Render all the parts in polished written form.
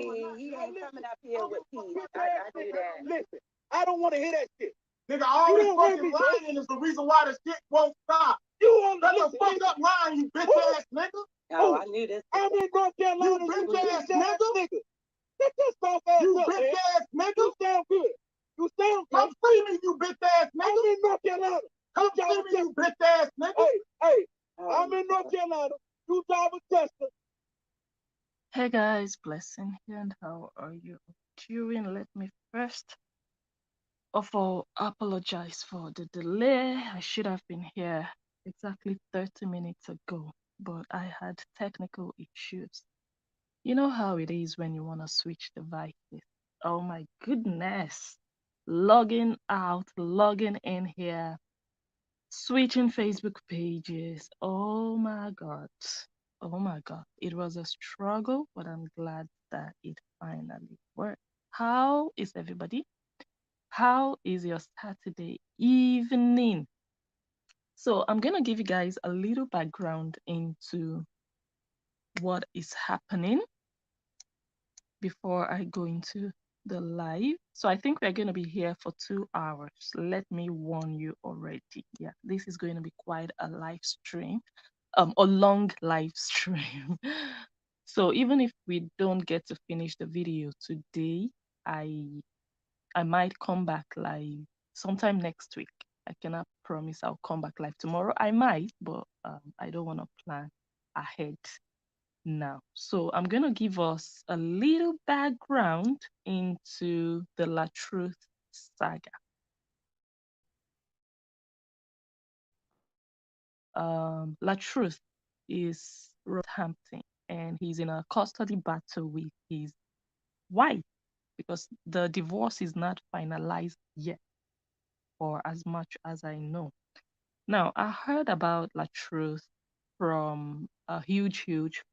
he ain't coming up here with peace. I do that. Listen, I don't want to hear that shit. Nigga, all this fucking lying is the reason why the shit won't stop. You won't let the fuck up lying, you bitch ass nigga. Oh, I knew this. I'm in North Carolina. You bitch ass nigga. Get your soft ass you up, bitch man. ass nigga. You sound good. You sound good. Come see me, you bitch ass nigga. I'm in North Carolina. Come see me, you bitch ass nigga. Hey, I'm in North Carolina. You drive a Tesla. Hey guys, blessing here, and how are you doing? Let me first of all apologize for the delay. I should have been here exactly 30 minutes ago, but I had technical issues. You know how it is when you want to switch devices. Oh my goodness. Logging out, logging in here, switching Facebook pages. Oh my God. Oh my God. It was a struggle, but I'm glad that it finally worked. How is everybody? How is your Saturday evening? So I'm going to give you guys a little background into what is happening before I go into the live. So I think we're going to be here for 2 hours. Let me warn you already. Yeah, this is going to be quite a live stream, a long live stream. So even if we don't get to finish the video today, I might come back live sometime next week. I cannot promise I'll come back live tomorrow. I might, but I don't want to plan ahead now. So I'm going to give us a little background into the Latruth Saga. Latruth is Hampton, and he's in a custody battle with his wife because the divorce is not finalized yet, or as much as I know. Now, I heard about Latruth from a huge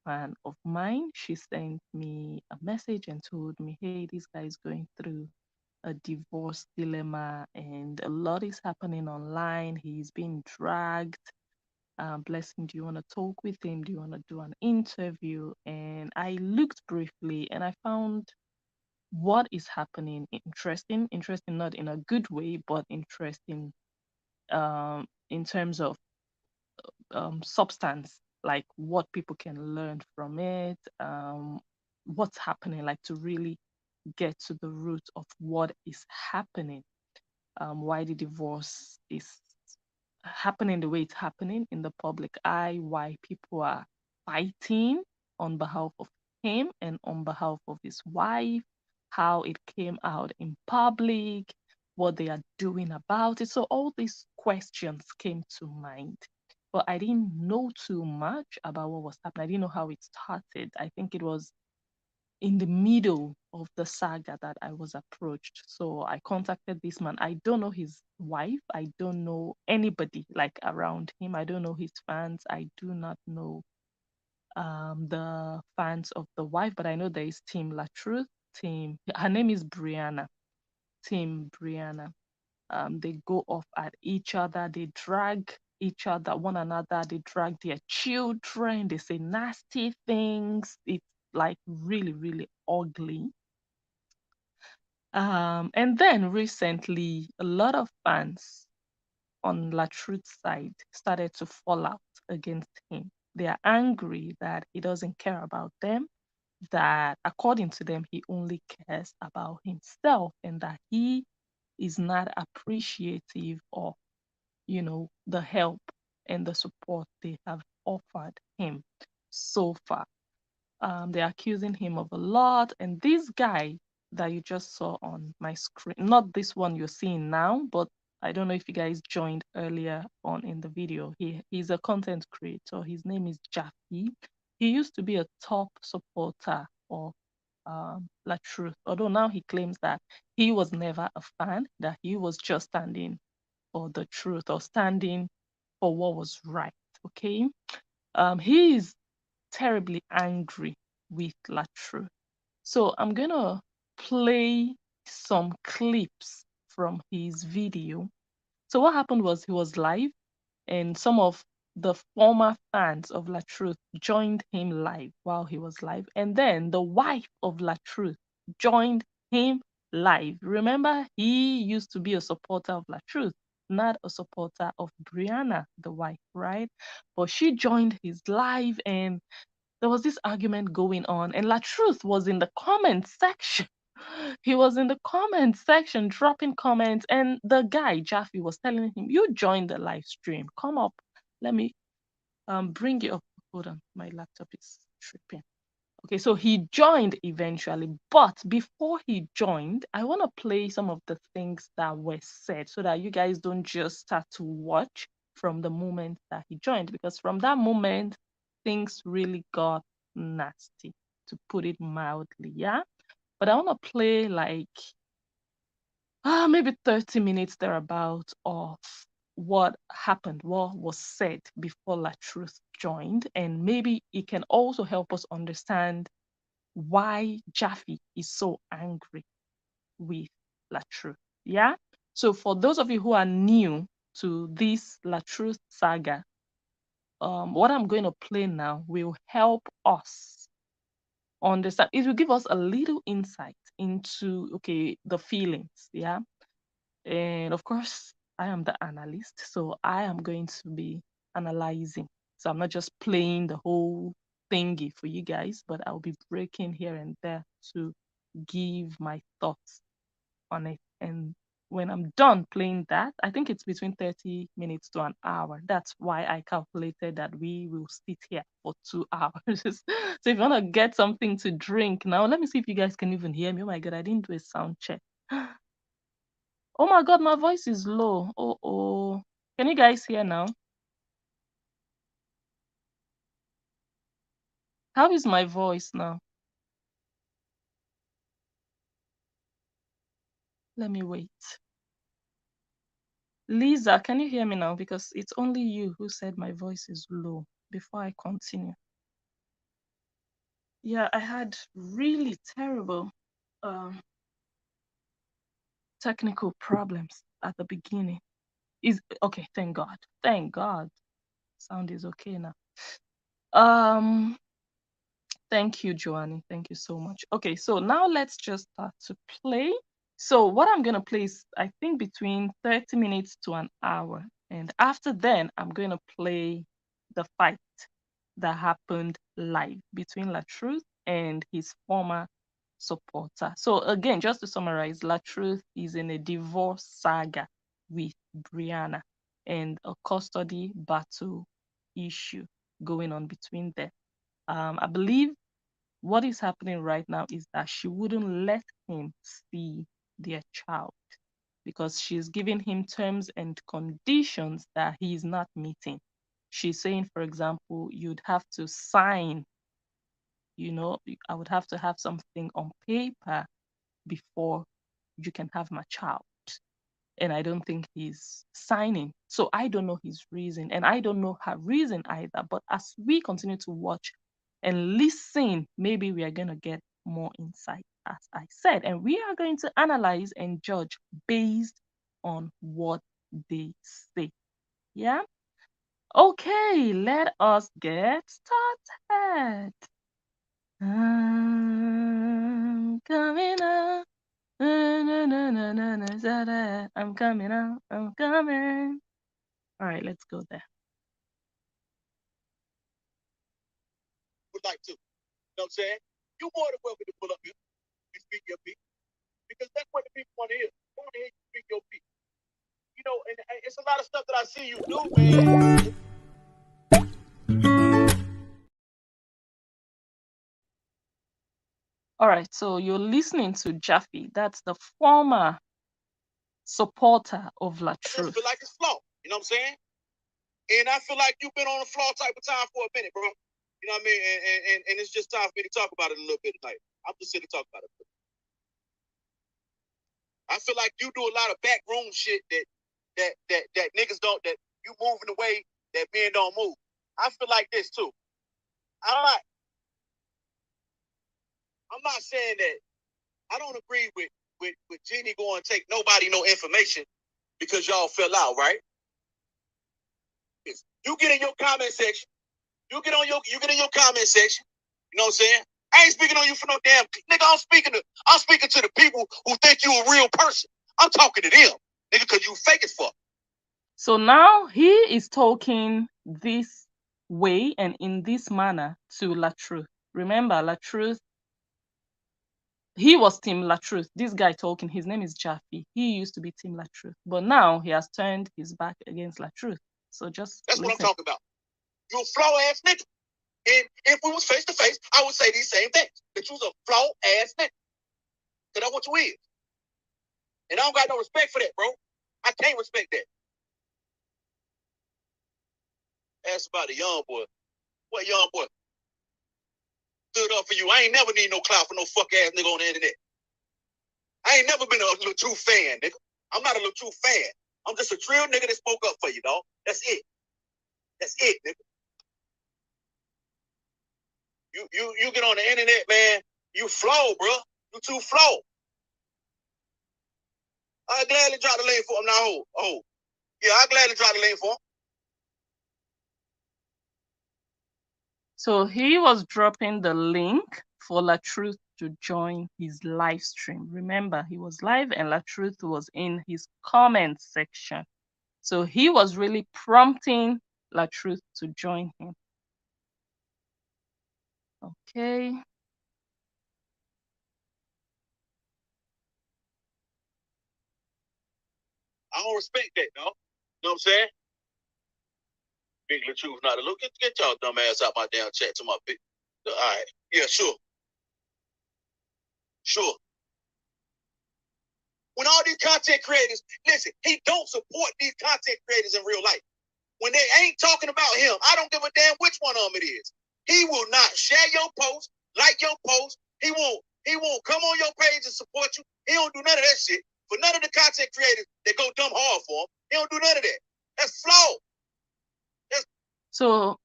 fan of mine. She sent me a message and told me, hey, this guy is going through a divorce dilemma and a lot is happening online. He's being dragged. Blessing, do you want to talk with him? Do you want to do an interview? And I looked briefly and I found what is happening interesting not in a good way, but interesting in terms of substance, like what people can learn from it, what's happening, like to really get to the root of what is happening, why the divorce is happening the way it's happening in the public eye, why people are fighting on behalf of him and on behalf of his wife, how it came out in public, what they are doing about it. So all these questions came to mind, but I didn't know too much about what was happening. I didn't know how it started. I think it was in the middle of the saga that I was approached. So I contacted this man. I don't know his wife. I don't know anybody like around him. I don't know his fans. I do not know the fans of the wife, but I know there is Team Latruth, team. Her name is Brianna. Team Brianna. They go off at each other. They drag each other, one another. They drag their children. They say nasty things. It's like really ugly. And then recently, a lot of fans on Latruth's side started to fall out against him. They are angry that he doesn't care about them, that according to them, he only cares about himself, and that he is not appreciative of, the help and the support they have offered him so far. They're accusing him of a lot. And this guy that you just saw on my screen, not this one you're seeing now, but I don't know if you guys joined earlier on in the video. He's a content creator. His name is Jaffy. He used to be a top supporter of Latruth, although now he claims that he was never a fan, that he was just standing for the truth or standing for what was right. Okay. He is terribly angry with Latruth. So I'm gonna play some clips from his video. So what happened was he was live and some of the former fans of Latruth joined him live while he was live, and then the wife of Latruth joined him live. Remember, he used to be a supporter of Latruth, not a supporter of Brianna, the wife, right? But she joined his live, and there was this argument going on, and Latruth was in the comment section. He was in the comment section dropping comments, and the guy Jaffy was telling him, "You joined the live stream. Come up. Let me bring you up." Hold on, my laptop is tripping. Okay, so he joined eventually, but before he joined, I want to play some of the things that were said so that you guys don't just start to watch from the moment that he joined, because from that moment, things really got nasty, to put it mildly, yeah? But I want to play like maybe 30 minutes thereabout of what happened, what was said before Latruth joined, and maybe it can also help us understand why Jaffy is so angry with Latruth. Yeah? So for those of you who are new to this Latruth saga, what I'm going to play now will help us understand. It will give us a little insight into, okay, the feelings. Yeah? And of course, I am the analyst, so I am going to be analyzing. So I'm not just playing the whole thingy for you guys, but I'll be breaking here and there to give my thoughts on it. And when I'm done playing that, I think it's between 30 minutes to an hour. That's why I calculated that we will sit here for 2 hours. So if you want to get something to drink now, let me see if you guys can even hear me. Oh my God, I didn't do a sound check. Oh my God, my voice is low. Oh. Can you guys hear now? How is my voice now? Let me wait. Lisa, can you hear me now? Because it's only you who said my voice is low before I continue. Yeah, I had really terrible technical problems at the beginning. Is okay, thank God. Thank God. Sound is okay now. Thank you, Joanne. Thank you so much. Okay, so now let's just start to play. So what I'm gonna play is, I think, between 30 minutes to an hour. And after then, I'm gonna play the fight that happened live between Latruth and his former supporter. So again, just to summarize, Latruth is in a divorce saga with Brianna and a custody battle issue going on between them. I believe what is happening right now is that she wouldn't let him see their child because she's giving him terms and conditions that he is not meeting. She's saying, for example, you'd have to sign, I would have to have something on paper before you can have my child. And I don't think he's signing. So I don't know his reason, and I don't know her reason either. But as we continue to watch and listen, maybe we are going to get more insight, as I said. And we are going to analyze and judge based on what they say. Yeah? Okay, let us get started. I'm coming up. I'm coming out. I'm coming. All right, let's go there. Would like to. You know what I'm saying? You're more than welcome to pull up here and speak your piece. Because that's what the people want to hear. They want to hear you speak your piece. You know, and it's a lot of stuff that I see you do, man. All right, so you're listening to Jaffy. That's the former supporter of I just Latruth. feel like it's flawed. You know what I'm saying? And I feel like you've been on a flaw type of time for a minute, bro. You know what I mean? And it's just time for me to talk about it a little bit tonight. I'm just here to talk about it. I feel like you do a lot of backroom shit that niggas don't, that you move in a way that men don't move. I feel like this too. I'm not saying that I don't agree with Jeannie going to take nobody no information because y'all fell out, right? this. You get in your comment section. You get in your comment section. You know what I'm saying? I ain't speaking on you for no damn nigga. I'm speaking to the people who think you a real person. I'm talking to them, nigga, because you fake as fuck. So now he is talking this way and in this manner to Latruth. Remember, Latruth, he was Team Latruth. This guy talking, his name is Jaffy. He used to be Team Latruth, but now he has turned his back against Latruth. So just that's listen. what I'm talking about. You a flaw ass nigga. And if we was face to face, I would say these same things. That you was a flaw ass nigga. Cause that's what you is. And I don't got no respect for that, bro. I can't respect that. Ask about a young boy. What young boy? Stood up for you. I ain't never need no clout for no fuck ass nigga on the internet. I ain't never been a Latruth fan, nigga. I'm not a Latruth fan. I'm just a real nigga that spoke up for you, dog. That's it. That's it, nigga. You get on the internet, man. You flow, bro. You too flow. I gladly drop the link for him now. Oh, yeah, I gladly drop the link for him. So he was dropping the link for Latruth to join his live stream. Remember, he was live and Latruth was in his comment section. So he was really prompting Latruth to join him. Okay. I don't respect that, dog. You know what I'm saying? Big Latruth not a look. Get y'all dumb ass out my damn chat to my big. All right. Yeah, sure. Sure. When all these content creators, listen, he don't support these content creators in real life. When they ain't talking about him, I don't give a damn which one of them it is. He will not share your post, like your post. He won't come on your page and support you. He don't do none of that shit. For none of the content creators that go dumb hard for him, he don't do none of that. That's flawed. So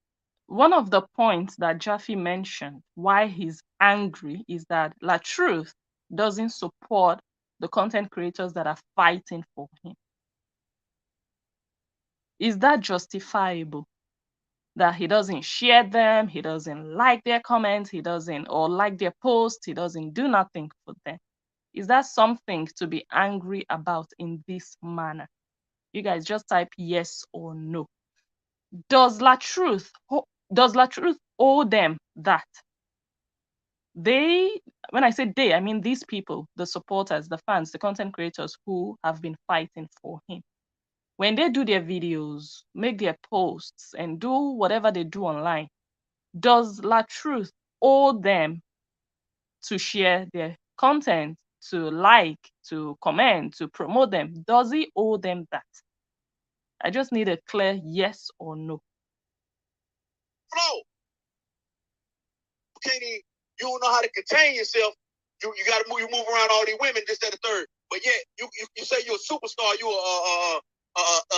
one of the points that Jaffy mentioned why he's angry is that Latruth doesn't support the content creators that are fighting for him. Is that justifiable? That he doesn't share them, he doesn't like their comments, he doesn't or like their posts, he doesn't do nothing for them. Is that something to be angry about in this manner? You guys just type yes or no. Does Latruth owe them that? They, when I say they, I mean these people, the supporters, the fans, the content creators who have been fighting for him. When they do their videos, make their posts, and do whatever they do online, does Latruth owe them to share their content, to like, to comment, to promote them? Does he owe them that? I just need a clear yes or no. Flow. You don't know how to contain yourself. You got to move around all these women, this, that, the third. But yet you say you're a superstar, you a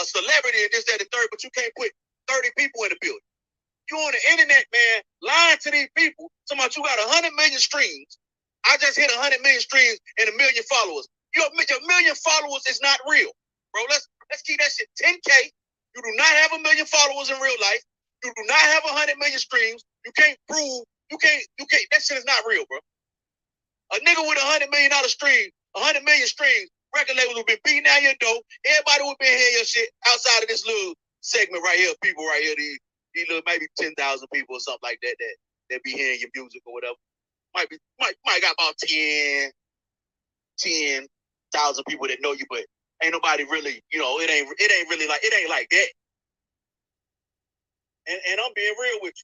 celebrity, and this, that, the third. But you can't put 30 people in the building. You on the internet, man, lying to these people. Talking about you got 100 million streams. I just hit 100 million streams and 1 million followers. Your million followers is not real, bro. Let's keep that shit 10K. You do not have 1 million followers in real life. You do not have 100 million streams. You can't prove. You can't. That shit is not real, bro. A nigga with $100 million stream, 100 million streams, record labels would be beating down your door. Everybody would be hearing your shit outside of this little segment right here. People right here, these little maybe 10,000 people or something like that be hearing your music or whatever. Might got about 10,000 people that know you, but ain't nobody really, it ain't really like, it ain't like that. And I'm being real with you.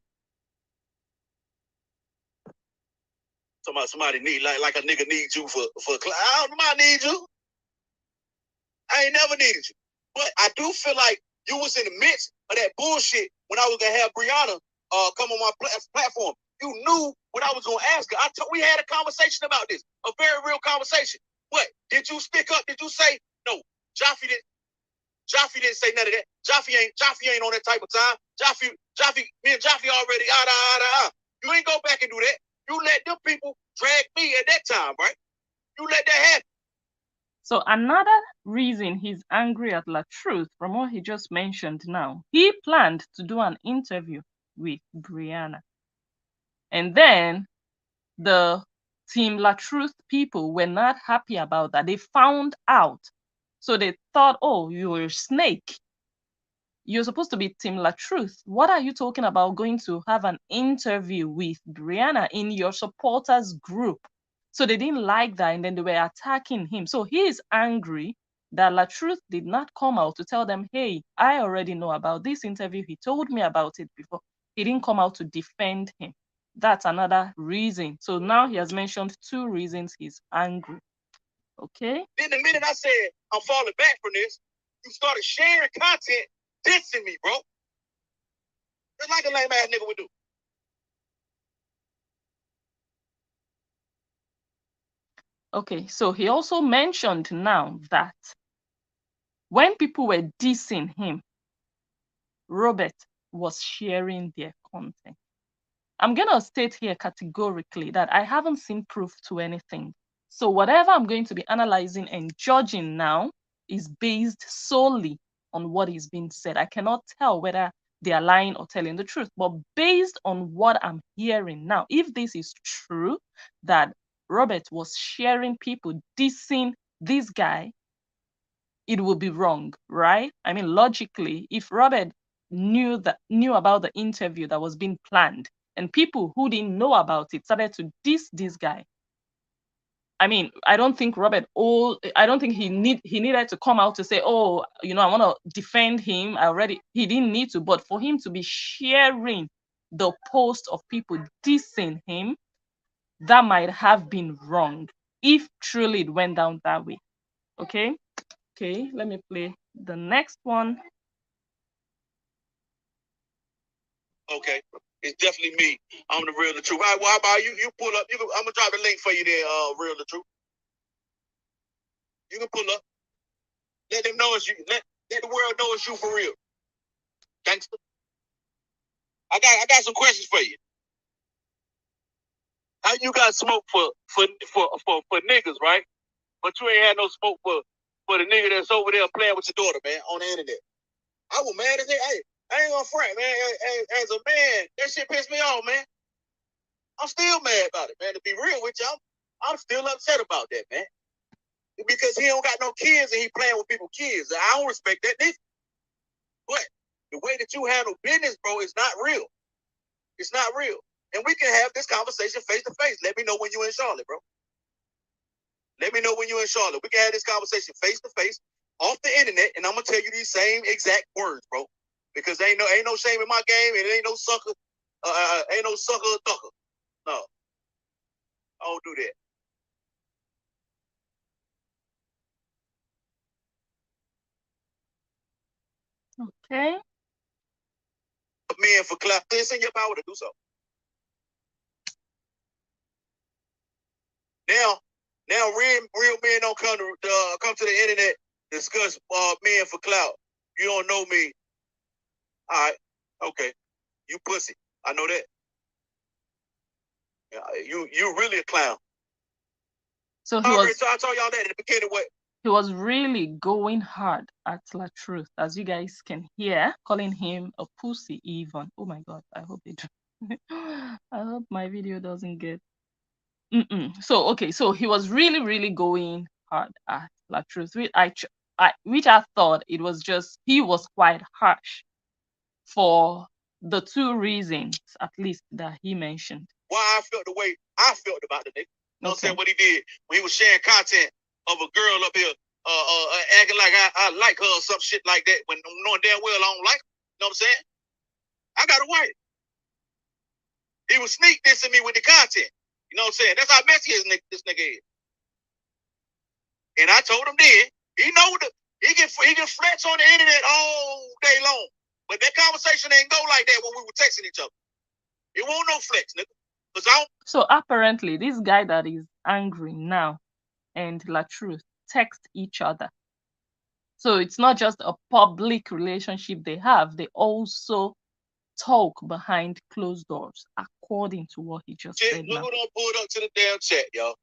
Somebody need like a nigga needs you for I don't need you. I ain't never needed you. But I do feel like you was in the midst of that bullshit when I was gonna have Brianna come on my platform. You knew what I was gonna ask her. We had a conversation about this, a very real conversation. What? Did you stick up? Did you say no? Jaffy didn't say none of that. Jaffy ain't on that type of time. Me and Jaffy already You ain't go back and do that. You let them people drag me at that time, right? You let that happen. So another reason he's angry at Latruth, from what he just mentioned now, he planned to do an interview with Brianna. And then the Team Latruth people were not happy about that. They found out. So they thought, oh, you're a snake. You're supposed to be Team Latruth. What are you talking about going to have an interview with Brianna in your supporters group? So they didn't like that, and then they were attacking him. So he is angry that Latruth did not come out to tell them, hey, I already know about this interview. He told me about it before. He didn't come out to defend him. That's another reason. So now he has mentioned 2 reasons he's angry. Okay? Then the minute I said I'm falling back from this, you started sharing content, dissing me, bro. Just like a lame ass nigga would do. Okay, so he also mentioned now that when people were dissing him, Robert was sharing their content. I'm going to state here categorically that I haven't seen proof to anything. So whatever I'm going to be analyzing and judging now is based solely on what is being said. I cannot tell whether they are lying or telling the truth, but based on what I'm hearing now, if this is true, that Robert was sharing people dissing this guy, it would be wrong, right? I mean, logically, if Robert knew about the interview that was being planned, and people who didn't know about it started to diss this guy, I mean, I don't think he needed to come out to say, oh, I want to defend him. He didn't need to, but for him to be sharing the post of people dissing him, that might have been wrong if truly it went down that way. Okay, let me play the next one. Okay, it's definitely me. I'm the real, the truth. All right, well, how about you? You pull up. I'm gonna drop the link for you there. Real, the truth. You can pull up. Let them know it's you. Let the world know it's you for real. Gangster. I got some questions for you. How you got smoke for niggas, right? But you ain't had no smoke for the nigga that's over there playing with your daughter, man, on the internet. I was mad as hell. I ain't gonna front, man. As a man, that shit pissed me off, man. I'm still mad about it, man. To be real with y'all, I'm still upset about that, man. Because he don't got no kids and he playing with people's kids. I don't respect that nigga. But the way that you handle business, bro, is not real. It's not real. And we can have this conversation face to face. Let me know when you're in Charlotte, bro. Let me know when you're in Charlotte. We can have this conversation face to face off the internet, and I'm gonna tell you these same exact words, bro. Because ain't no shame in my game, and it ain't no sucker, ain't no sucker or ducker. No, I don't do that. Okay. Men for clap. It's in your power to do so. Now, real men don't come to the internet discuss men for clout. You don't know me. All right, okay. You pussy. I know that. You really a clown. So I told y'all that in the beginning. What? He was really going hard at Latruth, as you guys can hear, calling him a pussy even. Oh my God, I hope it. I hope my video doesn't get. So he was really going hard at Latruth, which I thought it was just he was quite harsh for the 2 reasons, at least, that he mentioned. Why I felt the way I felt about the nigga. You know what I'm saying? What he did when he was sharing content of a girl up here acting like I like her or some shit like that when knowing damn well I don't like her. You know what I'm saying? I got a wife. He was sneak dissing me with the content. You know what I'm saying? That's how messy this nigga is. And I told him then, he know he can flex on the internet all day long. But that conversation ain't go like that when we were texting each other. It won't no flex, nigga. So apparently, this guy that is angry now and Latruth text each other. So it's not just a public relationship they have, they also talk behind closed doors, according to what he just said. Look who done pulled up to the damn chat, y'all.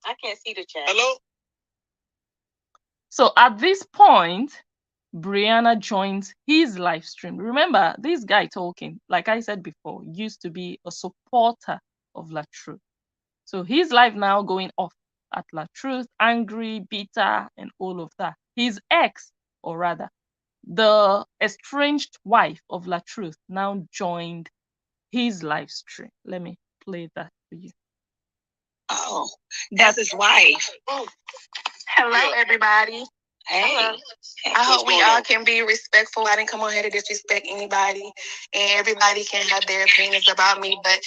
I can't see the chat. Hello? So at this point, Brianna joins his live stream. Remember, this guy talking, like I said before, used to be a supporter of Latruth. So he's live now going off at Latruth, angry, bitter, and all of that. His ex, or rather, the estranged wife of Latruth, now joined his live stream. Let me play that for you. Oh, that's his wife. Oh. Hello, everybody. Hey. Hello. I hope we all can be respectful. I didn't come on here to disrespect anybody, and everybody can have their opinions about me, but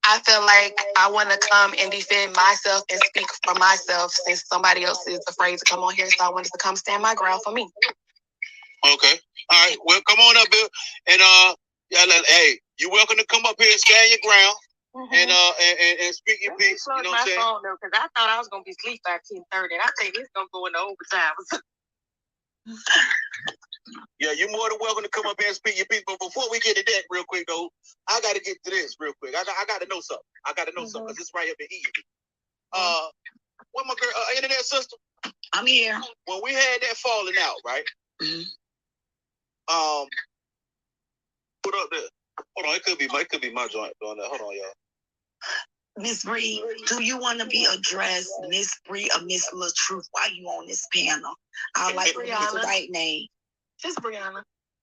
I feel like I want to come and defend myself and speak for myself since somebody else is afraid to come on here, so I wanted to come stand my ground for me. Okay. All right. Well, come on up here, and hey, you're welcome to come up here and stand your ground. Mm-hmm. And speak your piece. You know what I'm saying? Because I thought I was gonna be asleep by 10:30, and I think it's gonna go into overtime. Yeah, you're more than welcome to come up here and speak your piece. But before we get to that, real quick though, I got to get to this real quick. I got to know something. I got to know something because it's right up in easy. What my girl, internet sister? I'm here. When we had that falling out, right? Mm-hmm. Put up there. Hold on, it could be my joint doing that. Hold on, y'all. Miss Bree, do you want to be addressed, Miss Bree or Miss Latruth, while you on this panel? I like to use the right name. Just Brianna.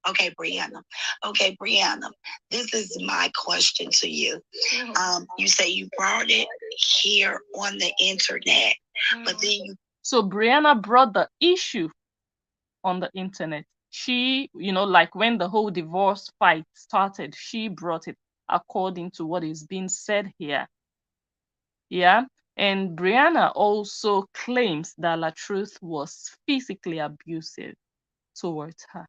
Okay, Brianna. Okay, Brianna. This is my question to you. Mm-hmm. You say you brought it here on the internet, but then you. So Brianna brought the issue on the internet. She, like when the whole divorce fight started, she brought it according to what is being said here. Yeah. And Brianna also claims that Latruth was physically abusive towards her.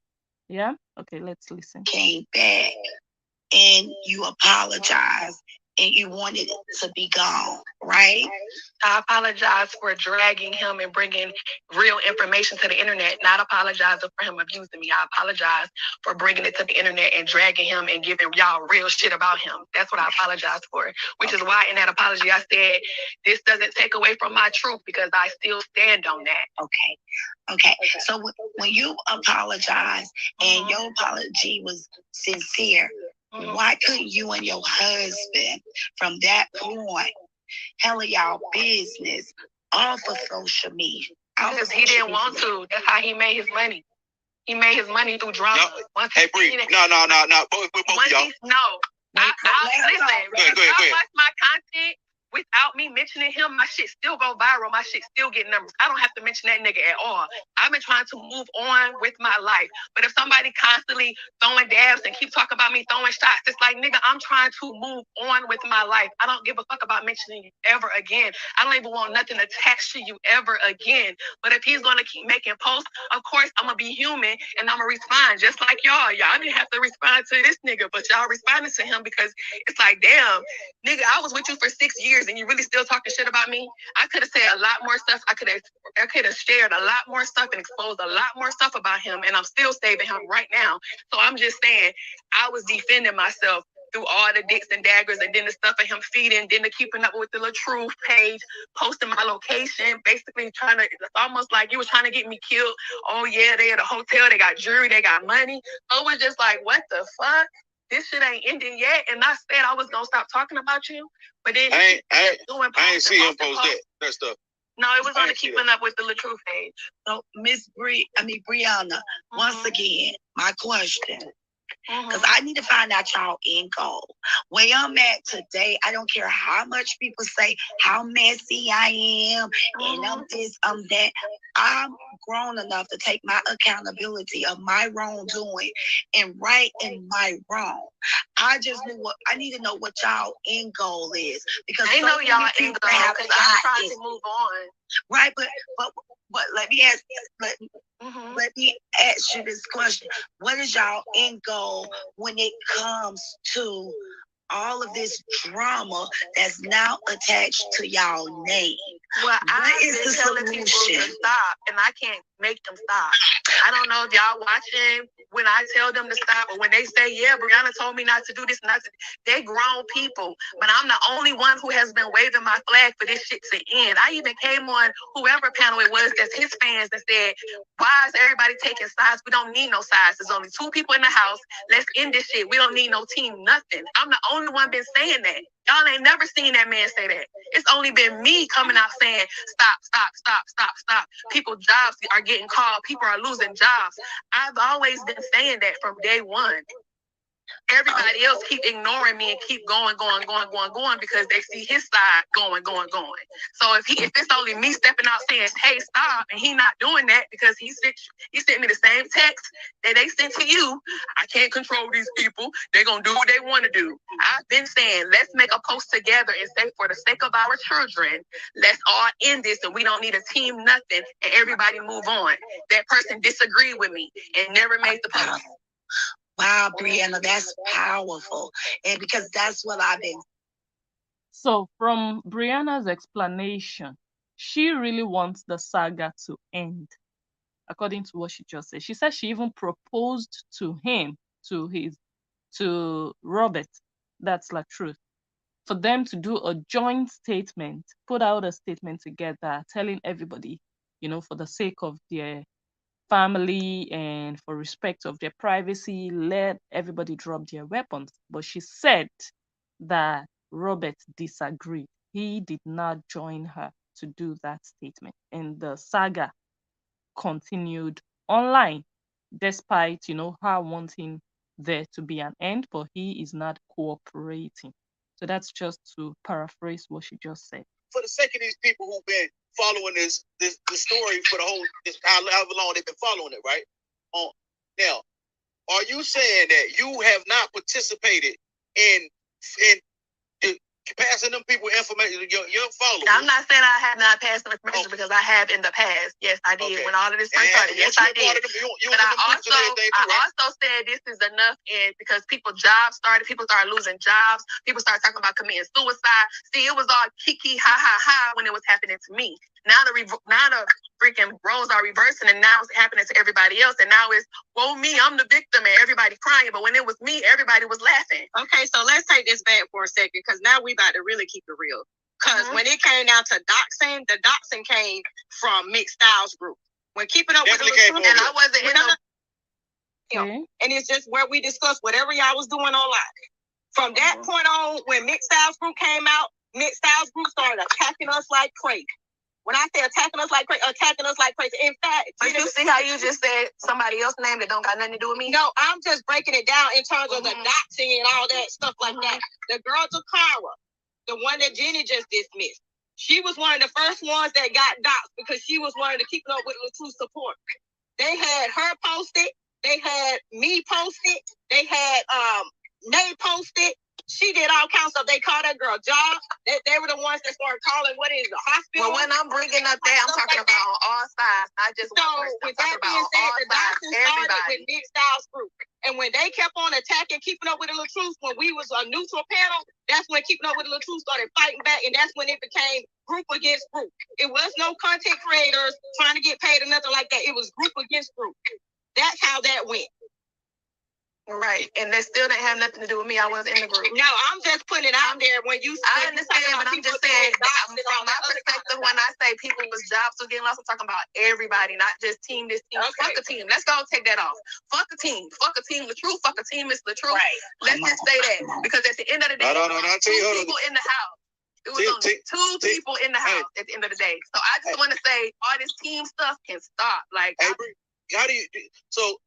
Yeah. Okay, let's listen. Came back and you apologized and you wanted it to be gone, right? I apologize for dragging him and bringing real information to the internet, not apologizing for him abusing me. I apologize for bringing it to the internet and dragging him and giving y'all real shit about him. That's what I apologize for, which is why in that apology I said, this doesn't take away from my truth because I still stand on that. Okay. So when you apologize and your apology was sincere, why couldn't you and your husband from that point handle y'all business off of social media? Because he didn't want to. That's how he made his money. He made his money through drama. No. Hey, Bree. No. Both y'all. Listen. If y'all watch my content without me mentioning him, my shit still go viral. My shit still get numbers. I don't have to mention that nigga at all. I've been trying to move on with my life. But if somebody constantly throwing dabs and keep talking about me throwing shots, it's like, nigga, I'm trying to move on with my life. I don't give a fuck about mentioning you ever again. I don't even want nothing attached to you ever again. But if he's going to keep making posts, of course, I'm going to be human and I'm going to respond just like y'all. Y'all didn't have to respond to this nigga, but y'all responded to him because it's like, damn, nigga, I was with you for 6 years and you really still talking shit about me. I could have said a lot more stuff. I could have shared a lot more stuff and exposed a lot more stuff about him, and I'm still saving him right now. So I'm just saying, I was defending myself through all the dicks and daggers, and then the stuff of him feeding, then the keeping up with the Latruth page, posting my location, basically trying to, it's almost like you were trying to get me killed. Oh yeah, they at a hotel, they got jewelry, they got money. So it was just like, what the fuck? This shit ain't ending yet. And I said I was gonna stop talking about you, but then I ain't see him post that stuff. No, it was on the keeping up with the Latruth page. So Brianna, once again, my question. Because I need to find out y'all end goal. Where I'm at today, I don't care how much people say how messy I am, and I'm this, I'm that. I'm grown enough to take my accountability of my wrongdoing and right in my wrong. I need to know what y'all end goal is, because I know y'all end goal because I'm trying to move on. Right, but let me ask you this question. What is y'all end goal when it comes to all of this drama that's now attached to y'all name? Well, I've been telling people to stop, and I can't make them stop. I don't know if y'all watching when I tell them to stop, or when they say, yeah, Brianna told me not to do this, they grown people. But I'm the only one who has been waving my flag for this shit to end. I even came on whoever panel it was that's his fans that said, why is everybody taking sides? We don't need no sides. There's only 2 people in the house. Let's end this shit. We don't need no team, nothing. I'm the only one been saying that. Y'all ain't never seen that man say that. It's only been me coming out saying, stop, stop, stop, stop, stop. People jobs are getting called. People are losing jobs. I've always been saying that from day one. Everybody else keep ignoring me and keep going because they see his side going. So if it's only me stepping out saying, hey, stop, and he not doing that because he sent me the same text that they sent to you. I can't control these people. They're going to do what they want to do. I've been saying, let's make a post together and say, for the sake of our children, let's all end this and we don't need a team, nothing, and everybody move on. That person disagreed with me and never made the post. Wow, Brianna, that's powerful. And because that's what I've been. So from Brianna's explanation, she really wants the saga to end, according to what she just said. She said she even proposed to him, to Robert, that's Latruth, for them to do a joint statement, put out a statement together, telling everybody, for the sake of their family and for respect of their privacy, let everybody drop their weapons. But she said that Robert disagreed. He did not join her to do that statement. And the saga continued online, despite, her wanting there to be an end, but he is not cooperating. So that's just to paraphrase what she just said. For the sake of these people who've been following the story for the whole, however long they've been following it, right? Now, are you saying that you have not participated in passing them people information, your followers? I'm not saying I have not passed them information because I have in the past. Yes, I did. When all of this first started, yes, I did. But I also said this is enough, and because jobs started, people started losing jobs, people started talking about committing suicide. See, it was all kiki, ha, ha, ha when it was happening to me. Now the freaking roles are reversing, and now it's happening to everybody else. And now it's, well, me, I'm the victim, and everybody crying. But when it was me, everybody was laughing. Okay, so let's take this back for a second, because now we about to really keep it real. Because when it came down to doxing, the doxing came from Mixed Styles Group. When Keeping Up with the Truth, and I wasn't in and it's just where we discussed whatever y'all was doing online. From that point on, when Mixed Styles Group came out, Mixed Styles Group started attacking us like crazy. When I say attacking us like crazy. In fact, but you see how you just said somebody else's name that don't got nothing to do with me? No, I'm just breaking it down in terms of the doxing and all that stuff like that. The girl Takara, the one that Jenny just dismissed, she was one of the first ones that got doxed because she was one of the Keeping Up with the Truth support. They had her posted, they had me posted, they had Nay posted. She did all kinds of stuff. They called that girl job. They were the ones that started calling what is the hospital. Well, when I'm bringing up that, I'm talking about on all sides, not just one person. With that being said, the doxing started with Mixed Styles Group. And when they kept on attacking Keeping Up with the Truth, when we was a neutral panel, that's when Keeping Up with the Truth started fighting back, and that's when it became group against group. It was no content creators trying to get paid or nothing like that. It was group against group. That's how that went. Right, and that still didn't have nothing to do with me. I wasn't in the group. No, I'm just putting it out there. When you, I understand, but I'm just saying, from my perspective, when I say people was jobs was getting lost, I'm talking about everybody, not just team. This team, fuck a team. Let's go take that off. Fuck a team. Fuck a team. The truth. Fuck a team. It's the truth. Right. Let's just say that, because at the end of the day, two people in the house. It was only two people in the house at the end of the day. So I just want to say, all this team stuff can stop. Like, how do you? So.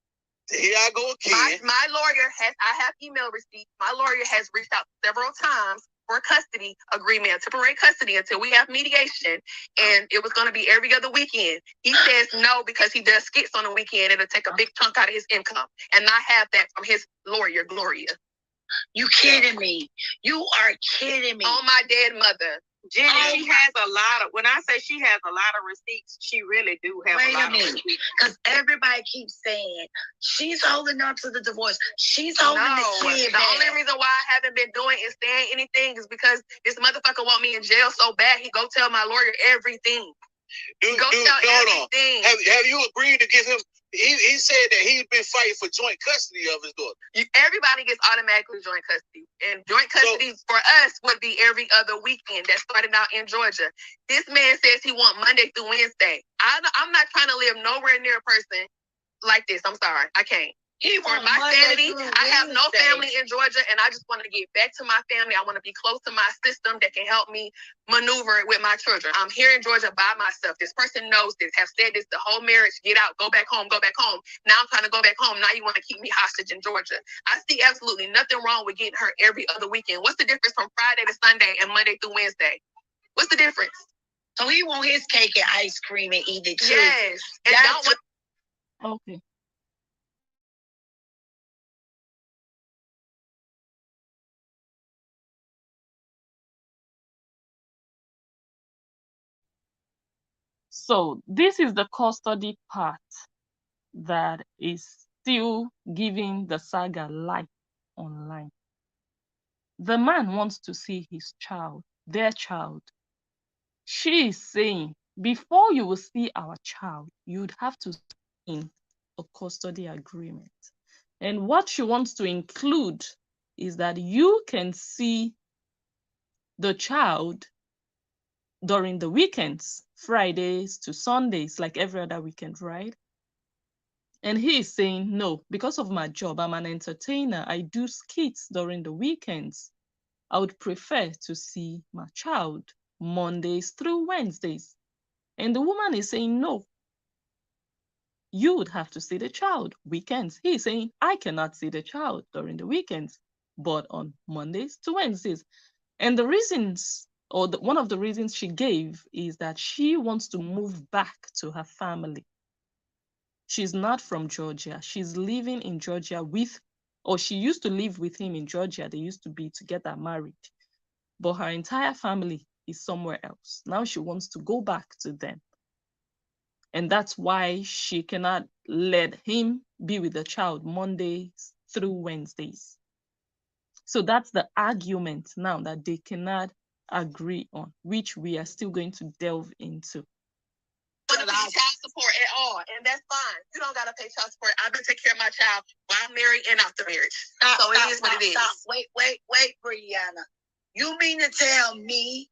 Here I go again. My lawyer I have email receipts. My lawyer has reached out several times for a custody agreement, temporary custody until we have mediation. And it was going to be every other weekend. He says no because he does skits on the weekend. It'll take a big chunk out of his income. And I have that from his lawyer, Gloria. You kidding me? You are kidding me. On my dead mother. Jenny, she has a lot of, when I say she has a lot of receipts, she really do have a lot of receipts. Because everybody keeps saying, she's holding on to the divorce. She's holding the kid back. The only reason why I haven't been doing is saying anything is because this motherfucker want me in jail so bad, he go tell my lawyer everything. Hold on. Have you agreed to give him He said that he's been fighting for joint custody of his daughter. Everybody gets automatically joint custody. And joint custody for us would be every other weekend. That started out in Georgia. This man says he wants Monday through Wednesday. I'm not trying to live nowhere near a person like this. I'm sorry. I can't. For my sanity, I have no family in Georgia, and I just want to get back to my family. I want to be close to my system that can help me maneuver with my children. I'm here in Georgia by myself. This person knows this, have said this the whole marriage. Get out, go back home, go back home. Now I'm trying to go back home. Now you want to keep me hostage in Georgia. I see absolutely nothing wrong with getting her every other weekend. What's the difference from Friday to Sunday and Monday through Wednesday? What's the difference? So he want his cake and ice cream and eat it too. Yes. And Okay. So this is the custody part that is still giving the saga life online. The man wants to see his child, their child. She is saying, before you will see our child, you'd have to sign a custody agreement. And what she wants to include is that you can see the child during the weekends, Fridays to Sundays, like every other weekend, right? And he is saying, no, because of my job, I'm an entertainer. I do skits during the weekends. I would prefer to see my child Mondays through Wednesdays. And the woman is saying, no, you would have to see the child weekends. He's saying, I cannot see the child during the weekends, but on Mondays to Wednesdays. And the reasons, or one of the reasons she gave is that she wants to move back to her family. She's not from Georgia. She's living in Georgia she used to live with him in Georgia. They used to be together married. But her entire family is somewhere else. Now she wants to go back to them. And that's why she cannot let him be with the child Mondays through Wednesdays. So that's the argument now that they cannot agree on, which we are still going to delve into. Don't pay child support at all, and that's fine. You don't gotta pay child support. I've been taking care of my child while married and after marriage. So it is what it is. Wait, Brianna. You mean to tell me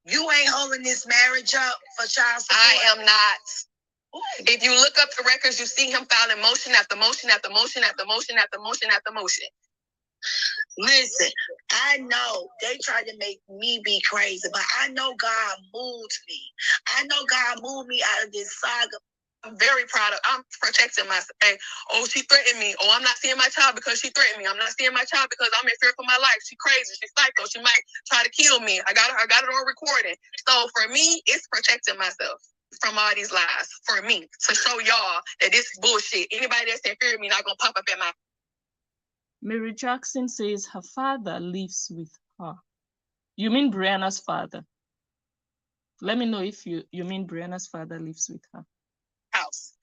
you ain't holding this marriage up for child support? I am not. If you look up the records, you see him filing motion after motion after motion after motion after motion after motion. Listen, I know they tried to make me be crazy, but I know God moved me. I know God moved me out of this saga. I'm very proud of. I'm protecting myself. Hey, she threatened me. I'm not seeing my child because she threatened me. I'm not seeing my child because I'm in fear for my life. She crazy. She's psycho. She might try to kill me. I got it on recording. So for me, it's protecting myself from all these lies. For me, to show y'all that this is bullshit. Anybody that's in fear of me not gonna pop up at my. Mary Jackson says her father lives with her. You mean Brianna's father? Let me know if you mean Brianna's father lives with her. House.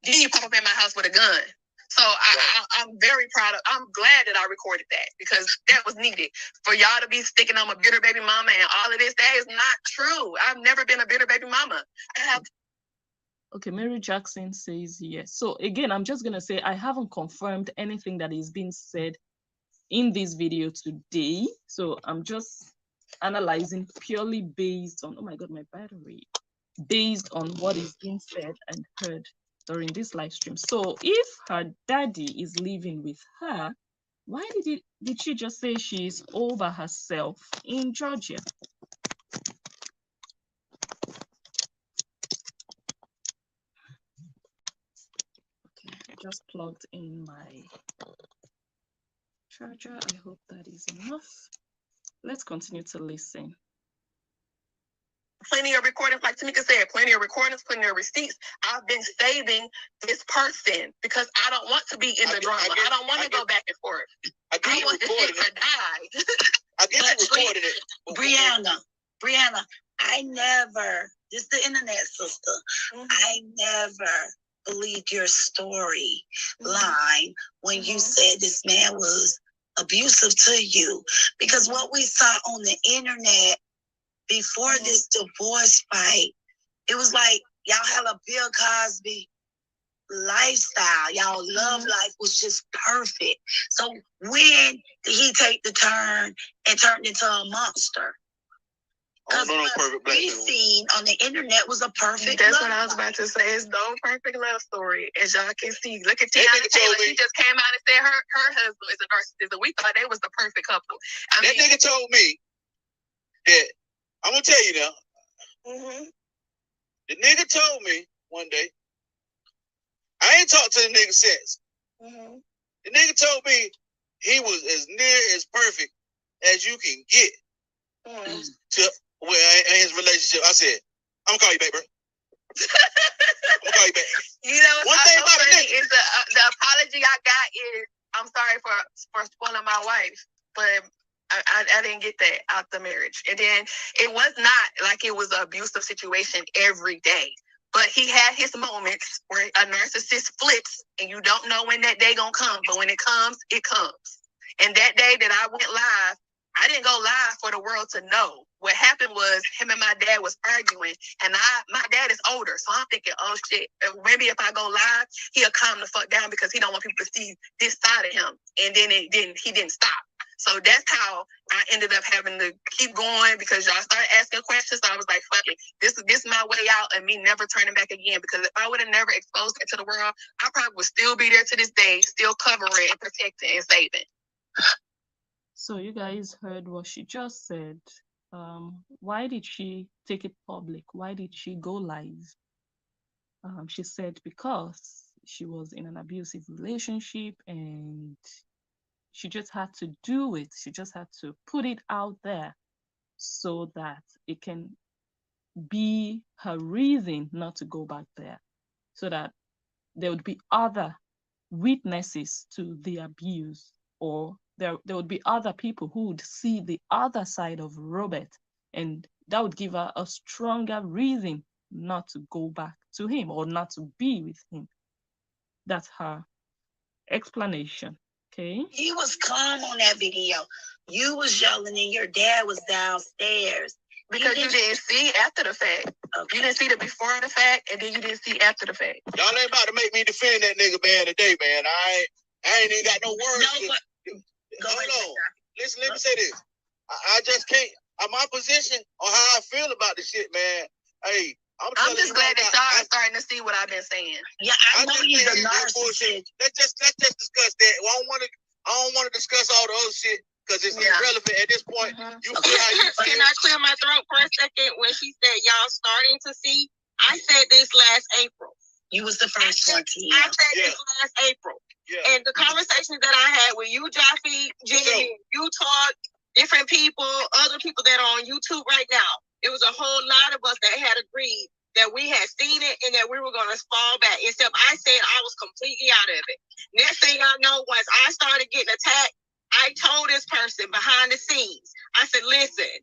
Then you pop up at my house with a gun. So I'm very proud of. I'm glad that I recorded that because that was needed for y'all to be sticking on a bitter baby mama and all of this. That is not true. I've never been a bitter baby mama. Okay, Mary Jackson says yes. So again, I'm just gonna say I haven't confirmed anything that is being said in this video today. So I'm just analyzing purely based on, oh my God, my battery, based on what is being said and heard during this live stream. So if her daddy is living with her, why did she just say she's over herself in Georgia? Okay, I just plugged in my charger. I hope that is enough. Let's continue to listen. Plenty of recordings, like Tamika said, plenty of recordings, plenty of receipts. I've been saving this person because I don't want to be in the drama. I don't want to go back and forth. I want this shit to die. I guess you recorded it. Brianna, I never, this is the internet, sister. I never believed your story line when you said this man was abusive to you. Because what we saw on the internet before this divorce fight, it was like y'all had a Bill Cosby lifestyle. Y'all love life was just perfect. So when did he take the turn and turned into a monster? Because what we seen on the internet was a perfect That's love what I was about to say. It's no perfect love story, as y'all can see. Look at Tiana Taylor. She just came out and said her husband is a narcissist, and we thought they was the perfect couple. That nigga told me that, I'm going to tell you now. The nigga told me one day, I ain't talked to the nigga since. The nigga told me he was as near as perfect as you can get to in his relationship. I said, I'm gonna call you back, bro. I'm gonna call you back. You know, one thing about funny is the apology I got is, I'm sorry for spoiling my wife, but I didn't get that out the marriage. And then it was not like it was an abusive situation every day. But he had his moments where a narcissist flips and you don't know when that day gonna come. But when it comes, it comes. And that day that I went live, I didn't go live for the world to know. What happened was him and my dad was arguing, and my dad is older, so I'm thinking, oh shit, maybe if I go live, he'll calm the fuck down because he don't want people to see this side of him. And then he didn't stop. So that's how I ended up having to keep going because y'all started asking questions. So I was like, fuck it, this is my way out, and me never turning back again. Because if I would have never exposed it to the world, I probably would still be there to this day, still covering and protecting and saving. So you guys heard what she just said. Why did she take it public? Why did she go live? She said because she was in an abusive relationship and she just had to do it. She just had to put it out there so that it can be her reason not to go back there, so that there would be other witnesses to the abuse, or there would be other people who would see the other side of Robert, and that would give her a stronger reason not to go back to him or not to be with him. That's her explanation. Okay. He was calm on that video. You was yelling and your dad was downstairs. Because you didn't see after the fact. Okay. You didn't see the before the fact, and then you didn't see after the fact. Y'all ain't about to make me defend that nigga, man, today, man. I ain't even got no words. Hold on. Listen, let me say this. I just can't. My position on how I feel about this shit, man. Hey, I'm just glad that y'all are starting to see what I've been saying. Yeah, I know he's a narcissist. Let's just discuss that. Well, I don't want to discuss all the other shit because it's irrelevant at this point. You feel how you feel. Can I clear my throat for a second? When she said y'all starting to see, I said this last April. You was the first one, Tia. I said this last April. Yeah. And the conversations that I had with you, Jaffy, Jenny, you talk, different people, other people that are on YouTube right now, it was a whole lot of us that had agreed that we had seen it and that we were going to fall back. Except I said I was completely out of it. Next thing I know, once I started getting attacked, I told this person behind the scenes, I said, listen,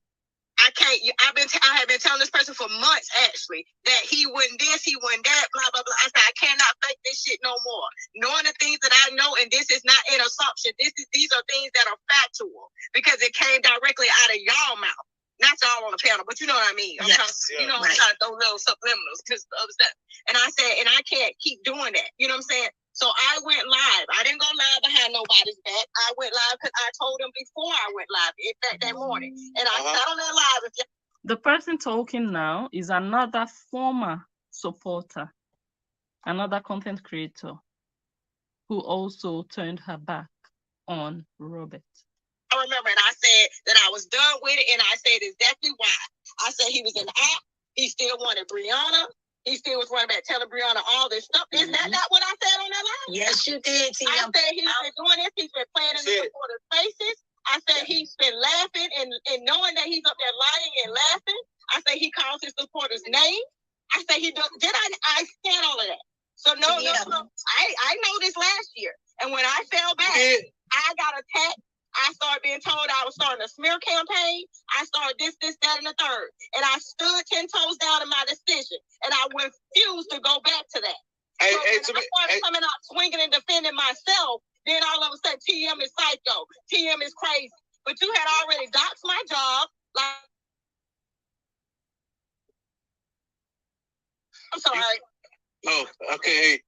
I can't, I have been telling this person for months, actually, that he wouldn't this, he wouldn't that, blah, blah, blah. I said, I cannot fake this shit no more. Knowing the things that I know, and this is not an assumption, these are things that are factual, because it came directly out of y'all mouth. Not y'all on the panel, but you know what I mean. I'm trying to throw little subliminals to the other stuff. And I said, and I can't keep doing that. You know what I'm saying? So I went live. I didn't go live behind nobody's back. I went live because I told them before I went live, in fact, that morning. And I sat on that live. The person talking now is another former supporter, another content creator who also turned her back on Robert. I remember, and I said that I was done with it, and I said exactly why. I said he was an op. He still wanted Brianna. He still was running back telling Brianna all this stuff. Isn't that not what I said on that line? Yes, you did, Tia. I said he's been doing this. He's been playing in the supporters' faces. I said he's been laughing and knowing that he's up there lying and laughing. I say he calls his supporters names. I say he does. I said all of that. So no. I know this last year. And when I fell back, I got attacked. I started being told I was starting a smear campaign. I started this, that, and the third. And I stood 10 toes down in my decision. And I refused to go back to that. So when I started coming out swinging and defending myself, then all of a sudden, TM is psycho. TM is crazy. But you had already doxed my job. I'm sorry. Oh, okay.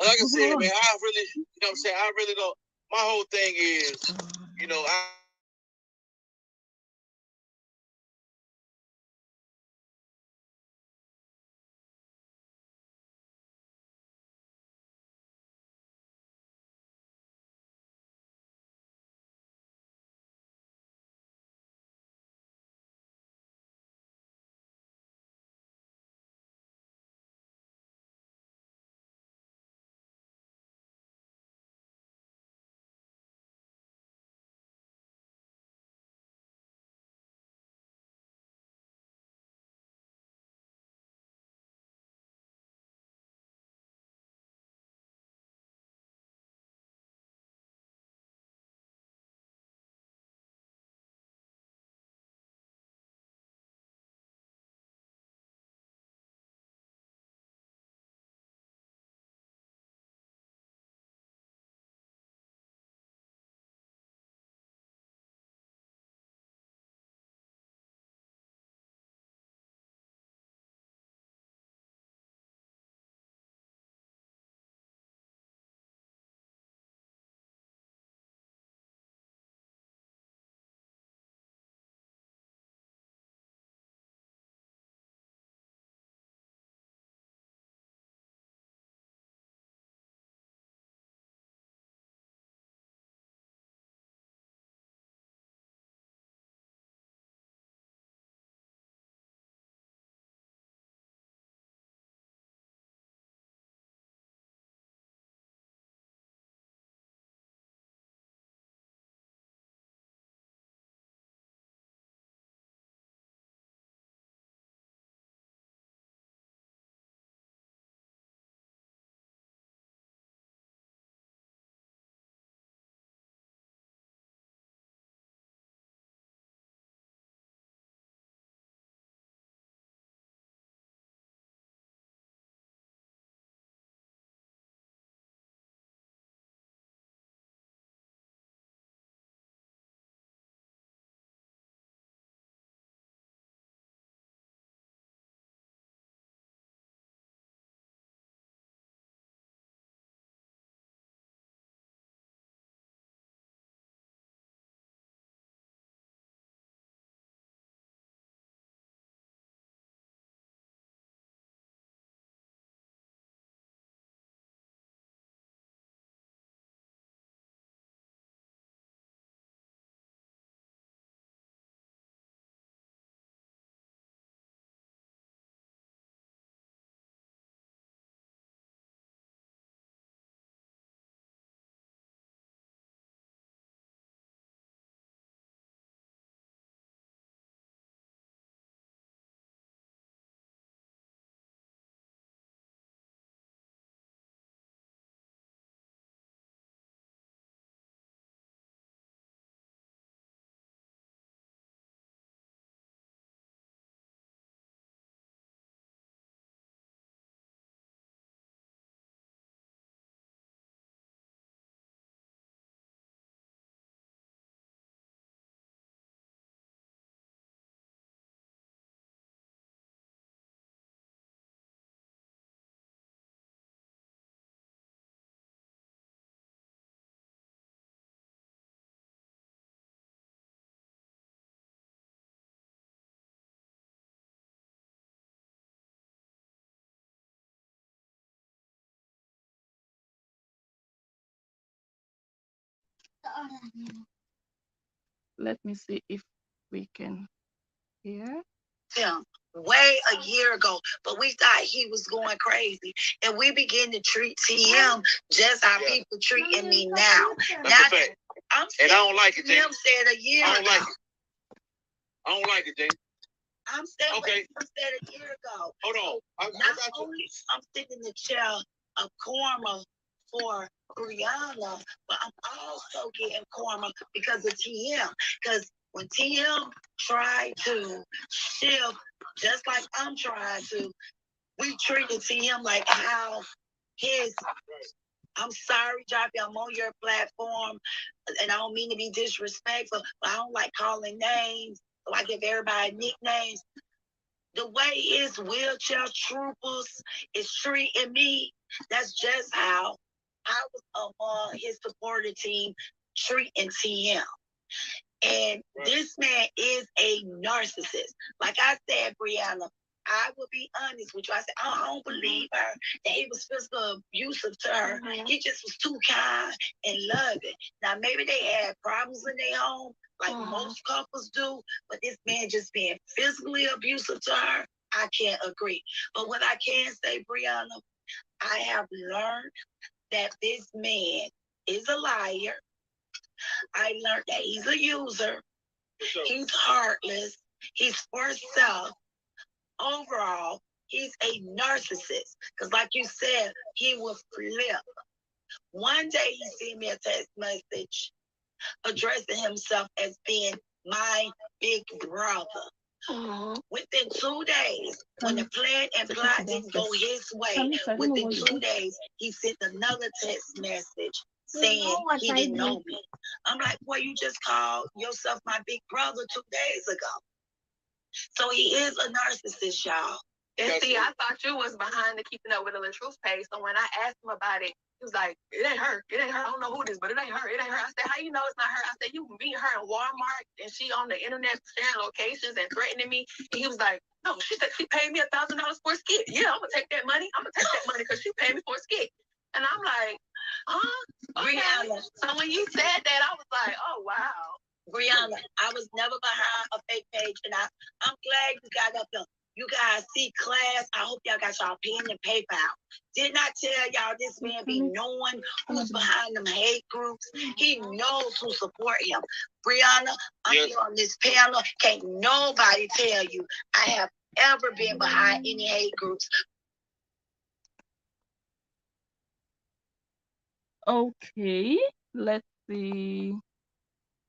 Like I said, man, I really, you know what I'm saying? I really don't. My whole thing is, you know, Let me see if we can hear. Him way a year ago, but we thought he was going crazy, and we begin to treat TM just how people treating me now. That's a fact. I'm And I don't like it, Jay. Tim said a year I don't ago. like it. I don't like it, Jay. I'm saying Okay. what Tim said a year ago. Hold on. Not only I'm sitting in the chair of karma for Brianna, but I'm also getting karma because of TM. Because when TM tried to shift, just like I'm trying to, we treated TM like how his. I'm sorry, Jaffy, I'm on your platform, and I don't mean to be disrespectful, but I don't like calling names, so I give everybody nicknames. The way his wheelchair troopers is treating me, that's just how I was among his supporter team treating TM. And this man is a narcissist. Like I said, Brianna, I will be honest with you. I said, I don't believe her that he was physically abusive to her. He just was too kind and loving. Now, maybe they had problems in their home, like most couples do, but this man just being physically abusive to her, I can't agree. But what I can say, Brianna, I have learned that this man is a liar. I learned that he's a user. He's heartless. He's for self. Overall, he's a narcissist. Because like you said, he will flip. One day he sent me a text message addressing himself as being my big brother. Within 2 days, when the plan and plot didn't go his way, within 2 days, he sent another text message saying he didn't know me. I'm like, boy, you just called yourself my big brother 2 days ago. So he is a narcissist, y'all. And see, I thought you was behind the keeping up with the Latruth page. So when I asked him about it, he was like, it ain't her. It ain't her. I don't know who it is, but it ain't her. It ain't her. I said, how you know it's not her? I said, you meet her in Walmart and she on the internet sharing locations and threatening me. And he was like, no, she said she paid me $1,000 for a skit. Yeah, I'm going to take that money. I'm going to take that money because she paid me for a skit. And I'm like, huh? Okay. Brianna. So when you said that, I was like, oh, wow. Brianna, I was never behind a fake page, and I'm glad you got up there. You guys see class. I hope y'all got y'all pen and paper out. Didn't I tell y'all this man be knowing who's behind them hate groups? He knows who support him. Brianna, I'm here on this panel. Can't nobody tell you I have ever been behind any hate groups. Okay, let's see.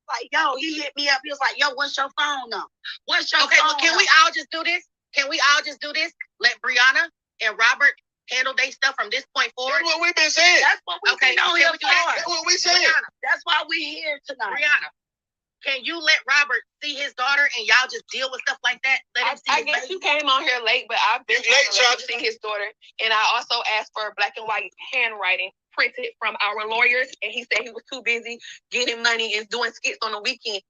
Like, yo, he hit me up. He was like, yo, what's your phone number? What's your phone well, can number? we all just do this? Can we all just do this? Let Brianna and Robert handle their stuff from this point forward. That's what we've been saying. That's what we've been on here for. That's what we saying. That's why we here tonight. Brianna, can you let Robert see his daughter and y'all just deal with stuff like that? Let him see I his guess baby? you came on here late, but I've been late, trying to see his daughter. And I also asked for black and white handwriting printed from our lawyers, and he said he was too busy getting money and doing skits on the weekend.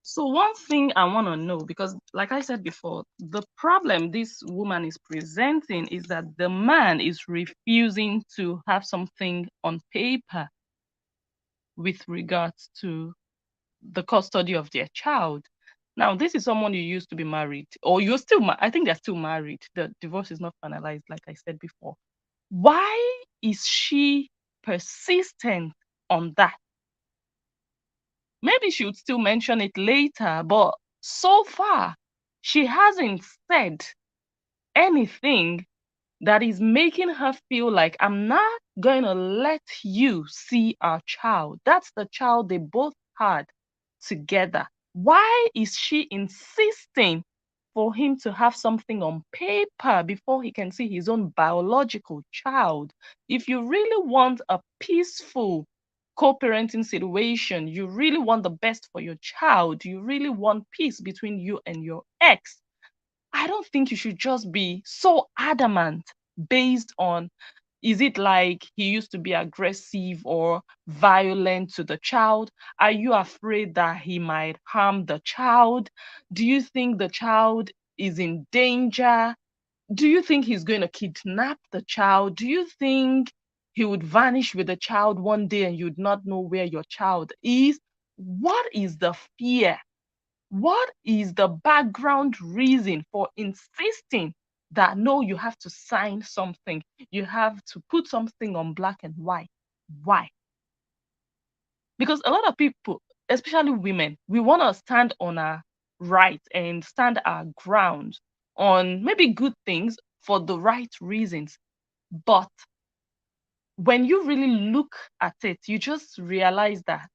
So one thing I want to know, because like I said before, the problem this woman is presenting is that the man is refusing to have something on paper with regards to the custody of their child. Now, this is someone you used to be married, or you're still, I think they're still married. The divorce is not finalized, like I said before. Why is she persistent on that? Maybe she would still mention it later, but so far, she hasn't said anything that is making her feel like I'm not going to let you see our child. That's the child they both had together. Why is she insisting for him to have something on paper before he can see his own biological child? If you really want a peaceful co-parenting situation, you really want the best for your child, you really want peace between you and your ex, I don't think you should just be so adamant based on, is it like he used to be aggressive or violent to the child? Are you afraid that he might harm the child? Do you think the child is in danger? Do you think he's going to kidnap the child? Do you think he would vanish with the child one day and you'd not know where your child is? What is the fear? What is the background reason for insisting that no, you have to sign something, you have to put something on black and white? Why? Because a lot of people, especially women, we want to stand on our right and stand our ground on maybe good things for the right reasons. But when you really look at it, you just realize that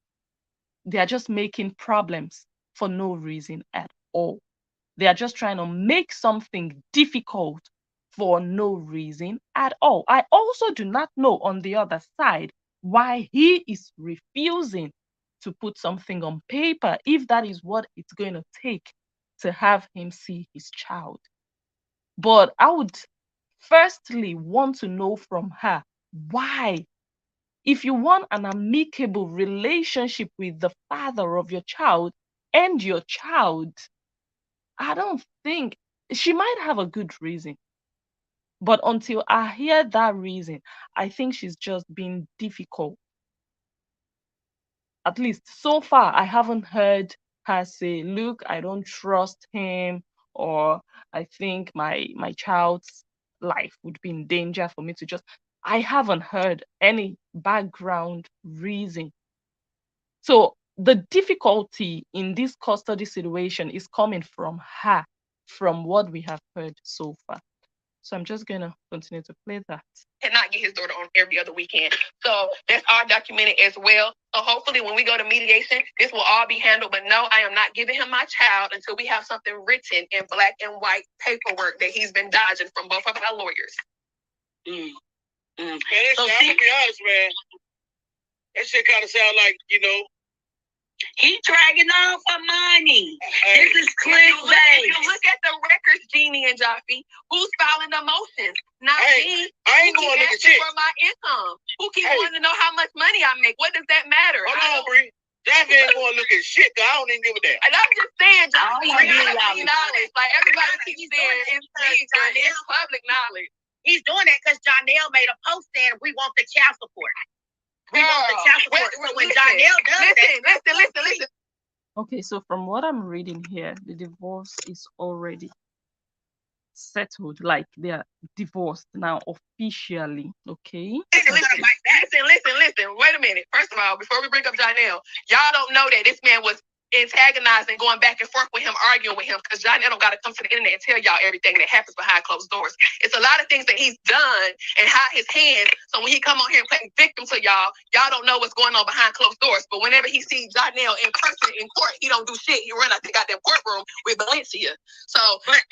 they are just making problems for no reason at all. They are just trying to make something difficult for no reason at all. I also do not know on the other side why he is refusing to put something on paper if that is what it's going to take to have him see his child. But I would firstly want to know from her why. If you want an amicable relationship with the father of your child and your child, I don't think she might have a good reason. But until I hear that reason, I think she's just being difficult. At least so far, I haven't heard her say, look, I don't trust him, or I think my child's life would be in danger for me to just. I haven't heard any background reason. So the difficulty in this custody situation is coming from her, from what we have heard so far. So I'm just gonna continue to play that. Cannot get his daughter on every other weekend. So that's all documented as well. So hopefully when we go to mediation, this will all be handled. But no, I am not giving him my child until we have something written in black and white paperwork that he's been dodging from both of our lawyers. Man, so I'm gonna be honest, man. That shit kind of sound like, He dragging on for money. Hey, This is If clickbait. you look at the records, Jeannie and Jaffy, who's filing the motions? Not me. I ain't Who going to keep look at asking shit. for my income? Who keep Hey. wanting to know how much money I make? What does that matter? Hold on, Bree. Jaffy ain't going to look at shit, cause I don't even give a damn. And I'm just saying, I don't Jaffy, wanna be it's y'all. knowledge. Like everybody keeps saying, it's legal, it's public knowledge. He's doing that because Jonelle made a post saying we want the child support. We want the child support. So when Jonelle does that, Listen. Okay, so from what I'm reading here, the divorce is already settled, like they are divorced now officially. Okay. Listen. Wait a minute. First of all, before we bring up Jonelle, y'all don't know that this man was antagonizing, going back and forth with him, arguing with him, because Jonelle don't got to come to the internet and tell y'all everything that happens behind closed doors. It's a lot of things that he's done and hide his hands. So when he come on here and play victim to y'all don't know what's going on behind closed doors. But whenever he sees Jonelle in person in court, he don't do shit. He run out the goddamn courtroom with Valencia. So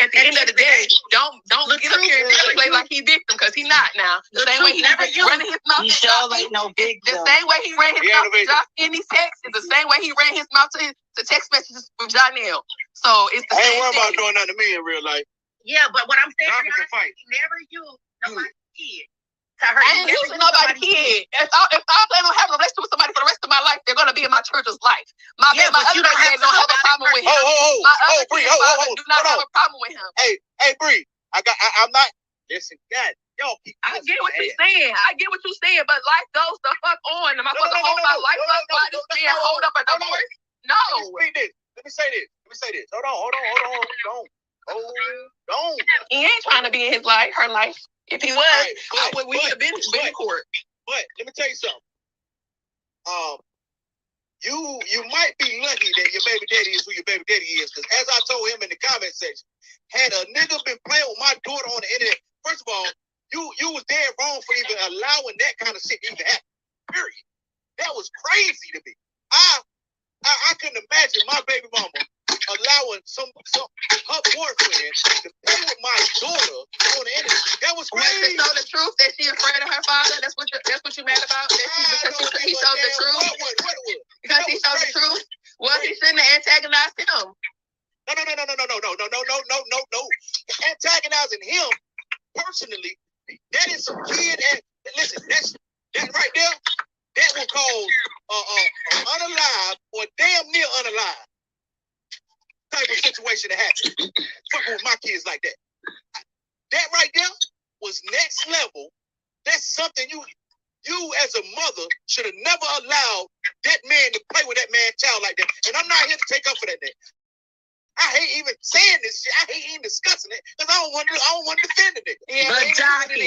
at the end of the day, don't get up here and play like he victim, because he not now. The same way he running his mouth. he sure ain't no big The same way he ran his mouth to Jaffy in these texts is the same way he ran his mouth to text messages with Jonelle. So it's the I ain't same worried about thing. doing nothing to me in real life. Yeah, but what I'm saying, Y'all can fight. he never used nobody's kid. I ain't using nobody's kid. If I plan on having a relationship with somebody for the rest of my life, they're gonna be in my children's life. My other kid don't have a problem with him. My other kid do not have a problem with him. Hey, Bree. I'm not. Listen, God, y'all keep. I get what you're saying. But life goes the fuck on. Am I supposed to hold my life up while this man hold up a divorce? No. Let me say this. Hold on. He ain't trying to be in his life, her life. If he was, we would have been in court. But let me tell you something. You might be lucky that your baby daddy is who your baby daddy is, because as I told him in the comment section, had a nigga been playing with my daughter on the internet, first of all, you was dead wrong for even allowing that kind of shit to even happen. Period. That was crazy to me. I couldn't imagine my baby mama allowing her boyfriend to play with my daughter on the internet. That was crazy. To tell the truth that she afraid of her father. That's what you mad about. Because he showed the truth. Because he showed the truth. Well, he shouldn't have antagonized him. No. Antagonizing him personally, that is some kid. And listen, that right there, that will cause unalive or damn near unalive type of situation to happen. Fucking with my kids like that. That right there was next level. That's something you as a mother should have never allowed that man to play with that man's child like that. And I'm not here to take up for that nigga. I hate even saying this shit. I hate even discussing it because I don't want to defend the nigga. Yeah, but Jafi,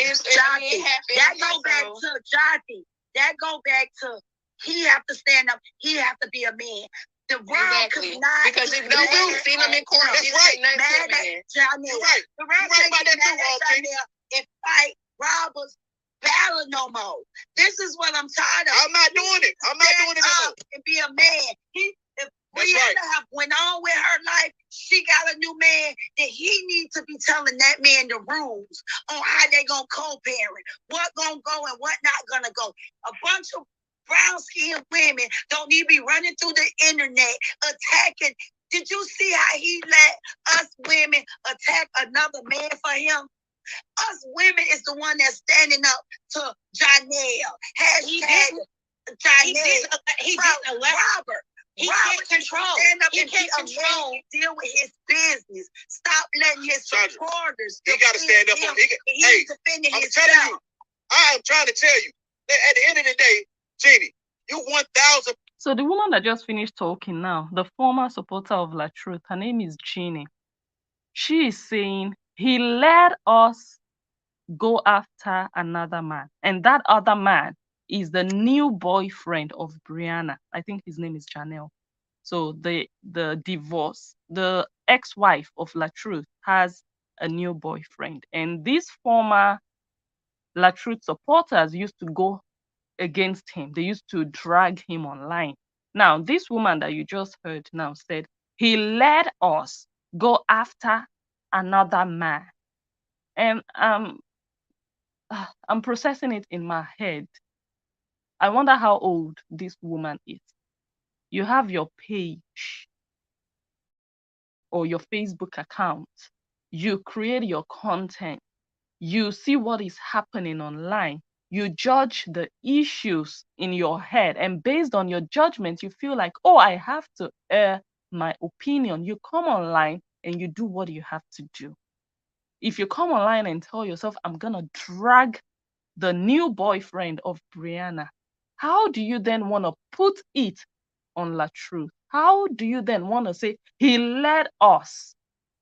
that go back to Jafi. That go back to he have to stand up. He have to be a man. The world could not. Because if no one seen him in court, he's right. You're right. The world right about that too, and fight robbers. Battle no more. This is what I'm tired of. I'm not doing it. I'm not doing it no more. And be a man. If Brianna have went on with her life, she got a new man, then he needs to be telling that man the rules on how they gonna co-parent, what gonna go and what not gonna go. A bunch of brown-skinned women don't need to be running through the internet attacking Did you see how he let us women attack another man for him? Us women is the one that's standing up to Janelle. Hashtag Janelle. He did Robert. He can't control. Stand up and be a man, deal with his business. Stop letting his supporters. He got to stand up. He's defending himself. Telling you, I am trying to tell you that at the end of the day, Jeannie, you 1,000. So the woman that just finished talking now, the former supporter of Latruth, her name is Jeannie. She is saying he let us go after another man, and that other man is the new boyfriend of Brianna. I think his name is Janelle. So the divorce, the ex-wife of Latruth has a new boyfriend, and these former Latruth supporters used to go against him. They used to drag him online. Now, this woman that you just heard now said, he let us go after another man. And I'm processing it in my head. I wonder how old this woman is. You have your page or your Facebook account. You create your content. You see what is happening online. You judge the issues in your head, and based on your judgment, you feel like, oh, I have to air my opinion. You come online and you do what you have to do. If you come online and tell yourself, I'm gonna drag the new boyfriend of Brianna, how do you then want to put it on Latruth? How do you then want to say he led us?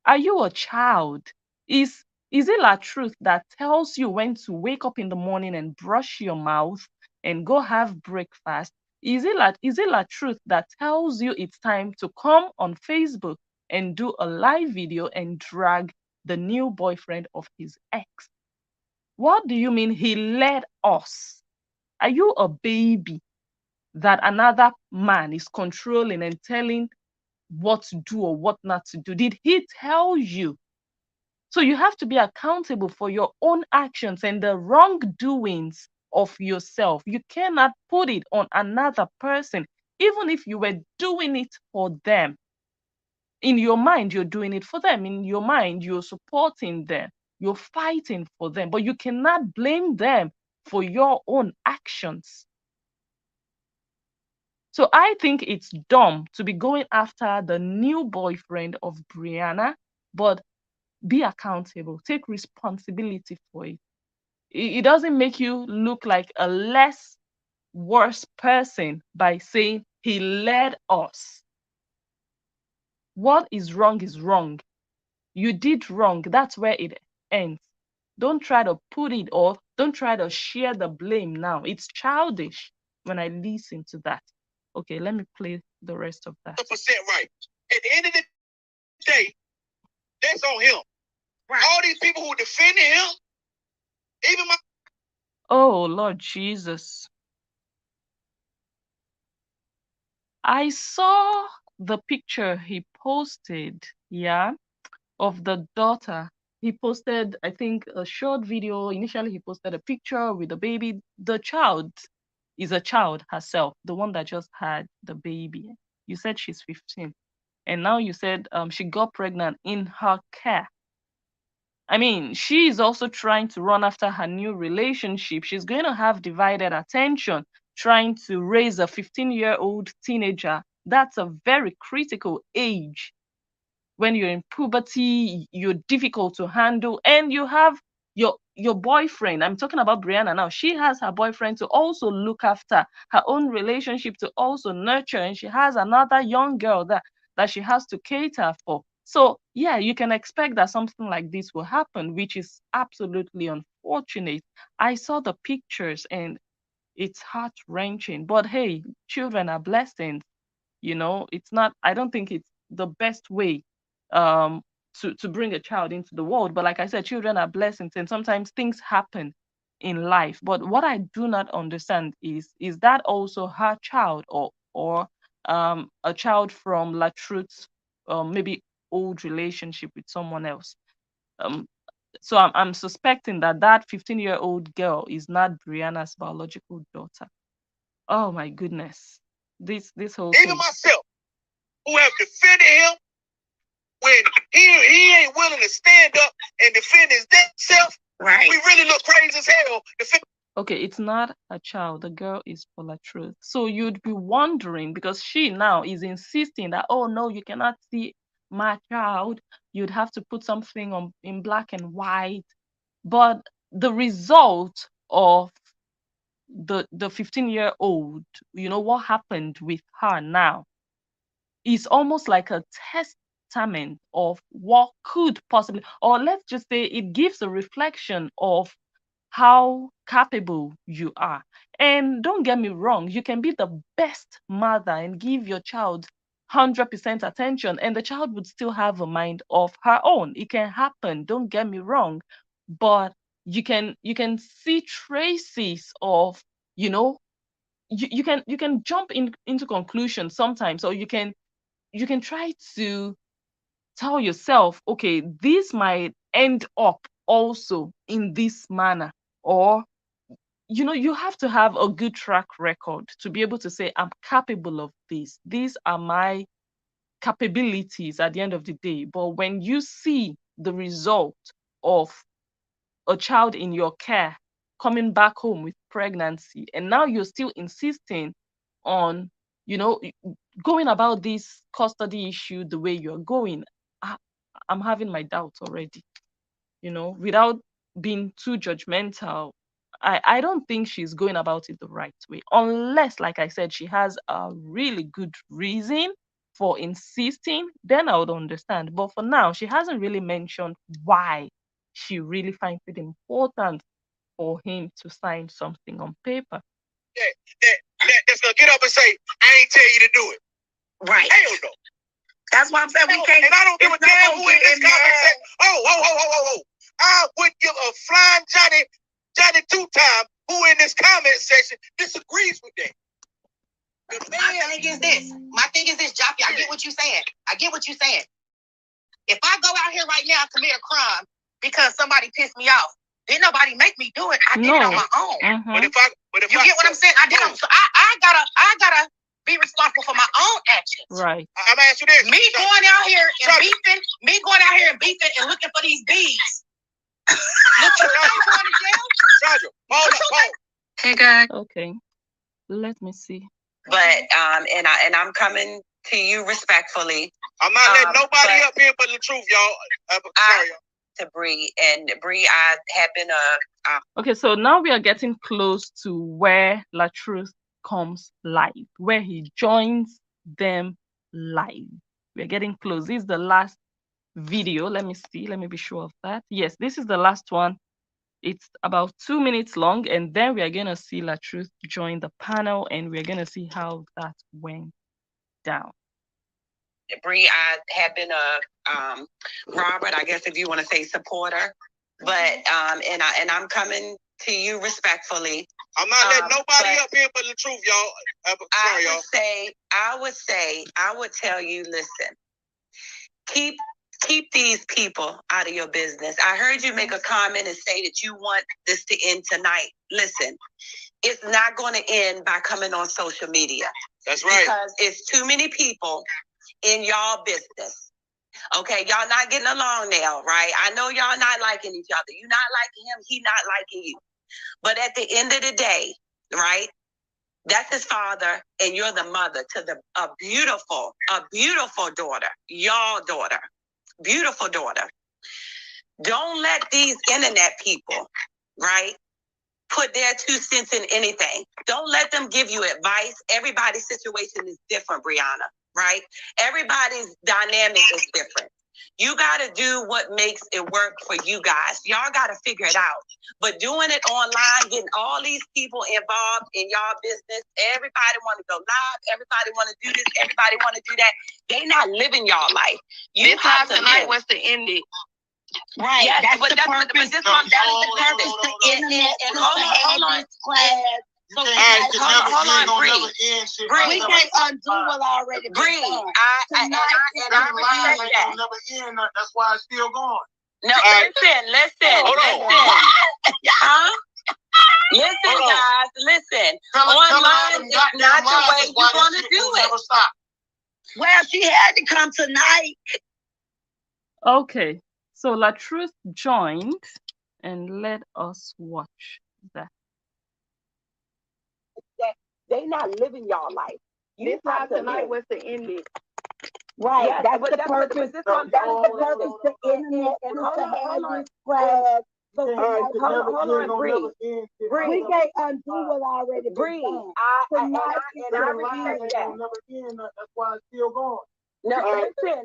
Are you a child? Is it Latruth that tells you when to wake up in the morning and brush your mouth and go have breakfast? Is it Latruth that tells you it's time to come on Facebook and do a live video and drag the new boyfriend of his ex? What do you mean he led us? Are you a baby that another man is controlling and telling what to do or what not to do? Did he tell you? So you have to be accountable for your own actions and the wrongdoings of yourself. You cannot put it on another person, even if you were doing it for them. In your mind, you're doing it for them. In your mind, you're supporting them. You're fighting for them, but you cannot blame them for your own actions. So I think it's dumb to be going after the new boyfriend of Brianna, but be accountable, take responsibility for it. It doesn't make you look like a less worse person by saying he led us. What is wrong. You did wrong. That's where it ends. Don't try to put it off. Don't try to share the blame now. It's childish when I listen to that. Okay, let me play the rest of that. 100% right. At the end of the day, that's on him. Right. All these people who defended him, even my... Oh, Lord Jesus. I saw the picture he posted, of the daughter. He posted, I think, a short video. Initially, he posted a picture with the baby. The child is a child herself, the one that just had the baby. You said she's 15. And now you said she got pregnant in her care. I mean, she is also trying to run after her new relationship. She's going to have divided attention, trying to raise a 15-year-old teenager. That's a very critical age. When you're in puberty, you're difficult to handle, and you have your boyfriend. I'm talking about Brianna now. She has her boyfriend to also look after, her own relationship to also nurture, and she has another young girl that she has to cater for. So yeah, you can expect that something like this will happen, which is absolutely unfortunate. I saw the pictures and it's heart-wrenching. But hey, children are blessings. It's not, I don't think it's the best way to bring a child into the world. But like I said, children are blessings, and sometimes things happen in life. But what I do not understand is that also her child or a child from Latruth's maybe old relationship with someone else. So I'm suspecting that 15-year-old girl is not Brianna's biological daughter. Oh my goodness. This whole even thing. myself, who have defended him when he ain't willing to stand up and defend his self. Right. We really look crazy as hell. Okay, it's not a child. The girl is for Latruth. So you'd be wondering, because she now is insisting that, oh no, you cannot see my child. You'd have to put something on in black and white. But the result of the 15-year-old, you know, what happened with her now is almost like a testament of what could possibly, or let's just say it gives a reflection of how capable you are. And don't get me wrong, you can be the best mother and give your child 100% attention, and the child would still have a mind of her own. It can happen, don't get me wrong, but you can see traces of, you know, you can jump into conclusions sometimes, or you can try to tell yourself, okay, this might end up also in this manner. Or, you know, you have to have a good track record to be able to say, I'm capable of this. These are my capabilities at the end of the day. But when you see the result of a child in your care coming back home with pregnancy, and now you're still insisting on, you know, going about this custody issue the way you're going, I'm having my doubts already, you know, without being too judgmental. I don't think she's going about it the right way, unless, like I said, she has a really good reason for insisting, then I would understand. But for now, she hasn't really mentioned why she really finds it important for him to sign something on paper. That's gonna get up and say, I ain't tell you to do it. Right. Hell no. That's why I'm saying we can't. And I don't give a damn who in this comment say, oh. I would give a flying Johnny two-time who in this comment section disagrees with that. My thing is this, Jaffy. I get what you're saying. If I go out here right now and commit a crime because somebody pissed me off, didn't nobody make me do it. I did it on my own. Mm-hmm. But if You get what I'm saying? I did it. So I gotta be responsible for my own actions. Right. I'm gonna ask you this. Me going out here and beefing and looking for these bees. Sandra, hold up. Hey guys. Okay. Let me see. But and I'm coming to you respectfully. I'm not letting nobody up here but the truth, y'all. Sorry, y'all. To Bree, and Bree, I have been Okay, so now we are getting close to where Latruth comes live, where he joins them live. We're getting close. This is the last video. Let me see. Let me be sure of that. Yes, this is the last one. It's about 2 minutes long, and then we are going to see Latruth join the panel, and we're going to see how that went down. Bree, I have been Robert, I guess if you want to say supporter, but and I'm coming to you respectfully. I'm not letting nobody up here but the truth, y'all. Sorry, I would tell you, listen, keep these people out of your business. I heard you make a comment and say that you want this to end tonight. Listen, it's not going to end by coming on social media. That's right. Because it's too many people in y'all business. Okay, y'all not getting along now, right? I know y'all not liking each other. You not liking him, he not liking you. But at the end of the day, right? That's his father, and you're the mother to a beautiful daughter, y'all daughter, beautiful daughter. Don't let these internet people, right, put their 2 cents in anything. Don't let them give you advice. Everybody's situation is different, Brianna. Right? Everybody's dynamic is different. You got to do what makes it work for you guys. Y'all got to figure it out. But doing it online, getting all these people involved in y'all business, everybody want to go live, everybody want to do this, everybody want to do that. They not living y'all life. You have to tonight live. Was to end it. Right. Yes, That's but the purpose. that is the purpose to end it and hold on. Class. So hold on, Bree. We can't undo what already been Bree, done. and I respect that. Never end. That's why it's still going. No, listen. Hold on. Huh? Listen, guys, listen. Online is not the way you're going to do it. Never stop. Well, she had to come tonight. Okay, so Latruth joined, and let us watch that. They not living y'all life. This time tonight was to end it. Right. Yes, that's but the that's purpose. this one. That is the purpose. The internet is to have this flag. So Hold on, Bree. We can't undo what already been Bree, done. I Tonight is and I the respect last that. Never end. That's why it's still going. No,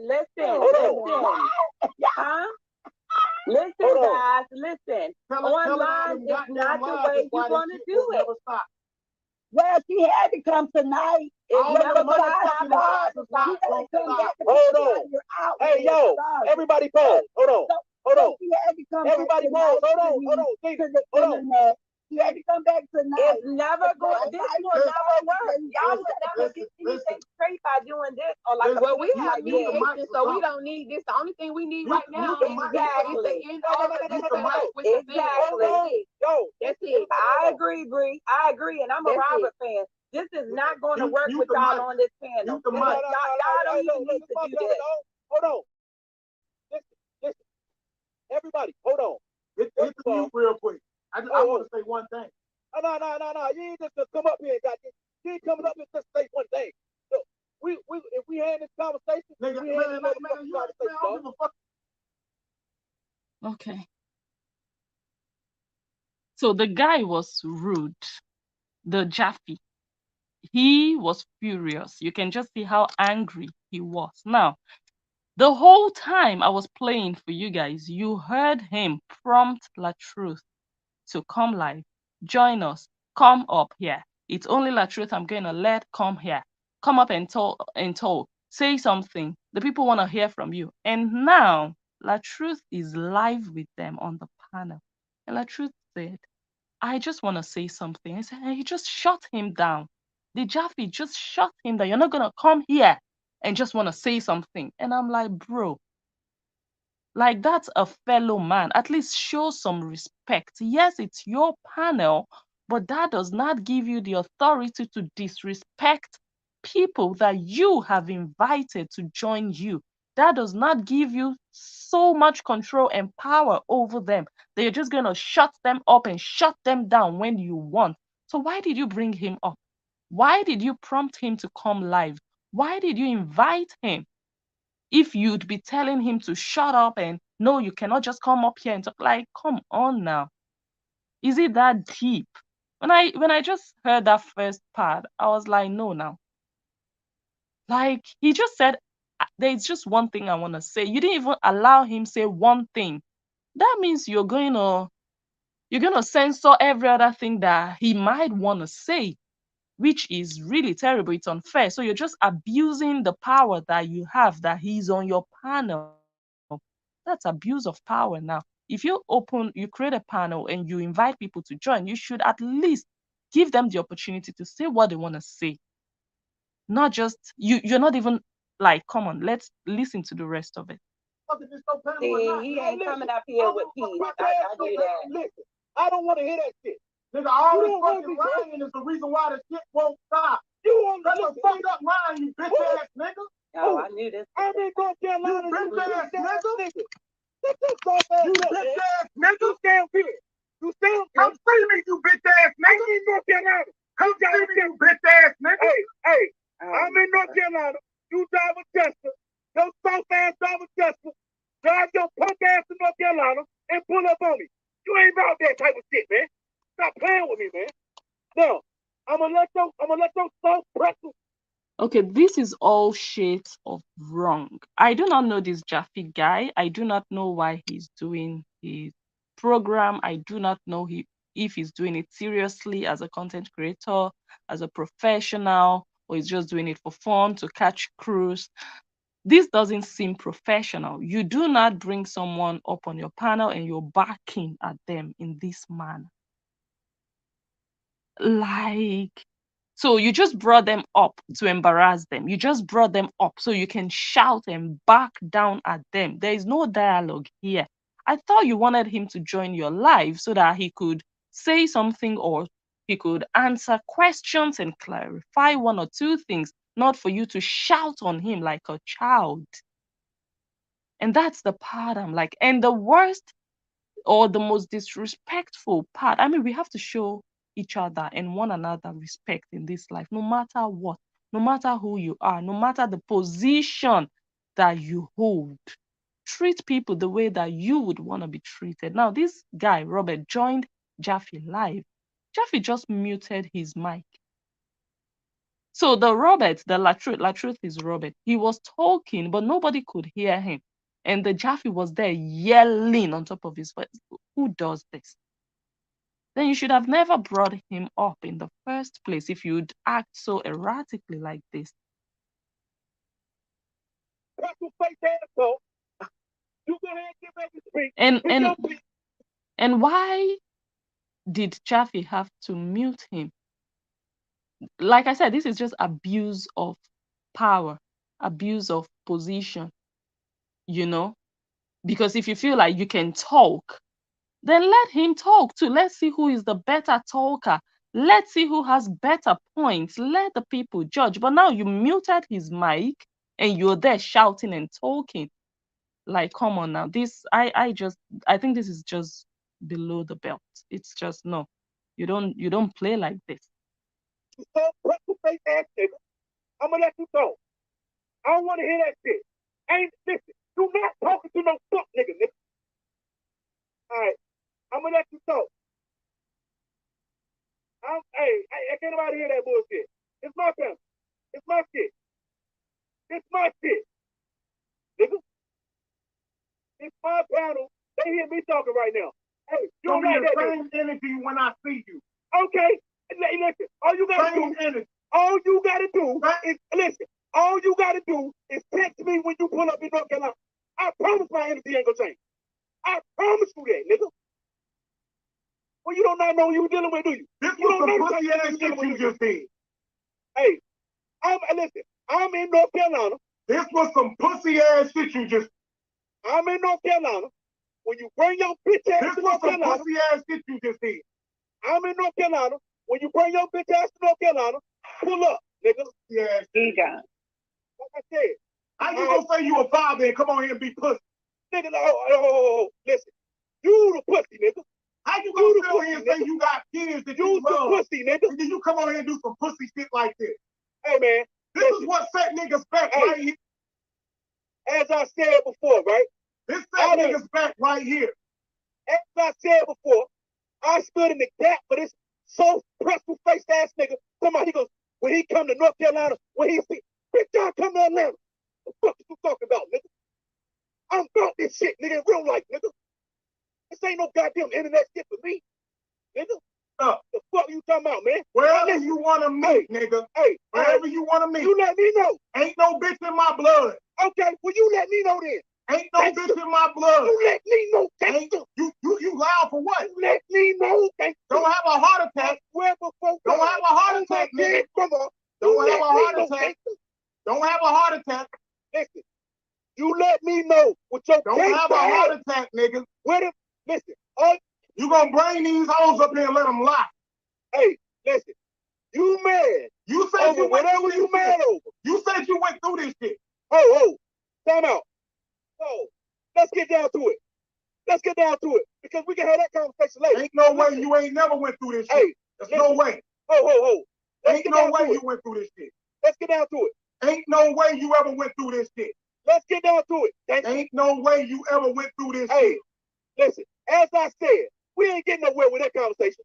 listen. Huh? Listen, guys, listen. Online is not the way you want to do it. Well, she had to come tonight. It's never going to stop. You gotta come back to Hold on. you're out. Hey, yo, everybody pause. Hold on. Hold on. She had to come Everybody back pause. tonight Hold on. to the internet. She had to come back tonight. It's never going. This will never work. Y'all will never get anything straight by doing this. Or like, well, we have mediation, so we don't need this. The only thing we need right now is to end all of this with the Exactly. Yo, that's it. I agree, Bree. I agree, and I'm a Robert fan. This is not going to work with y'all on this panel. Y'all don't even need to do this. Hold on. Listen. Everybody, hold on. It's you real quick. I want to say one thing. No. You ain't just gonna come up here and got this. You ain't coming up here just to say one thing. Look, if we had this conversation, Nigga, we had this man, I don't give a fuck. Okay. So the guy was rude. The Jaffy. He was furious. You can just see how angry he was. Now, the whole time I was playing for you guys, you heard him prompt Latruth to come live, join us, come up here. It's only Latruth I'm going to let come here. Come up and talk, say something. The people want to hear from you. And now Latruth is live with them on the panel. And Latruth said, I just want to say something. I said, he just shut him down. The Jaffy just shut him down. You're not going to come here and just want to say something. And I'm like, bro, like that's a fellow man. At least show some respect. Yes, it's your panel, but that does not give you the authority to disrespect people that you have invited to join you. That does not give you so much control and power over them that you're just going to shut them up and shut them down when you want. So why did you bring him up? Why did you prompt him to come live? Why did you invite him? If you'd be telling him to shut up and no, you cannot just come up here and talk, like, come on now. Is it that deep? When I just heard that first part, I was like, no, now. Like he just said, there's just one thing I want to say. You didn't even allow him say one thing. That means you're gonna censor every other thing that he might want to say, which is really terrible. It's unfair. So you're just abusing the power that you have, that he's on your panel. That's abuse of power now. If you create a panel and you invite people to join, you should at least give them the opportunity to say what they want to say. Not just you're not even like, come on, let's listen to the rest of it. See, he ain't coming up here with peace. I do that. Listen, I don't want to hear that shit. Nigga, all this fucking lying is the reason why the shit won't stop. You want That's a fucked up lying, you bitch ass nigga. Oh, I knew this. I'm in North Carolina. You bitch ass nigga. Get your soft ass You up, bitch man. ass nigga. You stand here. You stand here. Come see me, you bitch ass I'm nigga. in North Carolina. Come see me, you bitch ass nigga. Hey, I'm in North Carolina. You drive a Tesla. Your soft ass drive a Tesla. Drive your punk ass to North Carolina and pull up on me. You ain't about that type of shit, man. Stop playing with me, man. No, I'm gonna let those soft pretzel. Okay, this is all shades of wrong. I do not know this Jaffy guy. I do not know why he's doing his program. I do not know if he's doing it seriously as a content creator, as a professional, or he's just doing it for fun to catch crews. This doesn't seem professional. You do not bring someone up on your panel and you're barking at them in this manner. Like, so you just brought them up to embarrass them. You just brought them up so you can shout and bark down at them. There is no dialogue here. I thought you wanted him to join your live so that he could say something or he could answer questions and clarify one or two things, not for you to shout on him like a child. And that's the part I'm like, and the worst or the most disrespectful part, I mean, we have to show each other and one another respect in this life, no matter what, no matter who you are, no matter the position that you hold. Treat people the way that you would want to be treated. Now, this guy, Robert, joined Jaffy live. Jaffy just muted his mic. So the Latruth is Robert. He was talking, but nobody could hear him. And the Jaffy was there yelling on top of his voice. Who does this? Then you should have never brought him up in the first place if you'd act so erratically like this. And why did Jaffy have to mute him? Like I said, this is just abuse of power, abuse of position, you know? Because if you feel like you can talk, then let him talk too. Let's see who is the better talker. Let's see who has better points. Let the people judge. But now you muted his mic and you're there shouting and talking. Like, come on now. I think this is just below the belt. It's just no. You don't play like this. I'm gonna let you talk. I don't want to hear that shit. Listen, you not talking to no fuck nigga. All right, I'm gonna let you talk. I can't nobody hear that bullshit. It's my family. It's my shit. It's my shit. Nigga. It's my panel. They hear me talking right now. Hey, you don't like that same energy when I see you. Okay. Listen, all you gotta do is listen. All you gotta do is text me when you pull up in North Carolina. I promise my energy ain't gonna change. I promise you that, nigga. Well, you don't not know who you dealing with, do you? This you was some pussy ass shit you just did. Hey, listen. I'm in North Carolina. This was some pussy ass shit you just. I'm in North Carolina. When you bring your bitch ass to North Carolina. This was some pussy ass shit you just did. I'm in North Carolina. When you bring your bitch ass to North Carolina, pull up, nigga. Yeah, he got. Like I said, how you gonna say you a father and come on here and be pussy? Nigga, listen. You the pussy, nigga. How you gonna sit here and say you got kids that you love? Pussy, nigga. And then you come on here and do some pussy shit like this. Hey, man. This is what set niggas back right here. As I said before, right? This set niggas back right here. As I said before, I stood in the gap for this so pretzel faced ass nigga. Somebody he goes, when he come to North Carolina, when he see, bitch, y'all come to Atlanta. What the fuck you talking about, nigga? I'm about this shit, nigga, in real life, nigga. This ain't no goddamn internet shit for me, nigga. The fuck you talking about, man? Wherever you want to meet, nigga. Hey, wherever you want to meet. You let me know. Ain't no bitch in my blood. Okay, well, you let me know then. Ain't no bitch in my blood. You let me know, gangster. You loud for what? You let me know, gangster. Don't have a heart attack. Don't have a heart attack, nigga. Don't have a heart attack. Don't have a heart attack. Listen, you let me know what your don't have a heart attack, nigga. Listen, you gonna bring these hoes up here and let them lie. Hey, listen, you mad. You said you went through you mad over. You said you went through this shit. Time out. So, let's get down to it. Let's get down to it. Because we can have that conversation later. Ain't no way you ain't never went through this shit. Hey, there's no way. Ain't no way you went through this shit. Let's get down to it. Ain't no way you ever went through this shit. Let's get down to it. Ain't no way you ever went through this shit. Listen, as I said, we ain't getting nowhere with that conversation.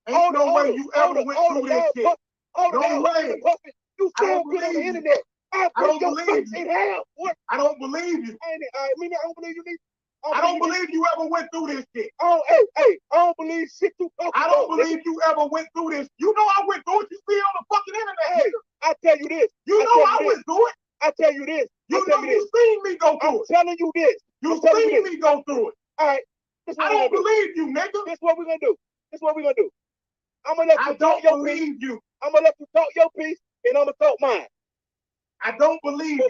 Ain't no way you ever went through this shit. No way. You still good on the internet. I don't believe you. I don't believe you. I don't believe you need. I don't believe you ever went through this shit. I don't believe shit you talking about. I don't believe you ever went through this. You know I went through it. You see it on the fucking internet. Hey, I tell you this. You know I went through it. I tell you this. You know you seen me go through it. I'm telling you this. You seen me go through it. All right. I don't believe you, nigga. This is what we're gonna do. I'm gonna let you talk your piece. I'm gonna let you talk your piece, and I'm gonna talk mine. I don't believe you.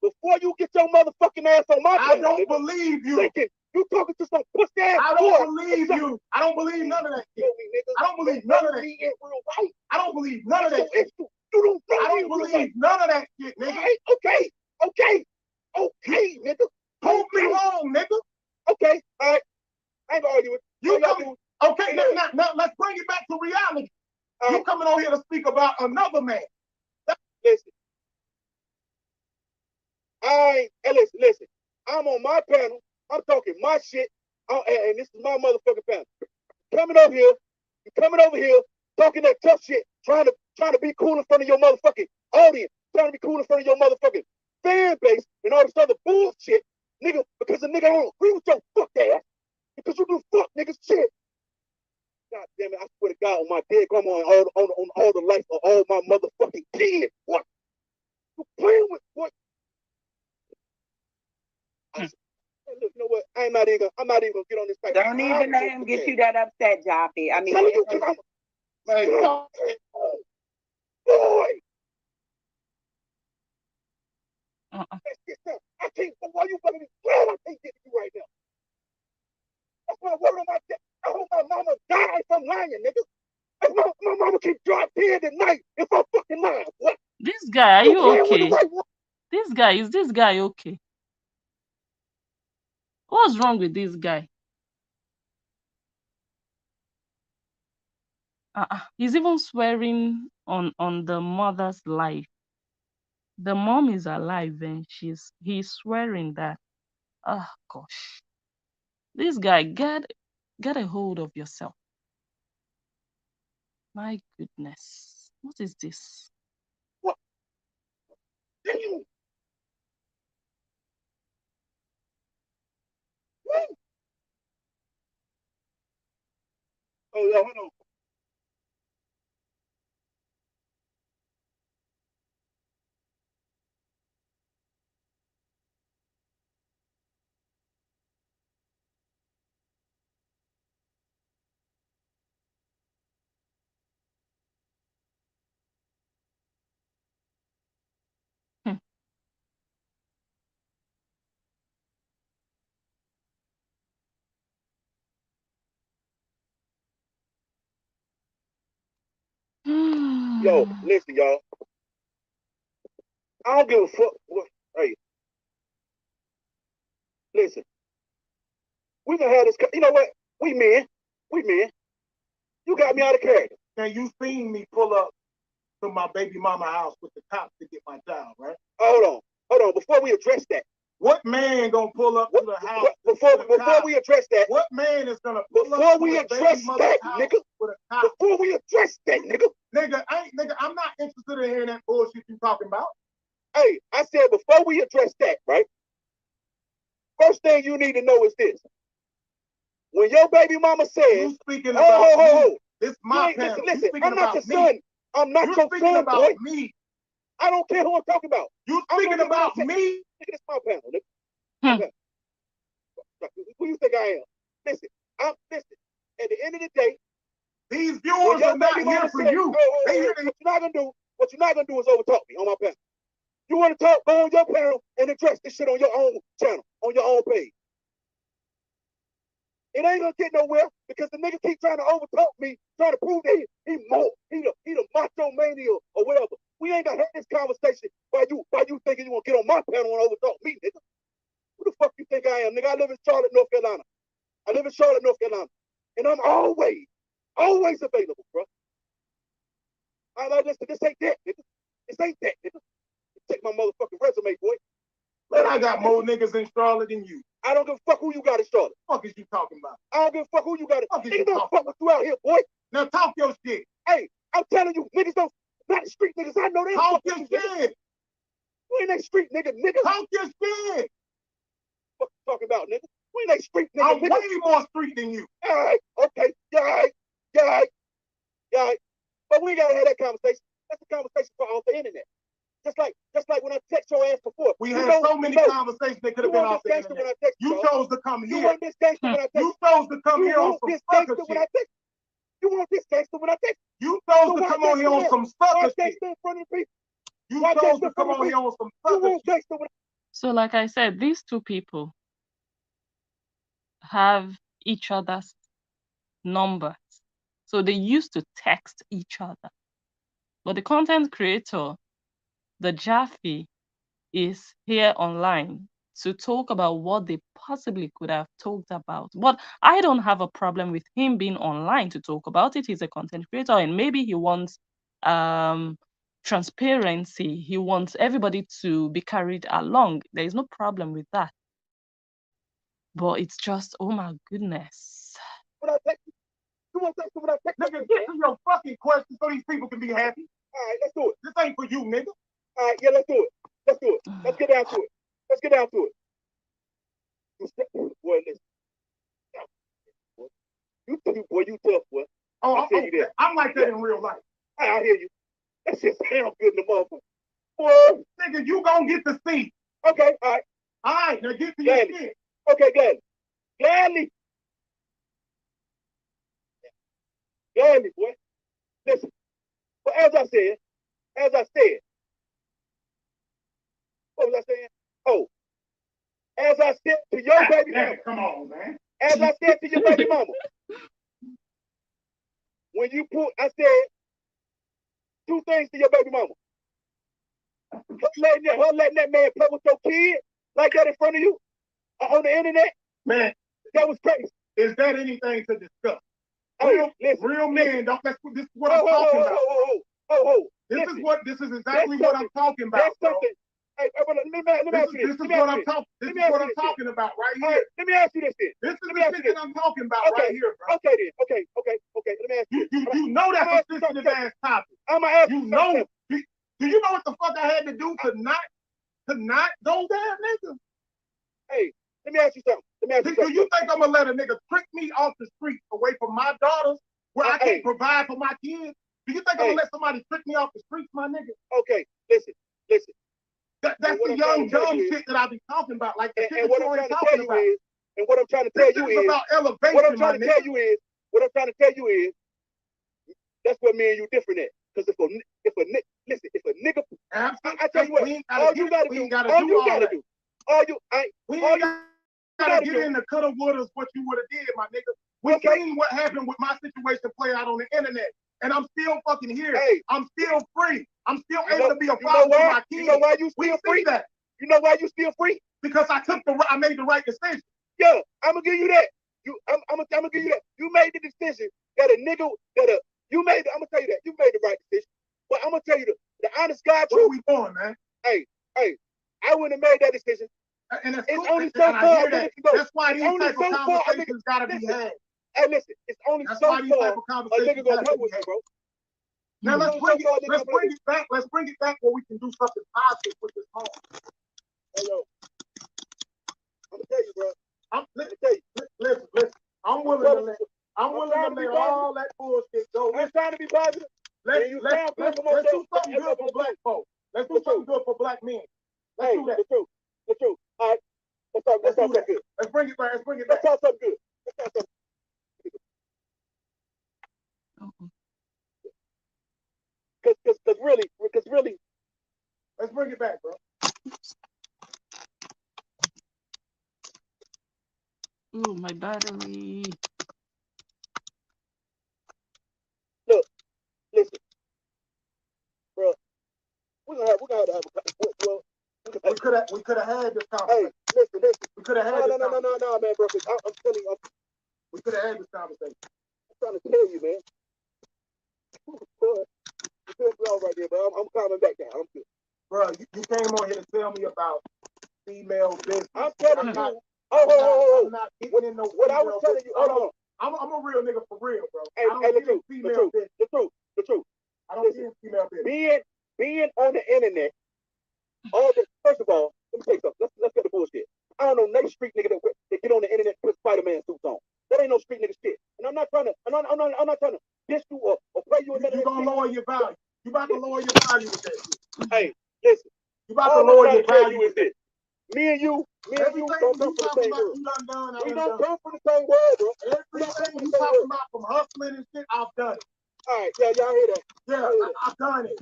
Before you get your motherfucking ass on my I don't believe you. Thinking you talking to some pussy ass. I don't believe you. I don't believe none of that shit. I don't believe none of that shit. I don't believe none of that shit. You don't know. I don't believe none of that shit, nigga. Okay, nigga. Prove me wrong, nigga. Okay, all right. I ain't gonna argue with you. Okay, now let's bring it back to reality. You coming on here to speak about another man. Listen. Listen. I'm on my panel. I'm talking my shit. And this is my motherfucking panel. You're coming over here, talking that tough shit, trying to be cool in front of your motherfucking audience, trying to be cool in front of your motherfucking fan base and all this other bullshit, nigga, because a nigga don't agree with your fuck ass. Because you do fuck niggas shit. God damn it, I swear to God on my dead grandma on all the life of all my motherfucking kids. What? You playing with what? Look, you know what? I'm not even gonna get on this fight. Don't even let him get you that upset, Jaffy. I mean, boy. I can't. Why you fucking glad I can't get to you right now? That's my word on my death. I hope my mama dies from lying, nigga. My mama can drop dead at night if I'm fucking lying. What? This guy, are you okay? Is this guy okay? What's wrong with this guy? He's even swearing on the mother's life. The mom is alive and he's swearing that. Oh gosh. This guy, get a hold of yourself. My goodness. What is this? What? Oh, yeah, hold on. Yo, listen, y'all. I don't give a fuck. Hey, listen. We can have this. You know what? We men. You got me out of character. Now you seen me pull up to my baby mama house with the cops to get my child, right? Hold on. Before we address that, what man gonna pull up to the house? Before we address that, what man is gonna pull up to the baby mother's house with a cop? Before we address that, nigga. Nigga, I'm not interested in hearing that bullshit you talking about. Hey, I said before we address that, right? First thing you need to know is this. When your baby mama says, you speaking about me. This my panel. Listen, I'm not your son. I'm not your son, boy. Me. I don't care who I'm talking about. You speaking about me? It's my panel, nigga. Okay. Who you think I am? Listen. At the end of the day, these viewers are not here for you. What you're not gonna do is overtalk me on my panel. You want to talk? Go on your panel and address this shit on your own channel, on your own page. It ain't gonna get nowhere because the nigga keep trying to overtalk me, trying to prove that he the macho mania or whatever. We ain't gonna have this conversation by you thinking you want to get on my panel and overtalk me, nigga. Who the fuck you think I am, nigga? I live in Charlotte, North Carolina. And I'm always available, bro. I'm like, listen, this ain't that, nigga. Take my motherfucking resume, boy. Man, I got more niggas in Charlotte than you. I don't give a fuck who you got in Charlotte. What the fuck is you talking about? I don't give a fuck who you got in. Niggas don't fuck with you out here, boy. Now talk your shit. Hey, I'm telling you, niggas don't, not the street niggas. I know they talk your shit. We ain't that street nigga. Talk your shit. What you talking about, nigga? We ain't that street nigga. I'm way more street than you. All right, okay. Yeah. But we ain't gotta have that conversation. That's a conversation for off the internet. Just like when I text your ass before. We had so many conversations that could have been off the internet. You chose to come here. You want this gangster when I text. You chose to come here on some sucker shit. You want this gangster when I text. You chose to come on here on some sucker shit. You chose to come on here on some sucker shit. So like I said, these two people have each other's numbers. So they used to text each other. But the content creator, the Jaffy, is here online to talk about what they possibly could have talked about. But I don't have a problem with him being online to talk about it. He's a content creator, and maybe he wants transparency. He wants everybody to be carried along. There is no problem with that. But it's just, oh my goodness. What I text you? You want to text me what I text you? Nigga, get to your fucking question so these people can be happy. All right, let's do it. This ain't for you, nigga. All right, yeah, let's do it. Let's do it. Let's get down to it. Let's get down to it. Boy, listen. You tough, boy. Oh, I'm like that in real life. I hear you. That shit sounds good in the motherfucker. Boy, nigga, you gonna get the seat. Okay, all right. All right, now get to your shit. Okay, gladly. Gladly, boy. Listen. But as I said, what was I saying? Oh, as I said to your baby mama. Come on, man. As I said to your baby mama. When you I said two things to your baby mama. Her letting that man play with your kid like that in front of you on the internet. Man, that was crazy. Is that anything to discuss? Real men don't. This is what I'm talking about. This is exactly what I'm talking about. That's something. Hey, let me ask you this. This is what I'm talking about right here. Let me ask you this then. This is the shit that I'm talking about right here, bro. Okay then. Okay. Let me ask you. You know that's a sensitive ass topic. I'm gonna ask you. Know. Do you know what the fuck I had to do to not go there, nigga? Hey, let me ask you something. Do you think I'm gonna let a nigga trick me off the street away from my daughters where I can't provide for my kids? Do you think I'm gonna let somebody trick me off the streets, my nigga? Okay, listen. That's the young dumb shit that I be talking about. Like the shit that you're talking about. And what I'm trying to tell you is about elevation. What I'm trying to tell you is that's what me and you different at. Because if a nigga, I tell you what, all you gotta do. We ain't gotta get in the coulda wouldas what you woulda did, my nigga. We seen what happened with my situation play out on the internet. And I'm still fucking here. Hey, I'm still free. I'm still able to be a father to my kids. You know why you still free? You know why you still free? Because I made the right decision. Yeah, I'm gonna give you that. I'm gonna give you that. You made the decision that a nigga I'm gonna tell you that you made the right decision. But I'm gonna tell you the honest God truth. Where we going, man? Hey, I wouldn't have made that decision. And it's cool. Only so far. That's why these type of conversations gotta be had. Hey, listen, it's only so far a nigga gonna come with you, bro. Now let's bring it back. Let's bring it back where we can do something positive with this home. Hey, yo, I'm gonna tell you, bro. Listen. I'm willing to let all that bullshit go. I'm trying to be positive. Let's do something good for black folks. Let's do something good for black men. Let's do that. The truth. All right. Let's do that. Good. Let's bring it back. Let's talk something good. Because really, let's bring it back, bro. Oh, my battery. Look, listen, bro. We're gonna have a we could have had this conversation. Hey, listen. We could have had this conversation. No, man, bro. I'm telling you, we could have had this conversation. I'm trying to tell you, man. You're all right there, bro. I'm calming back down. I'm good. Bro, you came on here to tell me about female business. I'm telling you. I'm not getting in no. What I was telling you. Hold on. I'm a real nigga for real, bro. Hey, the truth. I don't see female business. Being on the internet. First of all, let me tell you something. Let's get the bullshit. I don't know no street nigga that get on the internet and put Spider-Man suits on. That ain't no street nigga shit. And I'm not trying to diss you or play you another. You gonna lower your value. You about to lower your value with that shit. Hey, listen. You about to lower your value with this. Me and you don't come from the same world. We don't come from the same world, bro. Everything you talking about from hustling and shit, I've done it. All right, yeah, y'all hear that? Yeah, I've done it.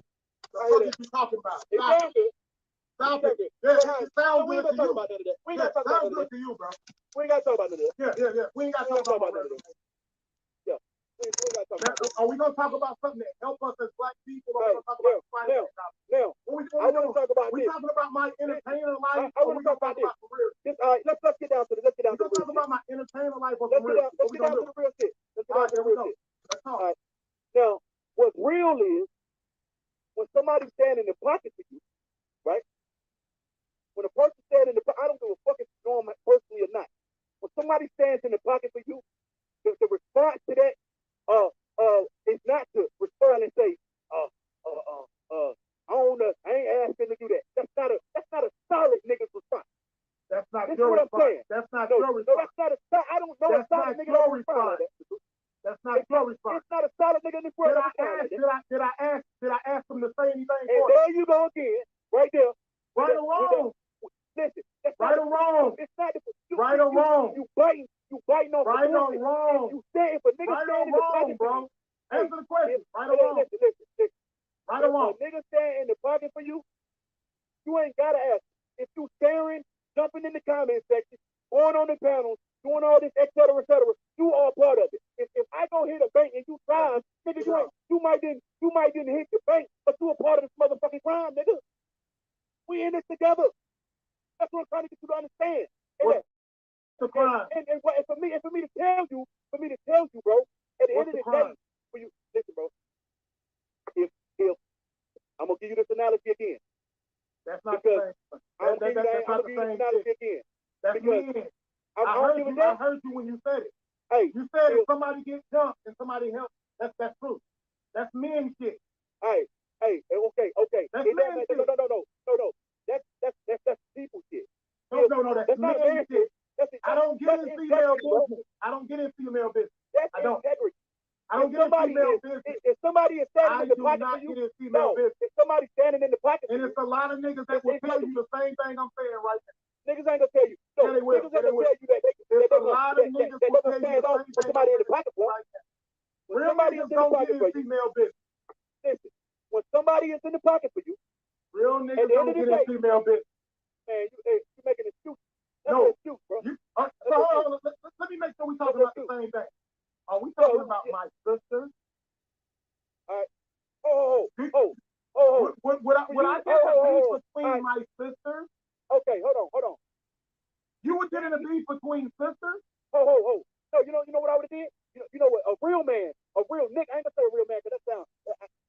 What are you talking about? Stop it. Yeah, it sounds good to you. We ain't got to talk about none of that. We ain't got to talk about none of that. Yeah. We ain't got to talk about none of that. Yeah. We Are we gonna talk about something that help us as black people? Or we gonna talk about now, I want to talk about this. We talking about my entertainer life. I want to talk about this. All right, let's get down to this. Let's get down to the real shit. Talk about my entertainer life. Let's get down to the real shit. Let's get down to the real shit. All right. Now, what's real is when somebody stand in the pocket for you, right? When a person stands in the pocket, I don't give a fuck if you know them personally or not. When somebody stands in the pocket for you, the response to that is not to respond and say, I ain't asking to do that. That's not a solid nigga's response. That's not your response. That's not your response. That's not a solid. I don't know a solid nigga that responds. That's not your response. It's not a solid nigga in this world. Did I ask him to say anything? And there you go again, right there. Right or wrong? Listen, right or wrong? It's not right or wrong. You biting on right or wrong. You saying for niggas standing in the pocket, bro. Answer the question. Right or wrong? Listen. Right or wrong? If a nigga stand in the pocket for you, you ain't gotta ask. If you staring, jumping in the comment section, going on the panels, doing all this, et cetera, you are part of it. If I go hit a bank and you try, nigga, you might didn't hit the bank, but you a part of this motherfucking crime, nigga. We in this together. That's what I'm trying to get you to understand. The crime. And for me to tell you, bro, at the end of the day, for you, listen, bro. If I'm gonna give you this analogy again. That's not the same. I'm gonna give you this analogy again. That's mean. I heard you when you said it. Hey, you said if somebody gets jumped and somebody helps, that's true. That's men shit. Hey, okay. That's men shit. No. That's people shit. No, that's not man shit. I don't get in female business. I don't get in female business. That's integrity. I don't get in female business. If somebody is standing in the pocket for you, if somebody's standing in the pocket, and it's a lot of niggas that will tell you the same thing I'm saying right now. Niggas ain't gonna tell you. No, niggas ain't gonna tell you that. There's a lot of niggas who tell you the same thing somebody in the pocket for. Real niggas don't get in female business. Listen, when somebody is in the pocket for you, real niggas don't get in female business. Man, you making an excuse. No, excuse, bro. Hold on. Let me make sure we're talking about the same thing. Are we talking about my sisters? All right. Would I get a beef between my sisters? Okay, hold on. You would get in a beef between sisters? No, you know what I would have did? You know what? A real man, a real nigga. I ain't gonna say a real man because that sounds.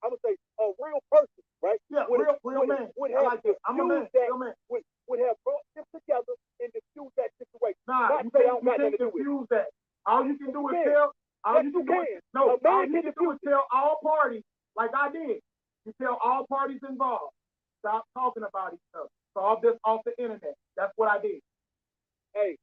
I'm gonna say a real person, right? Yeah, real man. Would have like that. I'm a man. Real man. Would have brought them together and diffuse that situation. Nah, you can't diffuse that. All you can do is tell. All you can do is tell all parties, like I did. You tell all parties involved, stop talking about each other. Solve this off the internet. That's what I did. Hey,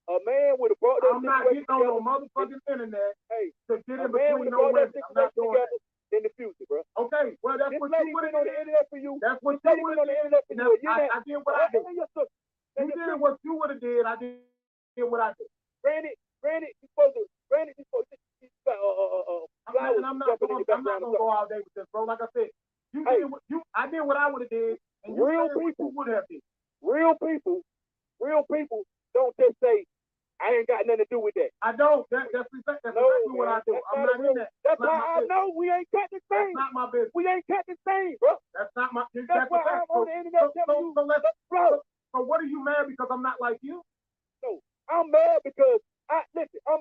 a man would have brought that. I'm not getting on no motherfucking internet. Hey, to get in between no women. I'm not doing that in the future, bro. Okay, well that's what you would have done on the internet for you. That's what you would have done on the internet for you. I did what I did. You did what you would have did. I did what I did. Granted, you supposed to. I'm not gonna go all day with this, bro. Like I said, I did what I would have did, and real people would have did. Real people don't just say, I ain't got nothing to do with that. I don't. That's exactly what I do. I'm not in that. That's why I know we ain't cut the same. That's not my business. We ain't cut the same, bro. That's not my business. That's why I'm on the internet telling you. So what are you mad because I'm not like you? No, I'm mad because I'm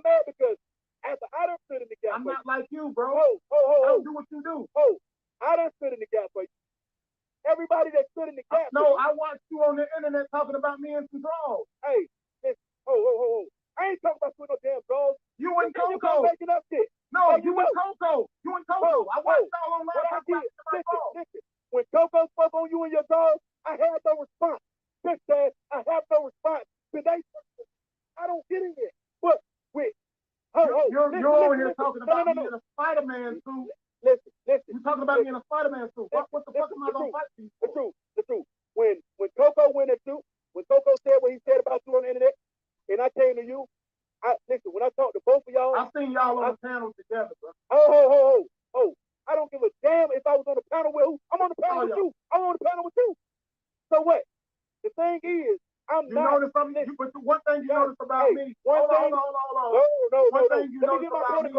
mad because after I done stood in the gap. I'm not like you, bro. I don't do what you do. I done stood in the gap for you. Everybody that stood in the gap. No, I watched you on the internet talking about me and some draws. Hey, listen, I ain't talking about you no damn draws. You and Coco. Making up shit. No, you and Coco. I watched y'all online. Listen. When Coco spoke on you and your draws, I had no response. Just said I have no response. Today, I don't get in there. But with you're over here talking about me in a Spider-Man suit. Listen. You're talking about me in a Spider-Man suit. What the fuck am I gonna fight for you? The truth. When Coco went at you, when Coco said what he said about you on the internet, and I came to you, listen, when I talked to both of y'all, I seen y'all on the panel together, bro. I don't give a damn if I was on the panel with who. I'm on the panel with you. I'm on the panel with you. So what? The thing is, I'm not. You notice something? But one thing you notice about me. Hold on. No. One thing you notice about me.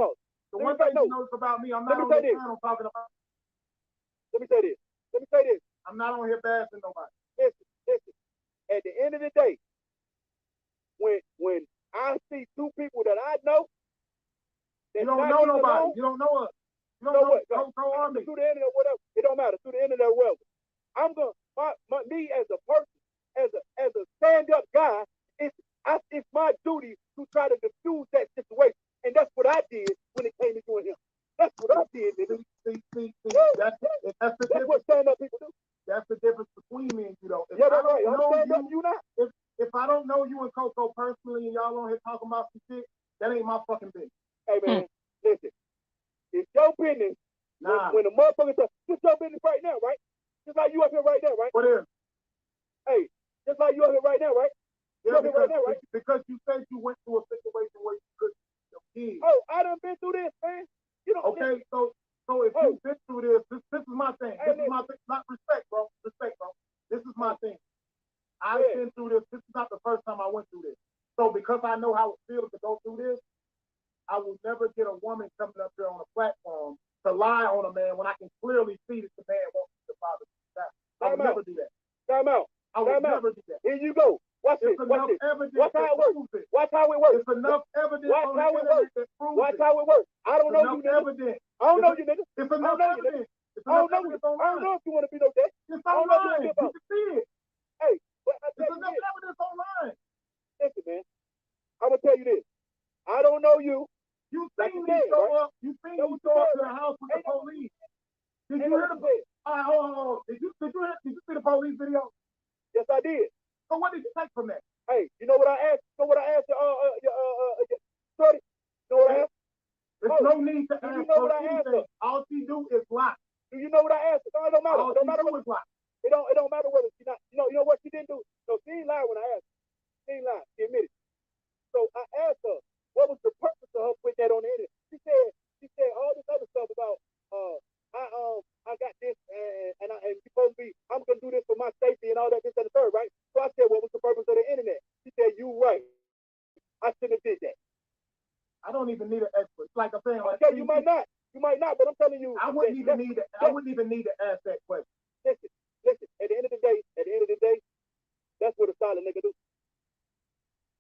The one thing you notice about me, I'm not on this channel talking about. Let me say this. I'm not on here bashing nobody. Listen. At the end of the day, when I see two people that I know, you don't know nobody. You don't know us. You don't know what? Go on me. Through the internet, whatever. It don't matter. Through the internet, whatever. I'm gonna me as a person, as a stand-up guy, it's my duty to try to diffuse that situation, and that's what I did when it came to doing him. That's what I did. See. That's what stand-up people do. That's the difference between me and you, though. If I don't know you, if I don't know you and Coco personally, and y'all on here talking about some shit, that ain't my fucking business. Hey man, listen. It's your business. Nah. When the motherfuckers say, it's your business right now, right? Just like you up here right now, right? What is? Hey, just like you up here right now, right? Yeah, because you said you went through a situation where you couldn't see your kids. Oh, I done been through this, man. You know. Okay, so if you've been through this is my thing. This is my thing. Not respect, bro. This is my thing. I've been through this. This is not the first time I went through this. So because I know how it feels to go through this, I will never get a woman coming up here on a platform to lie on a man when I can clearly see that the man wants the father to die. I would never do that. Time out. I would never do that. Here you go. Watch this. Watch how it works. Watch how it works. It's enough evidence on the internet that proves it. Watch how it works. I don't know you, nigga. I don't know you, nigga. It's enough evidence. I don't know if you want to be no dick. It's online. You can see it. Hey, but it's enough evidence online. Listen, man. I'm gonna tell you this. I don't know you. You seen me show up. You seen me show up to the house with the police. Did you hear the? All right, hold on. Did you see the police video? Yes, I did. So what did you take from that? Hey, you know what I asked? You know what I asked? Shorty? You know what I asked? There's no need to ask. You know what I asked? All she do is lie. Do you know what I asked? No, it don't matter. All it don't matter what lie. It don't matter whether she not. You know what she didn't do? No, she ain't lied when I asked her. She ain't lied. She admitted. So I asked her, what was the purpose of her putting that on the internet? She said all this other stuff about I got this and you supposed to be, I'm gonna do this for my safety and all that, this and the third, right? So I said, what was the purpose of the internet? She said, you right. I shouldn't have did that. I don't even need an expert. Like I'm saying, like, okay, you might not, but I'm telling you, I wouldn't even need to ask that question. Listen. At the end of the day, that's what a solid nigga do.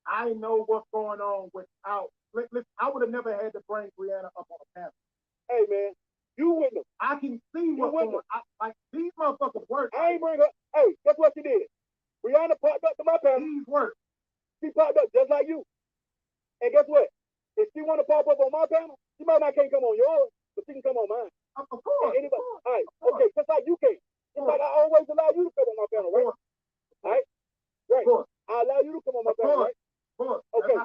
I know what's going on without. Listen, I would have never had to bring Brianna up on a panel. Hey man, you witness. I can see what's going on. Like these motherfuckers work. I ain't bring her. Hey, guess what she did? Brianna popped up to my panel. These work. She popped up just like you. And guess what? If she want to pop up on my panel, she might not can't come on yours, but she can come on mine. Of course. Anybody? All right. Okay. Just like you can't. Just like I always allow you to come on my panel, right? All right. Right. I allow you to come on my panel, right? Okay.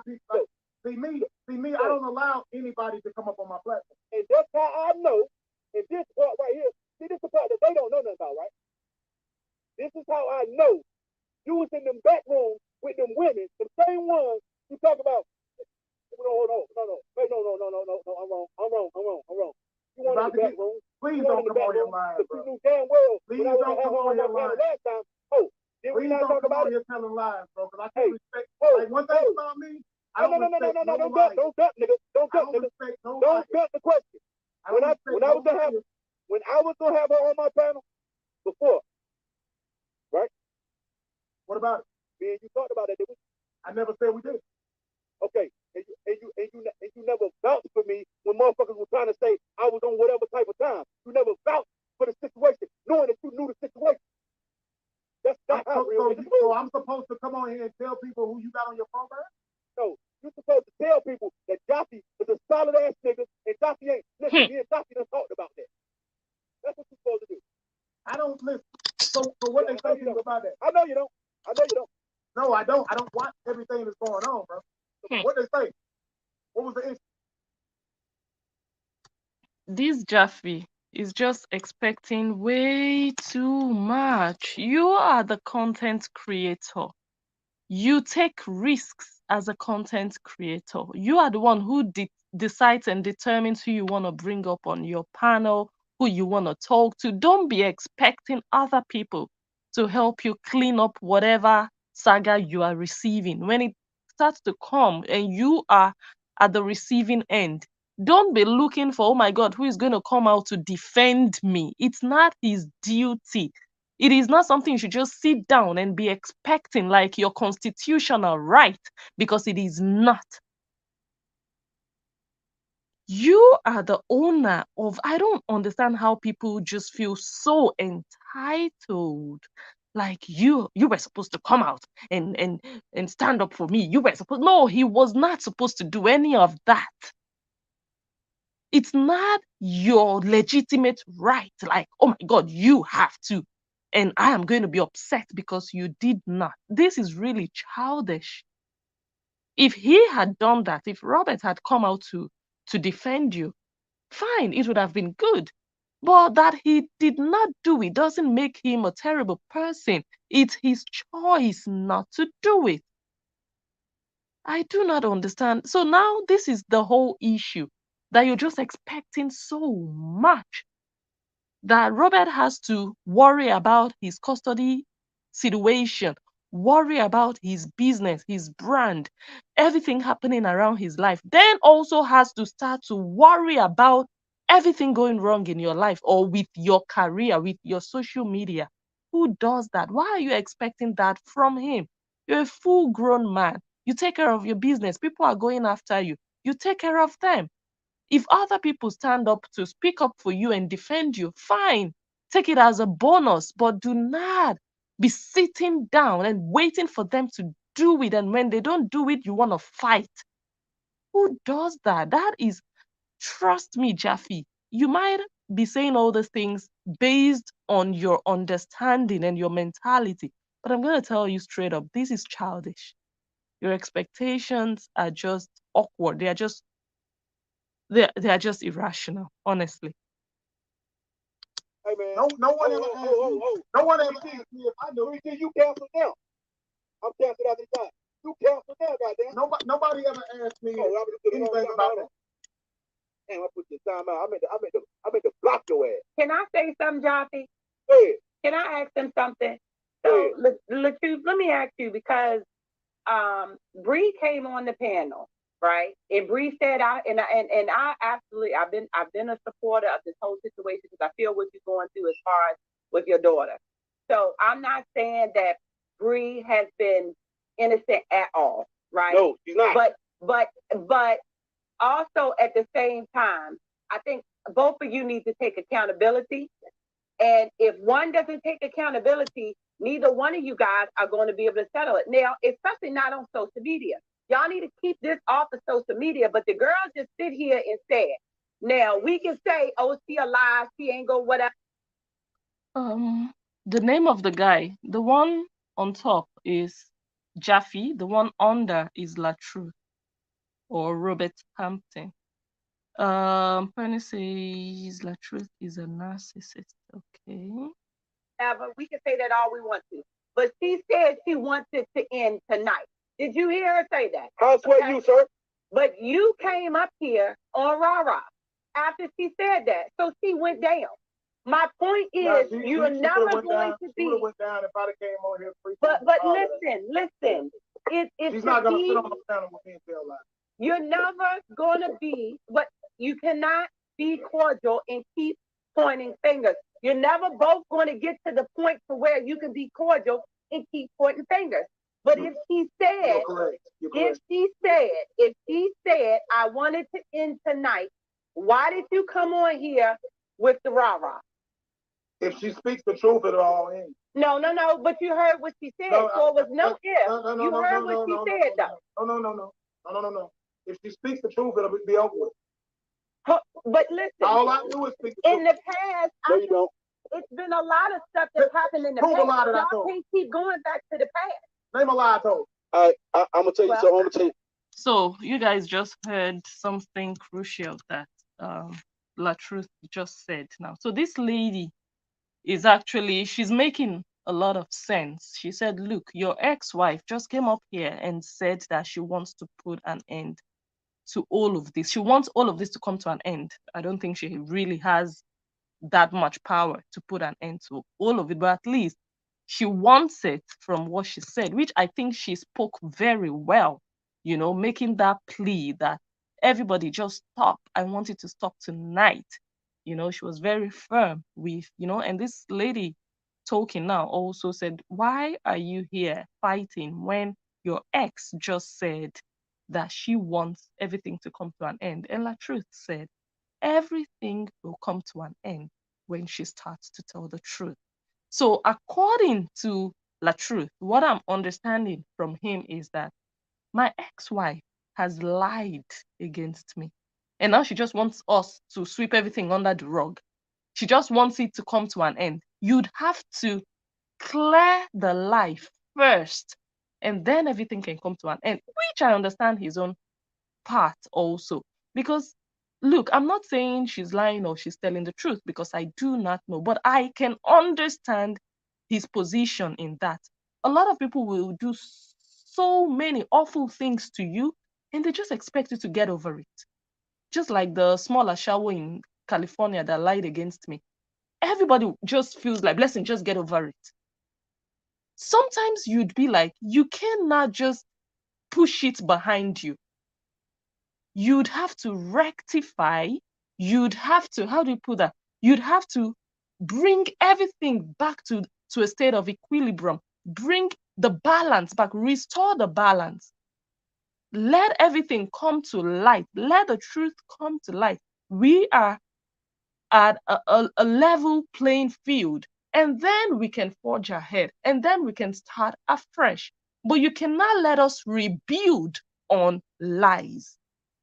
See me, I don't allow anybody to come up on my platform. And that's how I know, and this part right here, see this is the part that they don't know nothing about, right? This is how I know you was in them back rooms with them women, the same ones you talk about. No, I'm wrong. You want in the back room. Please don't come on your line, bro. You knew damn well. Please don't come on your line. Last time, did we not talk about it? You're telling lies, bro, because I can't respect. Like one thing about me, I don't respect no lies. Don't duck, nigga. Don't duck the question. When I was gonna have her on my panel before, right? What about it? Me and you talked about it, did we? I never said we did. Okay, and you never vouched for me when motherfuckers were trying to say I was on whatever type of time. You never vouched for the situation, knowing that you knew the situation. That's not how real it is. So I'm supposed to come on here and tell people who you got on your program? No, you're supposed to tell people that Jaffy is a solid ass nigga and Jaffy ain't. Listen, me and Jaffy done talked about that. That's what you're supposed to do. I don't listen. So what they say about that? I know you don't. No, I don't. I don't watch everything that's going on, bro. What they say? What was the issue? This Jaffy is just expecting way too much. You are the content creator. You take risks as a content creator. You are the one who decides and determines who you want to bring up on your panel, who you want to talk to. Don't be expecting other people to help you clean up whatever saga you are receiving. When it starts to come and you are at the receiving end, Don't be looking for, oh my God, who is going to come out to defend me? It's not his duty. It is not something you should just sit down and be expecting like your constitutional right, because it is not. You are the owner of, I don't understand how people just feel so entitled. Like you were supposed to come out and stand up for me. You were supposed, no, he was not supposed to do any of that. It's not your legitimate right. Like, oh my God, you have to. And I am going to be upset because you did not. This is really childish. If he had done that, if Robert had come out to defend you, fine, it would have been good. But that he did not do it doesn't make him a terrible person. It's his choice not to do it. I do not understand. So now this is the whole issue, that you're just expecting so much, that Robert has to worry about his custody situation, worry about his business, his brand, everything happening around his life, then also has to start to worry about everything going wrong in your life or with your career, with your social media. Who does that? Why are you expecting that from him? You're a full grown man. You take care of your business. People are going after you. You take care of them. If other people stand up to speak up for you and defend you, fine, take it as a bonus, but do not be sitting down and waiting for them to do it. And when they don't do it, you want to fight. Who does that? That is, trust me, Jaffy, you might be saying all these things based on your understanding and your mentality, but I'm going to tell you straight up, this is childish. Your expectations are just awkward. They are just irrational, honestly. Hey man, no one ever asked me. No one ever asked me if I knew. You cancel now. I'm canceled out this time. You cancel now, goddamn. Nobody ever asked me anything about that. Damn, I put this time out. I meant to block your ass. Can I say something, Jafi? Go ahead. Can I ask them something? So, Latruth, let me ask you, because Bree came on the panel, right? And Bree said, I absolutely, I've been a supporter of this whole situation because I feel what you're going through as far as with your daughter. So I'm not saying that Bree has been innocent at all, right? No, she's not. But also at the same time, I think both of you need to take accountability. And if one doesn't take accountability, neither one of you guys are going to be able to settle it. Now, especially not on social media. Y'all need to keep this off of social media, but the girls just sit here and say it. Now, we can say, oh, she alive, she ain't go whatever. The name of the guy, the one on top is Jaffy, the one under is Latruth or Robert Hampton. Penny says Latruth is a narcissist. Okay. We can say that all we want to. But she said she wants it to end tonight. Did you hear her say that? I swear you, sir. But you came up here on rah-rah after she said that. So she went down. My point is, you're never going to be. She went down if I came on here. But listen. She's not going to sit on the panel with me and tell lies. You're never going to be, but you cannot be cordial and keep pointing fingers. You're never both going to get to the point to where you can be cordial and keep pointing fingers. But if she said, if she said, I wanted to end tonight, why did you come on here with the rah-rah? If she speaks the truth, it'll all end. No, but you heard what she said. So it was no if. You heard what she said, though. No. If she speaks the truth, it'll be over with. But listen, all I do is speak the truth. In the past, it's been a lot of stuff that's happened in the past. Y'all can't keep going back to the past. Name a lie I told. I'm gonna tell you. So I'm gonna tell you. So you guys just heard something crucial that Latruth just said now. So this lady is actually, she's making a lot of sense. She said, look, your ex-wife just came up here and said that she wants to put an end to all of this. She wants all of this to come to an end. I don't think she really has that much power to put an end to all of it, but at least she wants it from what she said, which I think she spoke very well, making that plea that everybody just stop. I want it to stop tonight. She was very firm with, and this lady talking now also said, why are you here fighting when your ex just said that she wants everything to come to an end? And Latruth said, everything will come to an end when she starts to tell the truth. So according to Latruth, what I'm understanding from him is that my ex-wife has lied against me. And now she just wants us to sweep everything under the rug. She just wants it to come to an end. You'd have to clear the lie first, and then everything can come to an end, which I understand his own part also. Because, look, I'm not saying she's lying or she's telling the truth, because I do not know, but I can understand his position in that. A lot of people will do so many awful things to you, and they just expect you to get over it. Just like the smaller shower in California that lied against me. Everybody just feels like, blessing, just get over it. Sometimes you'd be like, you cannot just push it behind you. You'd have to rectify. You'd have to, how do you put that? You'd have to bring everything back to a state of equilibrium. Bring the balance back, restore the balance. Let everything come to light. Let the truth come to light. We are at a level playing field, and then we can forge ahead, and then we can start afresh. But you cannot let us rebuild on lies.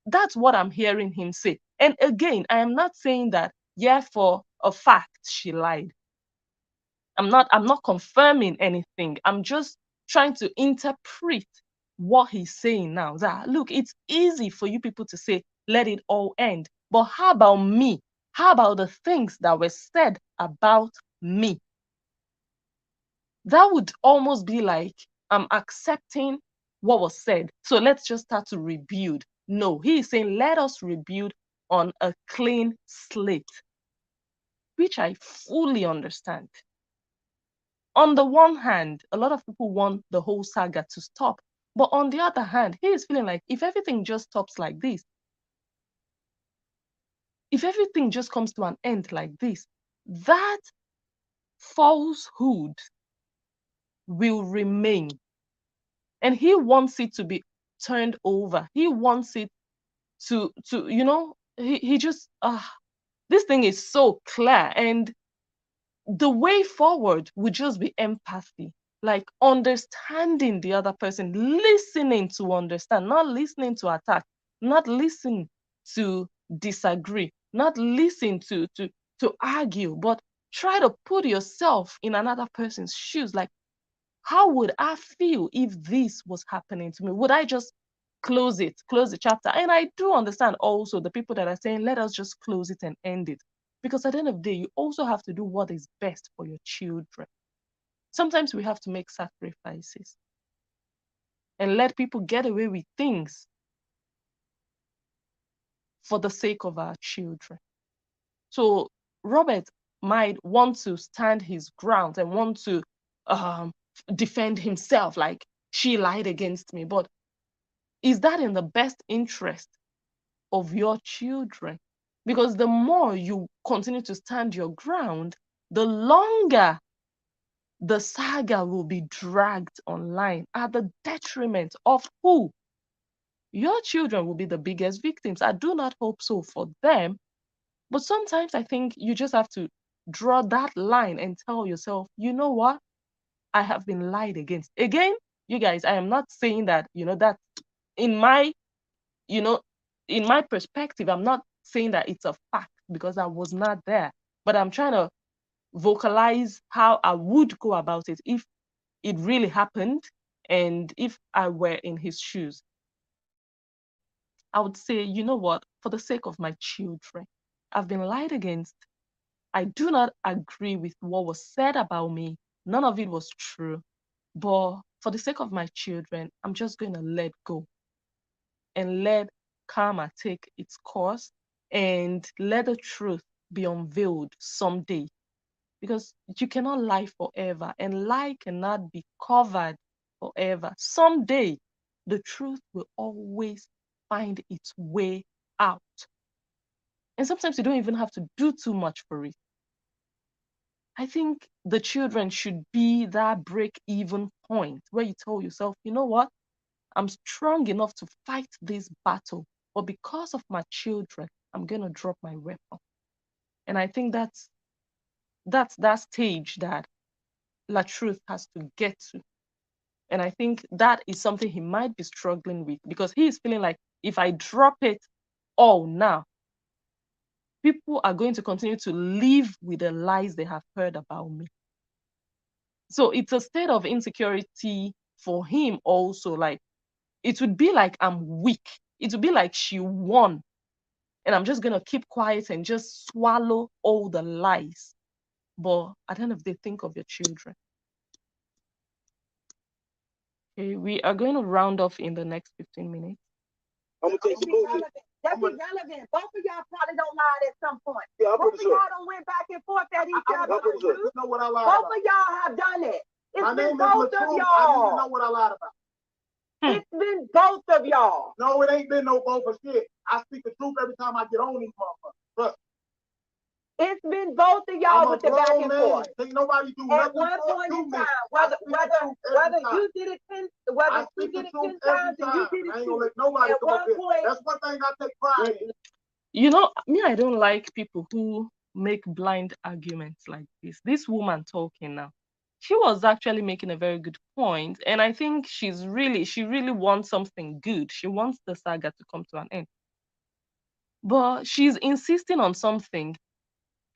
That's what I'm hearing him say. And again, I am not saying that, yeah, for a fact she lied. I'm not confirming anything. I'm just trying to interpret what he's saying now. That, look, it's easy for you people to say, let it all end. But how about me? How about the things that were said about me? That would almost be like I'm accepting what was said. So let's just start to rebuild. No, he is saying, let us rebuild on a clean slate, which I fully understand. On the one hand, a lot of people want the whole saga to stop. But on the other hand, he is feeling like if everything just stops like this, if everything just comes to an end like this, that falsehood will remain. And he wants it to be turned over. He wants it to he just, this thing is so clear. And the way forward would just be empathy, like understanding the other person, listening to understand, not listening to attack, not listening to disagree, not listening to argue, but try to put yourself in another person's shoes. Like, how would I feel if this was happening to me? Would I just close the chapter? And I do understand also the people that are saying, let us just close it and end it. Because at the end of the day, you also have to do what is best for your children. Sometimes we have to make sacrifices and let people get away with things for the sake of our children. So Robert might want to stand his ground and want to defend himself, like, she lied against me. But is that in the best interest of your children? Because the more you continue to stand your ground, the longer the saga will be dragged online at the detriment of who? Your children will be the biggest victims. I do not hope so for them. But sometimes I think you just have to draw that line and tell yourself, you know what? I have been lied against. Again, you guys, I am not saying that, that in my, in my perspective, I'm not saying that it's a fact because I was not there. But I'm trying to vocalize how I would go about it if it really happened and if I were in his shoes. I would say, you know what, for the sake of my children, I've been lied against. I do not agree with what was said about me. None of it was true. But for the sake of my children, I'm just going to let go and let karma take its course and let the truth be unveiled someday. Because you cannot lie forever, and lie cannot be covered forever. Someday, the truth will always find its way out. And sometimes you don't even have to do too much for it. I think the children should be that break-even point where you tell yourself, you know what? I'm strong enough to fight this battle, but because of my children, I'm going to drop my weapon. And I think that's that stage that Latruth has to get to. And I think that is something he might be struggling with because he is feeling like if I drop it all now, people are going to continue to live with the lies they have heard about me. So it's a state of insecurity for him also. Like, it would be like I'm weak. It would be like she won. And I'm just going to keep quiet and just swallow all the lies. But at the end of the day, think of your children. Okay, we are going to round off in the next 15 minutes. I'm gonna take some bullshit. That's irrelevant. Both of y'all probably don't lie at some point. Yeah, I'm Both pretty of sure. y'all don't went back and forth at each other. I'm pretty sure. You know what I lied Both about. of y'all have done it. It's My been name is both of Latruth. I need to y'all. know what I lied about. It's been both of y'all. No, it ain't been no both of shit. I speak the truth every time I get on these motherfuckers. Trust me. It's been both of I'm y'all a with the back grown and man. forth. Ain't nobody do At nothing one for point in me. time, I whether speak the truth every time. you did it I speak the truth every time. I ain't gonna let nobody At come up one here. point- That's one thing I take pride in. You know, me, I don't like people who make blind arguments like this. This woman talking now, she was actually making a very good point, and I think she really wants something good. She wants the saga to come to an end, but she's insisting on something,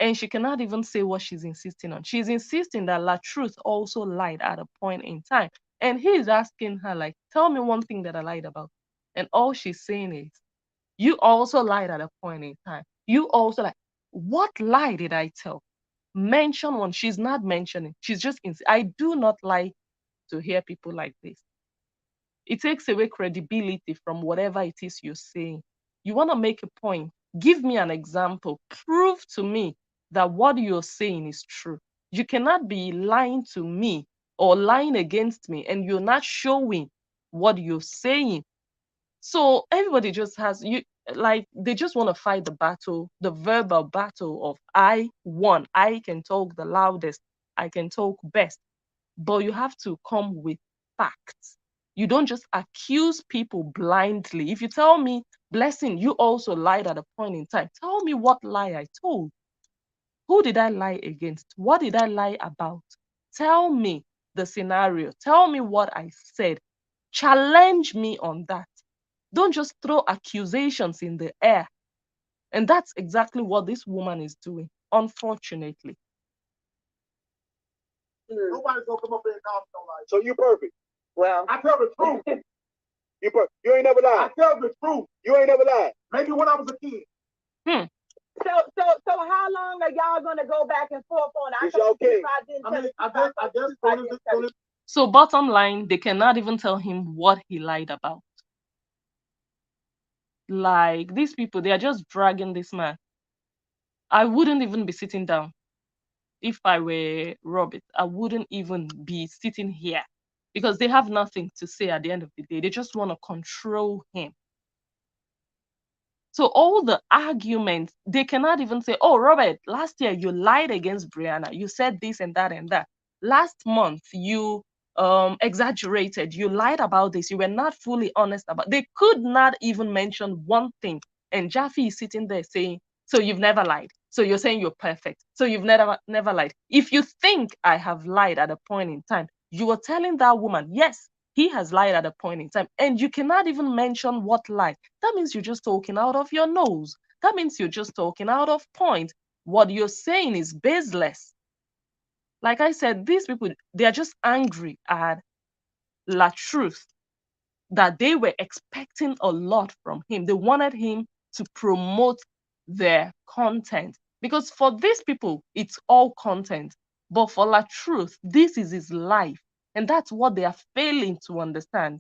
and she cannot even say what she's insisting on. She's insisting that Latruth also lied at a point in time, and he's asking her like, "Tell me one thing that I lied about," and all she's saying is, "You also lied at a point in time. You also like, what lie did I tell? Mention one." She's not mentioning. She's just, I do not like to hear people like this. It takes away credibility from whatever it is you're saying. You want to make a point, give me an example, prove to me that what you're saying is true. You cannot be lying to me or lying against me and you're not showing what you're saying. So everybody just has you like they just want to fight the battle, the verbal battle of I won. I can talk the loudest, I can talk best. But you have to come with facts. You don't just accuse people blindly. If you tell me, Blessing, you also lied at a point in time, tell me what lie I told. Who did I lie against? What did I lie about? Tell me the scenario. Tell me what I said. Challenge me on that. Don't just throw accusations in the air. And that's exactly what this woman is doing, unfortunately. Nobody's gonna come up here and call me no lie. So you perfect. Well, I tell the truth. You perfect. You ain't never I lied. tell the truth. You ain't never lied. Maybe when I was a kid. so how long are y'all gonna go back and forth on it? It's okay. I guess So bottom line, they cannot even tell him what he lied about. Like these people, they are just dragging this man. I wouldn't even be sitting down. If I were Robert, I wouldn't even be sitting here because they have nothing to say at the end of the day. They just want to control him. So all the arguments, they cannot even say, "Oh, Robert, last year you lied against Brianna. You said this and that and that. Last month you exaggerated. You lied about this. You were not fully honest about." They could not even mention one thing. And Jaffy is sitting there saying, "So you've never lied. So you're saying you're perfect. So you've never lied. If you think I have lied at a point in time, you are telling that woman, yes, he has lied at a point in time, and you cannot even mention what lie. That means you're just talking out of your nose. That means you're just talking out of point. What you're saying is baseless. Like I said, these people, they are just angry at Latruth that they were expecting a lot from him. They wanted him to promote their content. Because for these people, it's all content. But for Latruth, this is his life. And that's what they are failing to understand.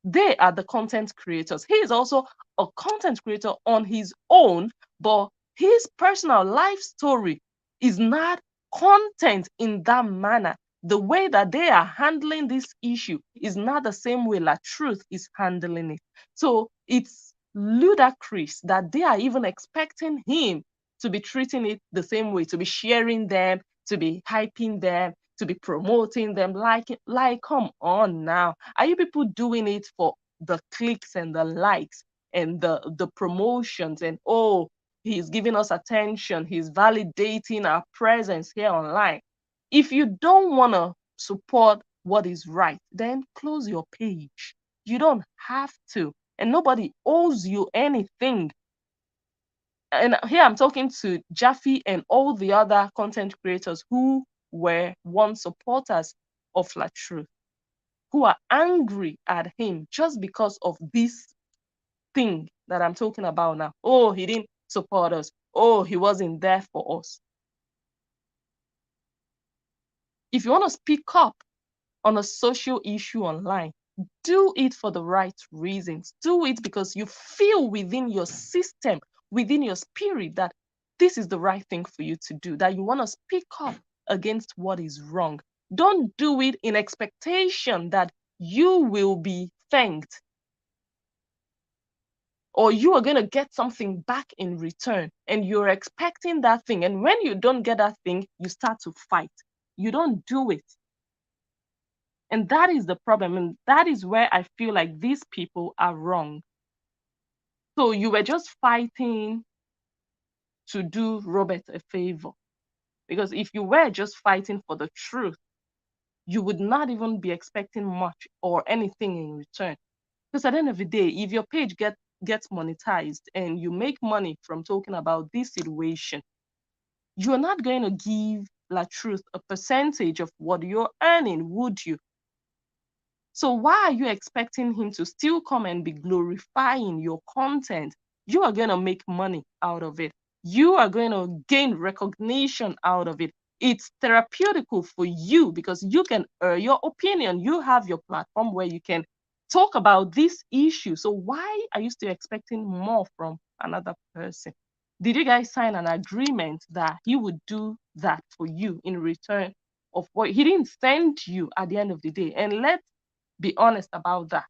They are the content creators. He is also a content creator on his own, but his personal life story is not content in that manner. The way that they are handling this issue is not the same way Latruth is handling it. So it's ludicrous that they are even expecting him to be treating it the same way, to be sharing them, to be hyping them, to be promoting them. Like, come on now. Are you people doing it for the clicks and the likes and the promotions and oh, he's giving us attention, he's validating our presence here online? If you don't want to support what is right, then close your page. You don't have to, and nobody owes you anything. And here I'm talking to Jaffy and all the other content creators who were once supporters of Latruth, who are angry at him just because of this thing that I'm talking about now. Oh, he didn't support us. Oh, he wasn't there for us. If you want to speak up on a social issue online, do it for the right reasons. Do it because you feel within your system, within your spirit, that this is the right thing for you to do, that you want to speak up against what is wrong. Don't do it in expectation that you will be thanked or you are going to get something back in return, and you're expecting that thing. And when you don't get that thing, you start to fight. You don't do it. And that is the problem. And that is where I feel like these people are wrong. So you were just fighting to do Robert a favor. Because if you were just fighting for the truth, you would not even be expecting much or anything in return. Because at the end of the day, if your page gets monetized and you make money from talking about this situation, you're not going to give Latruth a percentage of what you're earning, would you? So why are you expecting him to still come and be glorifying your content? You are going to make money out of it. You are going to gain recognition out of it. It's therapeutical for you because you can air your opinion. You have your platform where you can talk about this issue. So why are you still expecting more from another person? Did you guys sign an agreement that he would do that for you in return of what he didn't send you at the end of the day? And let's be honest about that.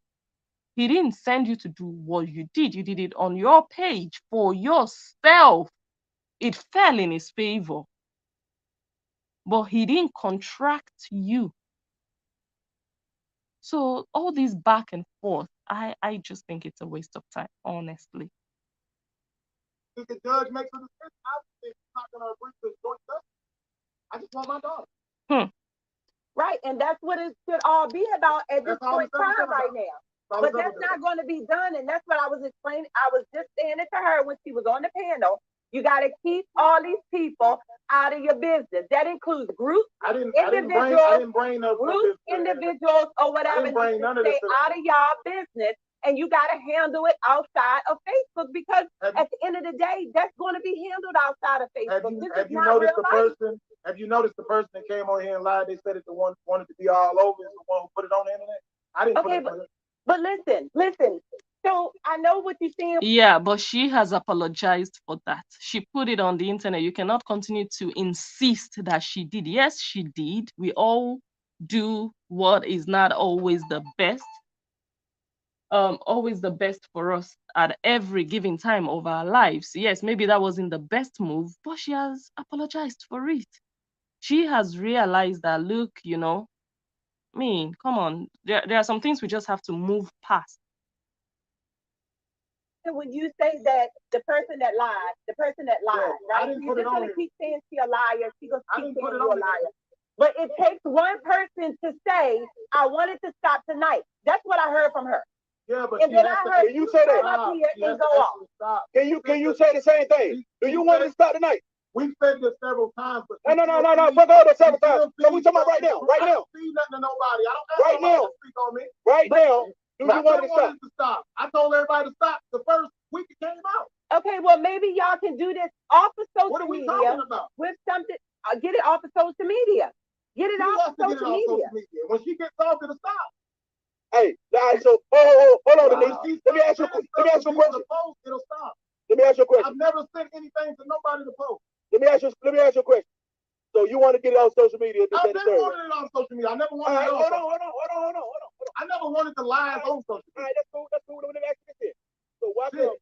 He didn't send you to do what you did. You did it on your page for yourself. It fell in his favor. But he didn't contract you. So all this back and forth, I just think it's a waste of time, honestly. If the judge makes a decision, I think he's not going to agree to joint justice. I just want my daughter. Right, and that's what it should all be about at this point in time right now. But that's not going to be done, and that's what I was explaining. I was just saying it to her when she was on the panel. You got to keep all these people out of your business. That includes groups, individuals, or whatever. Stay out of y'all business, and you got to handle it outside of Facebook because at the end of the day, that's going to be handled outside of Facebook. Have you noticed the person that came on here and lied? They said it wanted to be all over. It's the one who put it on the internet. I didn't put it on. But listen. So I know what you're saying. Yeah, but she has apologized for that. She put it on the internet. You cannot continue to insist that she did. Yes, she did. We all do what is not always the best. Always the best for us at every given time of our lives. Yes, maybe that wasn't the best move, but she has apologized for it. She has realized that, look, come on, there are some things we just have to move past. When you say that the person that lied, right? You're just going to keep saying she's a liar. She's going to keep saying you're a liar. But it takes one person to say, I wanted to stop tonight. That's what I heard from her. Yeah, but and then I heard can you say that? Up here and go off. Can you say the same thing? Do you want to stop tonight? We've said this several times. But no. Fuck all that several times. So we talking about right now. Right now. I don't see nothing to nobody. I don't have nobody to speak on me. Right now. Do you want to stop? I told everybody to stop the first week it came out. Okay, well maybe y'all can do this off of social media. What are we talking about? With something, get it off of social media. Get it off of social media. When she gets off, it'll stop. Hey, so hold on, Denise. Let me ask you a question. It'll stop. Let me ask you a question. I've never sent anything to nobody to post. Let me ask you a question. So you want to get it on social media? I've never wanted it on social media. I never wanted it on. Hold on. I never wanted the lies on social media. All right, that's cool. Let me ask you this. So why couldn't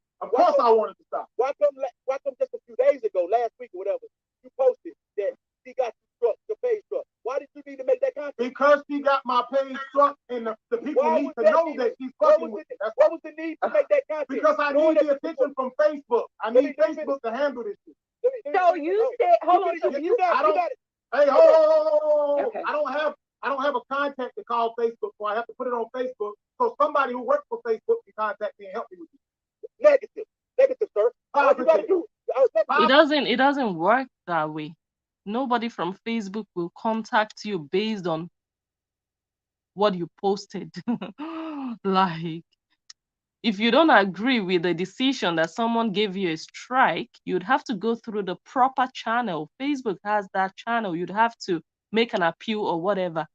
all I wanted to stop. Why come just a few days ago, last week or whatever, you posted that she got your page struck? Why did you need to make that content? Because she got my page struck, and the people need to know that she's fucking with me. What was the need to make that content? Because I need the attention from Facebook. I need Facebook to handle this shit. So you said, hold on. So you got it. Hey, hold. Okay. I don't have a contact to call Facebook, so I have to put it on Facebook. So somebody who works for Facebook can contact me and help me with it. Negative, sir. All you gotta do. It doesn't work that way. Nobody from Facebook will contact you based on what you posted. Like, if you don't agree with the decision that someone gave you a strike, you'd have to go through the proper channel. Facebook has that channel. You'd have to make an appeal or whatever.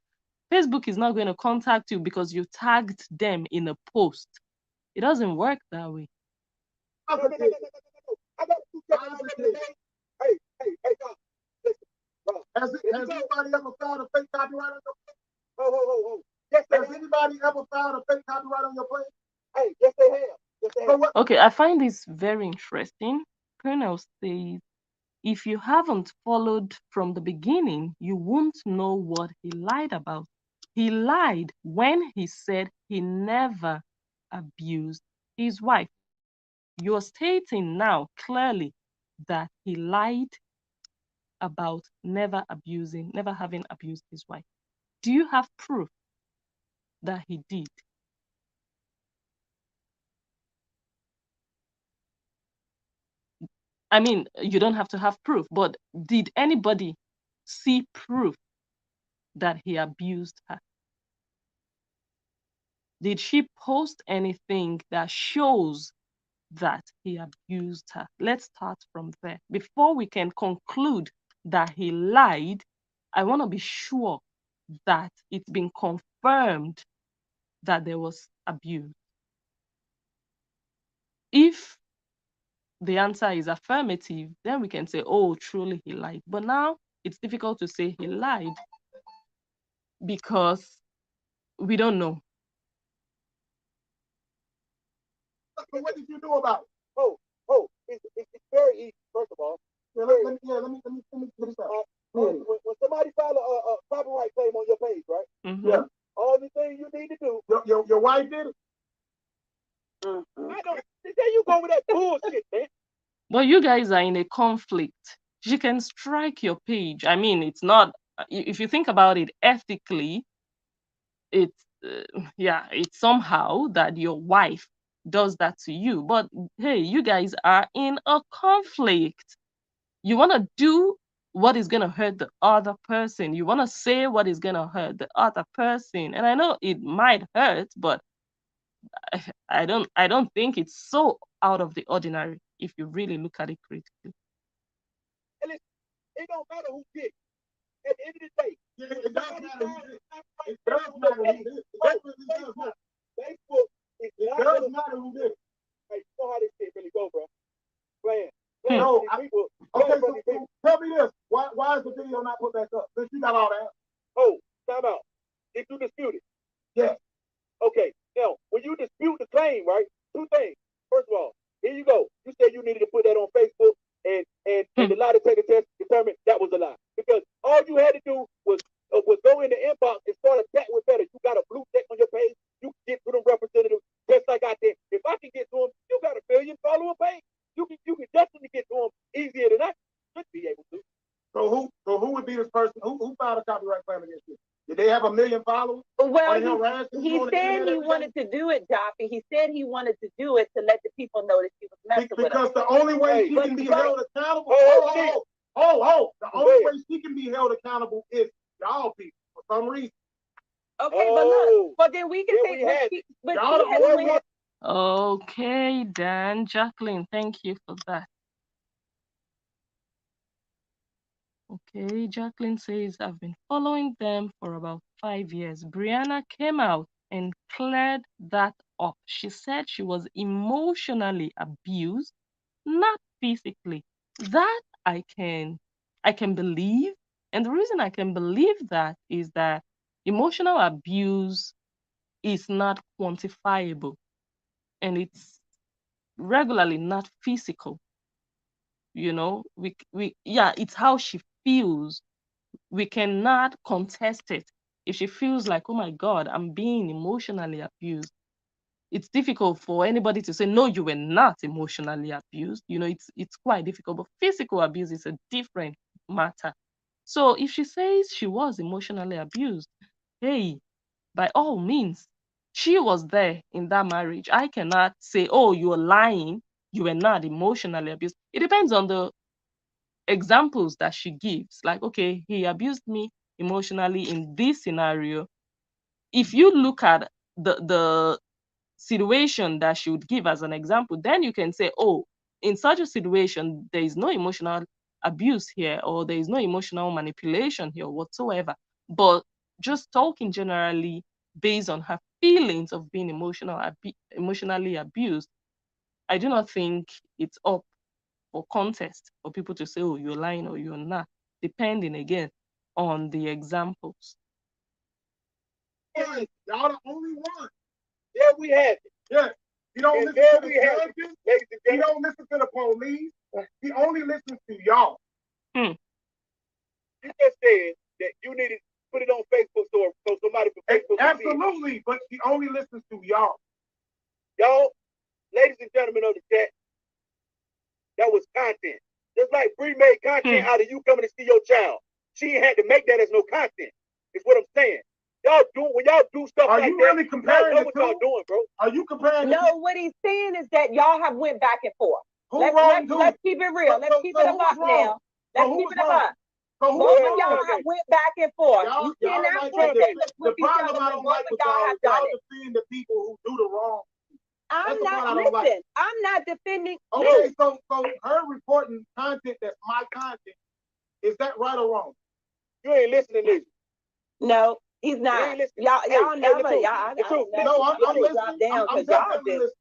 Facebook is not going to contact you because you tagged them in a post. It doesn't work that way. No. I got to Hey, God. Listen, bro. Has anybody ever filed a fake copyright on your page? Ho. Yes, has anybody ever filed a fake copyright on your page? Hey, yes, they have. Okay, I find this very interesting. Colonel says, if you haven't followed from the beginning, you won't know what he lied about. He lied when he said he never abused his wife. You're stating now clearly that he lied about never having abused his wife. Do you have proof that he did? I mean, you don't have to have proof, but did anybody see proof that he abused her? Did she post anything that shows that he abused her? Let's start from there. Before we can conclude that he lied, I want to be sure that it's been confirmed that there was abuse. If the answer is affirmative, then we can say, oh, truly he lied. But now it's difficult to say he lied because we don't know. What did you do about it? Oh, it's very easy, first of all. Let me put this out. When somebody files a copyright claim on your page, right? Mm-hmm. Yeah. All the things you need to do. Your wife did it? Mm-hmm. I don't. There you go with that bullshit, man. But you guys are in a conflict. She can strike your page. I mean, it's not, if you think about it ethically, it's somehow that your wife does that to you. But hey, you guys are in a conflict. You want to do what is going to hurt the other person. You want to say what is going to hurt the other person. And I know it might hurt, but I don't think it's so out of the ordinary if you really look at it critically. And it don't matter who did. At the end of the day, it does matter who did. It does matter who did. Facebook is it does matter who did. Hey, you know how this shit really go, bro. Playing. No, okay, so tell me this. Why is the video not put back up? Since you got all that. Oh, time out. Did you dispute it? Yes. Okay. Now, when you dispute the claim, right? Two things. First of all, here you go. You said you needed to put that on Facebook, and the lie detector test determined that was a lie. Because all you had to do was go in the inbox and start a chat with better. You got a blue check on your page. You can get to the representative just like I did. If I can get to them, you got a 1 million follower page. You can definitely get to them easier than I should be able to. So who would be this person? Who filed a copyright claim against you? Did they have 1 million followers? Well, he said he wanted to do it, Jaffy. He said he wanted to do it to let the people know that he was messing with because us. the only way she can be held accountable. The only way she can be held accountable is y'all people for some reason. Okay, but look, well then we can say, Okay, Dan, Jacqueline, thank you for that. Okay, Jacqueline says, I've been following them for about 5 years. Brianna came out and cleared that up. She said she was emotionally abused, not physically. That I can believe. And the reason I can believe that is that emotional abuse is not quantifiable. And regularly, not physical. Yeah, it's how she feels. We cannot contest it. If she feels like, oh my God, I'm being emotionally abused, it's difficult for anybody to say, no, you were not emotionally abused. It's quite difficult, but physical abuse is a different matter. So if she says she was emotionally abused, hey, by all means, she was there in that marriage. I cannot say, oh, you're lying, you were not emotionally abused. It depends on the examples that she gives. Like, okay, he abused me emotionally in this scenario. If you look at the situation that she would give as an example, then you can say, oh, in such a situation, there is no emotional abuse here, or there is no emotional manipulation here whatsoever. But just talking generally based on her feelings of being emotionally abused, I do not think it's up for contest for people to say, oh, you're lying or you're not, depending again on the examples. Y'all the only one. Yeah, we have it. Yeah. He don't listen to the judges. He don't listen to the police. He only listens to y'all. You just said that you needed to put it on Facebook so somebody from Facebook. Absolutely, but he only listens to y'all. Y'all, ladies and gentlemen of the chat, that was content. Just like Bree made content out of you coming to see your child. She had to make that as no content. Is what I'm saying. When y'all do stuff like that, you really comparing what y'all doing, bro? Are you comparing? No, what he's saying is that y'all have went back and forth. Let's keep it real. Let's keep it a buck now. Let's keep it a buck. Both of y'all have went back and forth. You cannot put that with each other. Both of y'all have done it. Defending the people who do the wrong. I'm not listening. I'm not defending. Okay, so her reporting content that's my content, is that right or wrong? You ain't listening to me. No, he's not. Y'all never. I'm listening. I'm definitely listening.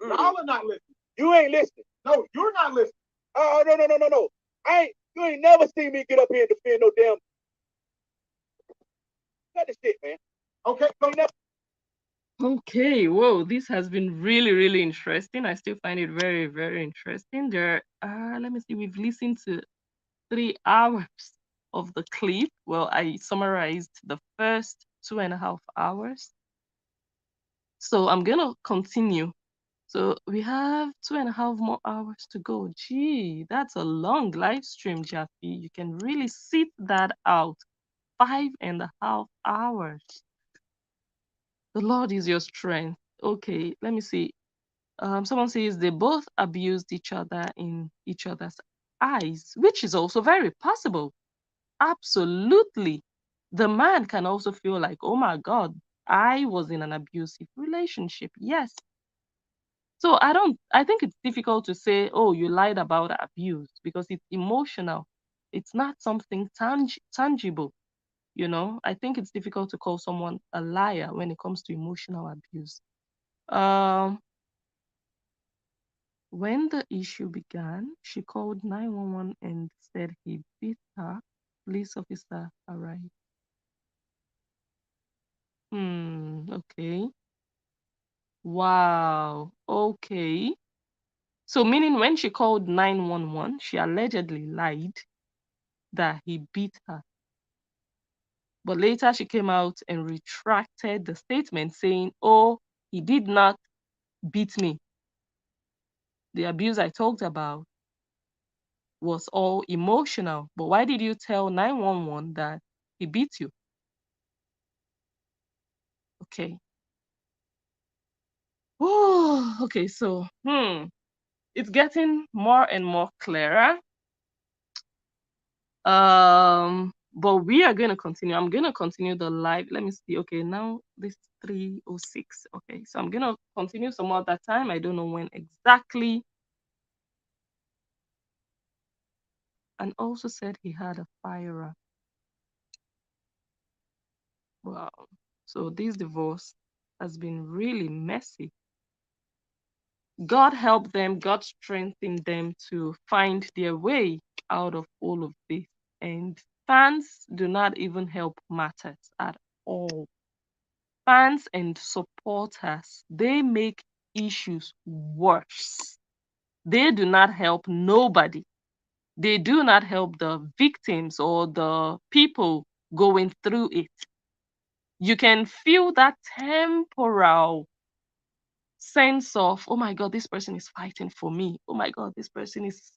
Y'all are not listening. You ain't listening. No, you're not listening. Oh, no. You ain't never seen me get up here and defend no damn. Cut this shit, man. Okay, so never. Okay, whoa, this has been really, really interesting. I still find it very, very interesting. Let me see, we've listened to 3 hours of the clip. Well, I summarized the first 2.5 hours. So I'm gonna continue. So we have 2.5 more hours to go. Gee, that's a long live stream, Jaffy. You can really sit that out. 5.5 hours. The Lord is your strength. Okay, let me see. Someone says they both abused each other in each other's eyes, which is also very possible. Absolutely. The man can also feel like, oh my God, I was in an abusive relationship. Yes. So I think it's difficult to say, oh, you lied about abuse, because it's emotional. It's not something tangible. I think it's difficult to call someone a liar when it comes to emotional abuse. When the issue began, she called 911 and said he beat her. Police officer arrived. Okay. Wow. Okay. So meaning when she called 911, she allegedly lied that he beat her. But later she came out and retracted the statement saying, oh, he did not beat me. The abuse I talked about was all emotional. But why did you tell 911 that he beat you? Okay. Oh, okay. So, it's getting more and more clearer. But we are going to continue. I'm going to continue the live. Let me see. Okay, now this 3:06. Okay, so I'm going to continue some other time. I don't know when exactly. And also said he had a firearm. Wow. So this divorce has been really messy. God help them, God strengthen them to find their way out of all of this. And fans do not even help matters at all. Fans and supporters, they make issues worse. They do not help nobody. They do not help the victims or the people going through it. You can feel that temporal sense of, oh my God, this person is fighting for me. Oh my God, this person is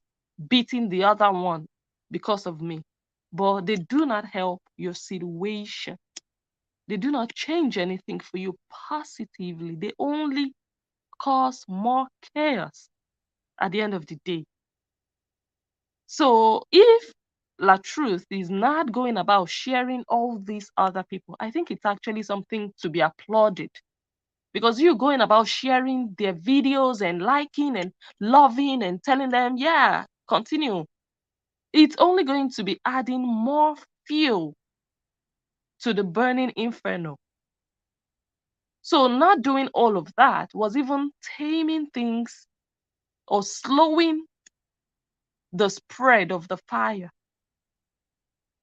beating the other one because of me. But they do not help your situation. They do not change anything for you positively. They only cause more chaos at the end of the day. So if Latruth is not going about sharing all these other people, I think it's actually something to be applauded. Because you going about sharing their videos and liking and loving and telling them, yeah, continue. It's only going to be adding more fuel to the burning inferno. So not doing all of that was even taming things or slowing the spread of the fire,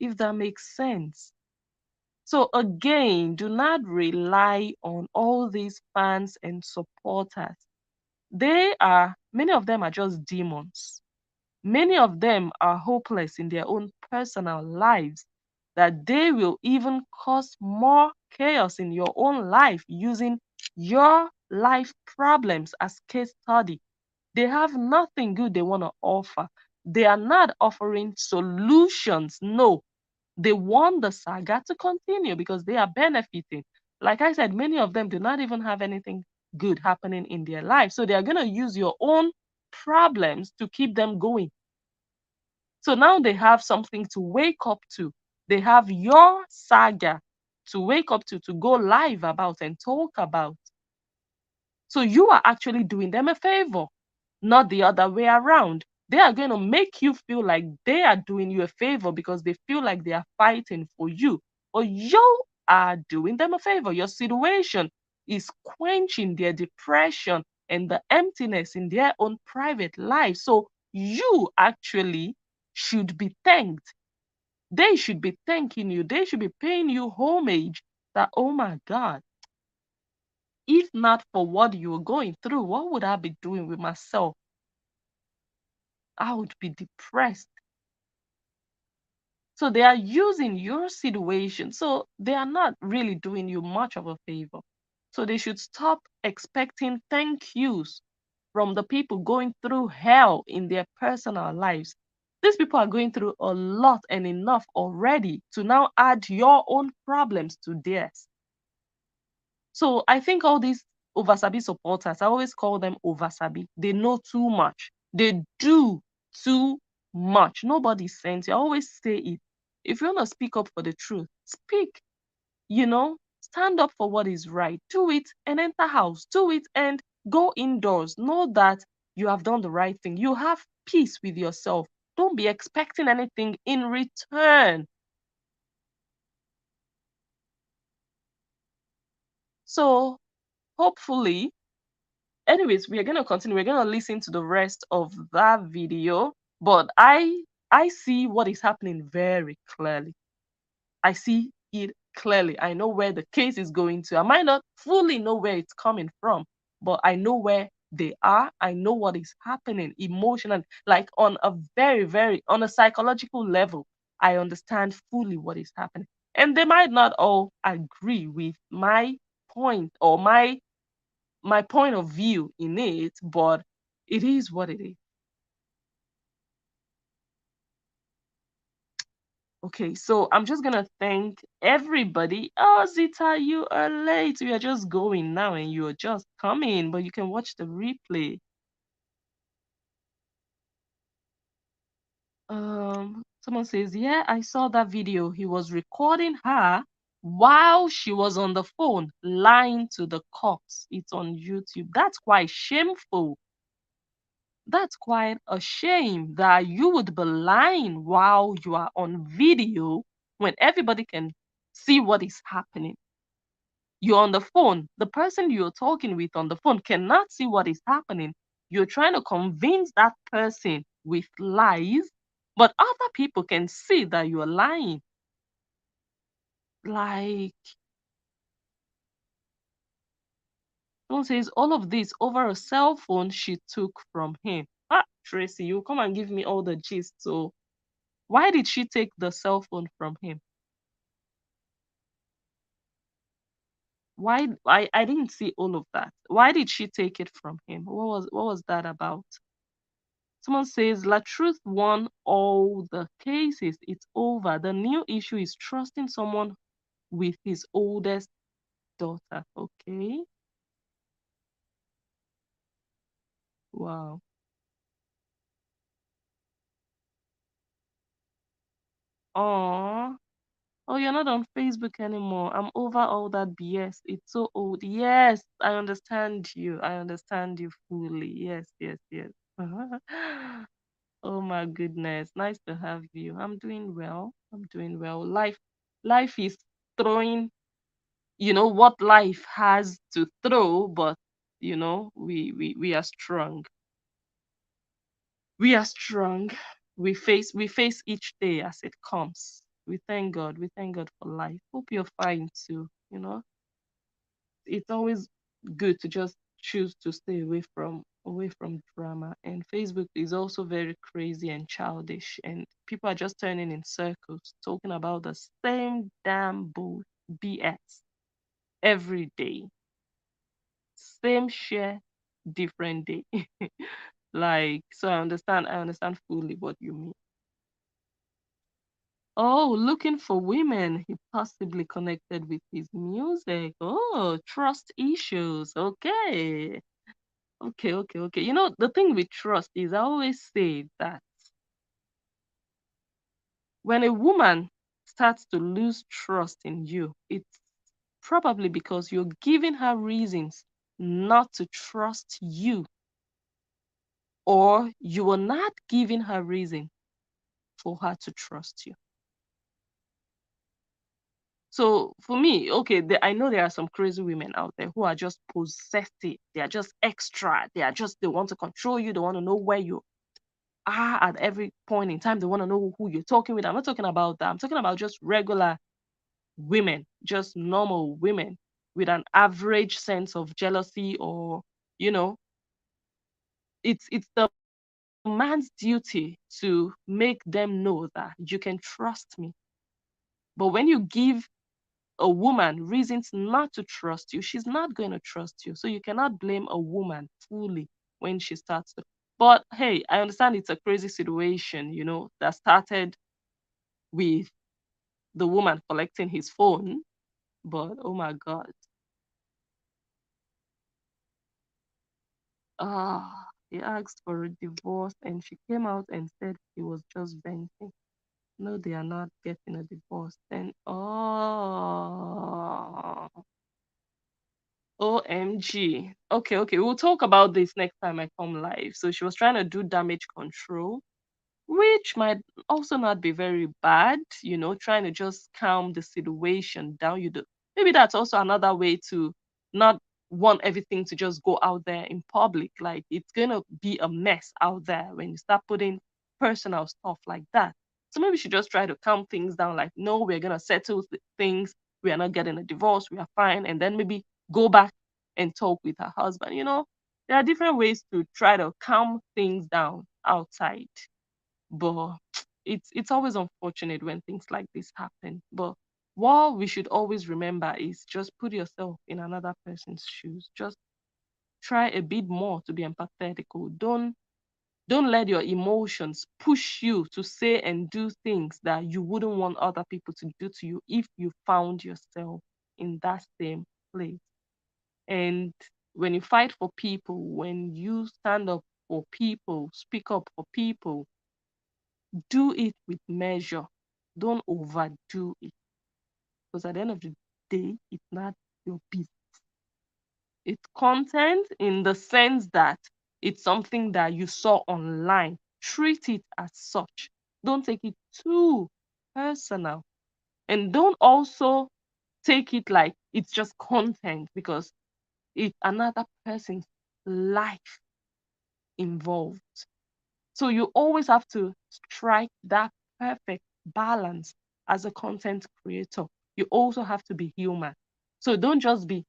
if that makes sense. So again, do not rely on all these fans and supporters. Many of them are just demons. Many of them are hopeless in their own personal lives, that they will even cause more chaos in your own life using your life problems as case study. They have nothing good they want to offer. They are not offering solutions. No, they want the saga to continue because they are benefiting. Like I said, many of them do not even have anything good happening in their life. So they are going to use your own problems to keep them going. So now they have something to wake up to. They have your saga to wake up to go live about and talk about. So you are actually doing them a favor, not the other way around. They are going to make you feel like they are doing you a favor because they feel like they are fighting for you. But you are doing them a favor. Your situation is quenching their depression and the emptiness in their own private life. So you actually should be thanked. They should be thanking you. They should be paying you homage that, oh my God, if not for what you're going through, what would I be doing with myself? I would be depressed. So they are using your situation. So they are not really doing you much of a favor. So they should stop expecting thank yous from the people going through hell in their personal lives. These people are going through a lot and enough already to now add your own problems to theirs. So I think all these oversabi supporters, I always call them oversabi. They know too much. They do too much. Nobody sends you. I always say it. If you want to speak up for the truth, speak. Stand up for what is right. Do it and enter house. Do it and go indoors. Know that you have done the right thing. You have peace with yourself. Don't be expecting anything in return. So hopefully, anyways, we are going to continue. We're going to listen to the rest of that video, but I see what is happening very clearly. I see it clearly. I know where the case is going to. I might not fully know where it's coming from, but I know where they are. I know what is happening emotionally, like on a on a psychological level. I understand fully what is happening. And they might not all agree with my point or my point of view in it, but it is what it is. Okay, so I'm just gonna thank everybody. Oh, Zita, you are late. We are just going now and you're just coming, but you can watch the replay. Someone says, yeah, I saw that video. He was recording her while she was on the phone lying to the cops. It's on YouTube. That's quite shameful. That's quite a shame that you would be lying while you are on video when everybody can see what is happening. You're on the phone. The person you're talking with on the phone cannot see what is happening. You're trying to convince that person with lies, but other people can see that you're lying. Like, someone says, all of this over a cell phone she took from him. Tracy, you come and give me all the gist. So why did she take the cell phone from him? Why I didn't see all of that. Why did she take it from him? What was that about? Someone says Latruth won all the cases. It's over. The new issue is trusting someone with his oldest daughter. Okay. Wow. Oh. Oh, you're not on Facebook anymore. I'm over all that BS. It's so old. Yes, I understand you. I understand you fully. Yes, yes, yes. Oh my goodness. Nice to have you. I'm doing well. I'm doing well. Life is throwing, what life has to throw, but we are strong. We are strong. We face each day as it comes. We thank God. We thank God for life. Hope you're fine too. It's always good to just choose to stay away from drama. And Facebook is also very crazy and childish, and people are just turning in circles talking about the same damn bull BS every day. Same share, different day. Like, so I understand fully what you mean. Oh, looking for women he possibly connected with his music. Oh, trust issues. Okay. Okay, okay, okay. The thing with trust is I always say that when a woman starts to lose trust in you, it's probably because you're giving her reasons not to trust you, or you are not giving her reason for her to trust you. So for me, okay, I know there are some crazy women out there who are just possessive. They are just extra. They want to control you. They want to know where you are at every point in time. They want to know who you're talking with. I'm not talking about that. I'm talking about just regular women, just normal women with an average sense of jealousy, or, you know, it's the man's duty to make them know that you can trust me. But when you give a woman reasons not to trust you, she's not going to trust you. So you cannot blame a woman fully when she starts to. But hey, I understand it's a crazy situation, that started with the woman collecting his phone. But oh my God. He asked for a divorce and she came out and said he was just venting. No, they are not getting a divorce. Then, OMG. Okay, okay. We'll talk about this next time I come live. So she was trying to do damage control, which might also not be very bad, trying to just calm the situation down. Maybe that's also another way to not want everything to just go out there in public. Like, it's gonna be a mess out there when you start putting personal stuff like that. So maybe she just try to calm things down, like, no, we're gonna settle things, we are not getting a divorce, we are fine, and then maybe go back and talk with her husband. There are different ways to try to calm things down outside, but it's always unfortunate when things like this happen. But what we should always remember is just put yourself in another person's shoes. Just try a bit more to be empathetic. Don't let your emotions push you to say and do things that you wouldn't want other people to do to you if you found yourself in that same place. And when you fight for people, when you stand up for people, speak up for people, do it with measure. Don't overdo it. Because at the end of the day, it's not your business. It's content in the sense that it's something that you saw online. Treat it as such. Don't take it too personal. And don't also take it like it's just content, because it's another person's life involved. So you always have to strike that perfect balance as a content creator. You also have to be human. So don't just be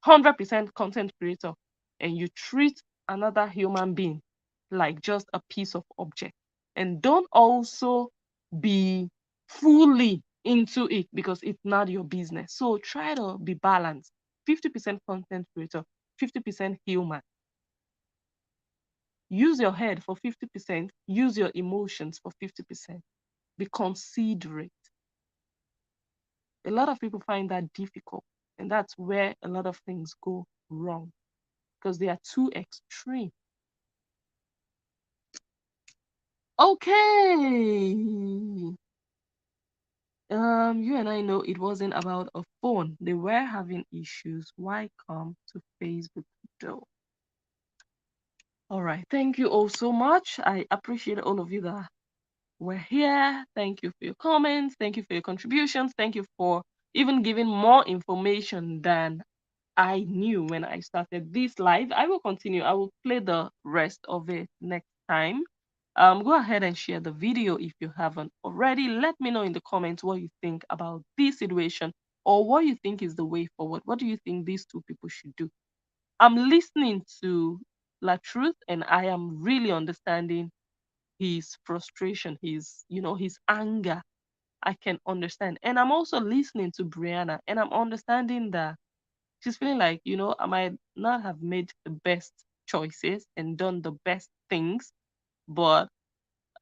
100% content creator and you treat another human being like just a piece of object. And don't also be fully into it because it's not your business. So try to be balanced. 50% content creator, 50% human. Use your head for 50%, use your emotions for 50%. Be considerate. A lot of people find that difficult, and that's where a lot of things go wrong because they are too extreme. Okay. You and I know it wasn't about a phone. They were having issues. Why come to Facebook though? All right. Thank you all so much. I appreciate all of you that were here. Thank you for your comments. Thank you for your contributions. Thank you for even giving more information than I knew when I started this live. I will continue. I will play the rest of it next time. Go ahead and share the video if you haven't already. Let me know in the comments what you think about this situation or what you think is the way forward. What do you think these two people should do? I'm listening to Latruth and I am really understanding his frustration, his anger. I can understand. And I'm also listening to Brianna and I'm understanding that she's feeling like, I might not have made the best choices and done the best things, but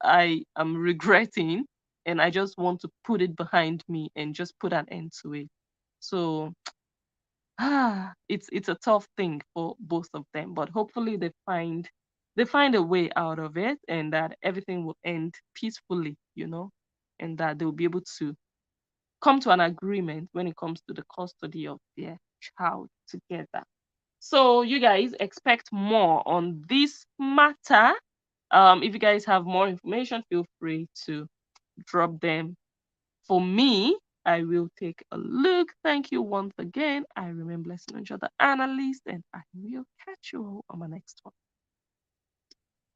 I am regretting and I just want to put it behind me and just put an end to it. So it's a tough thing for both of them, but hopefully they find a way out of it and that everything will end peacefully, and that they'll be able to come to an agreement when it comes to the custody of their child together. So you guys expect more on this matter. If you guys have more information, feel free to drop them for me. I will take a look. Thank you once again. I remain Blessing Njoh, the analyst, and I will catch you all on my next one.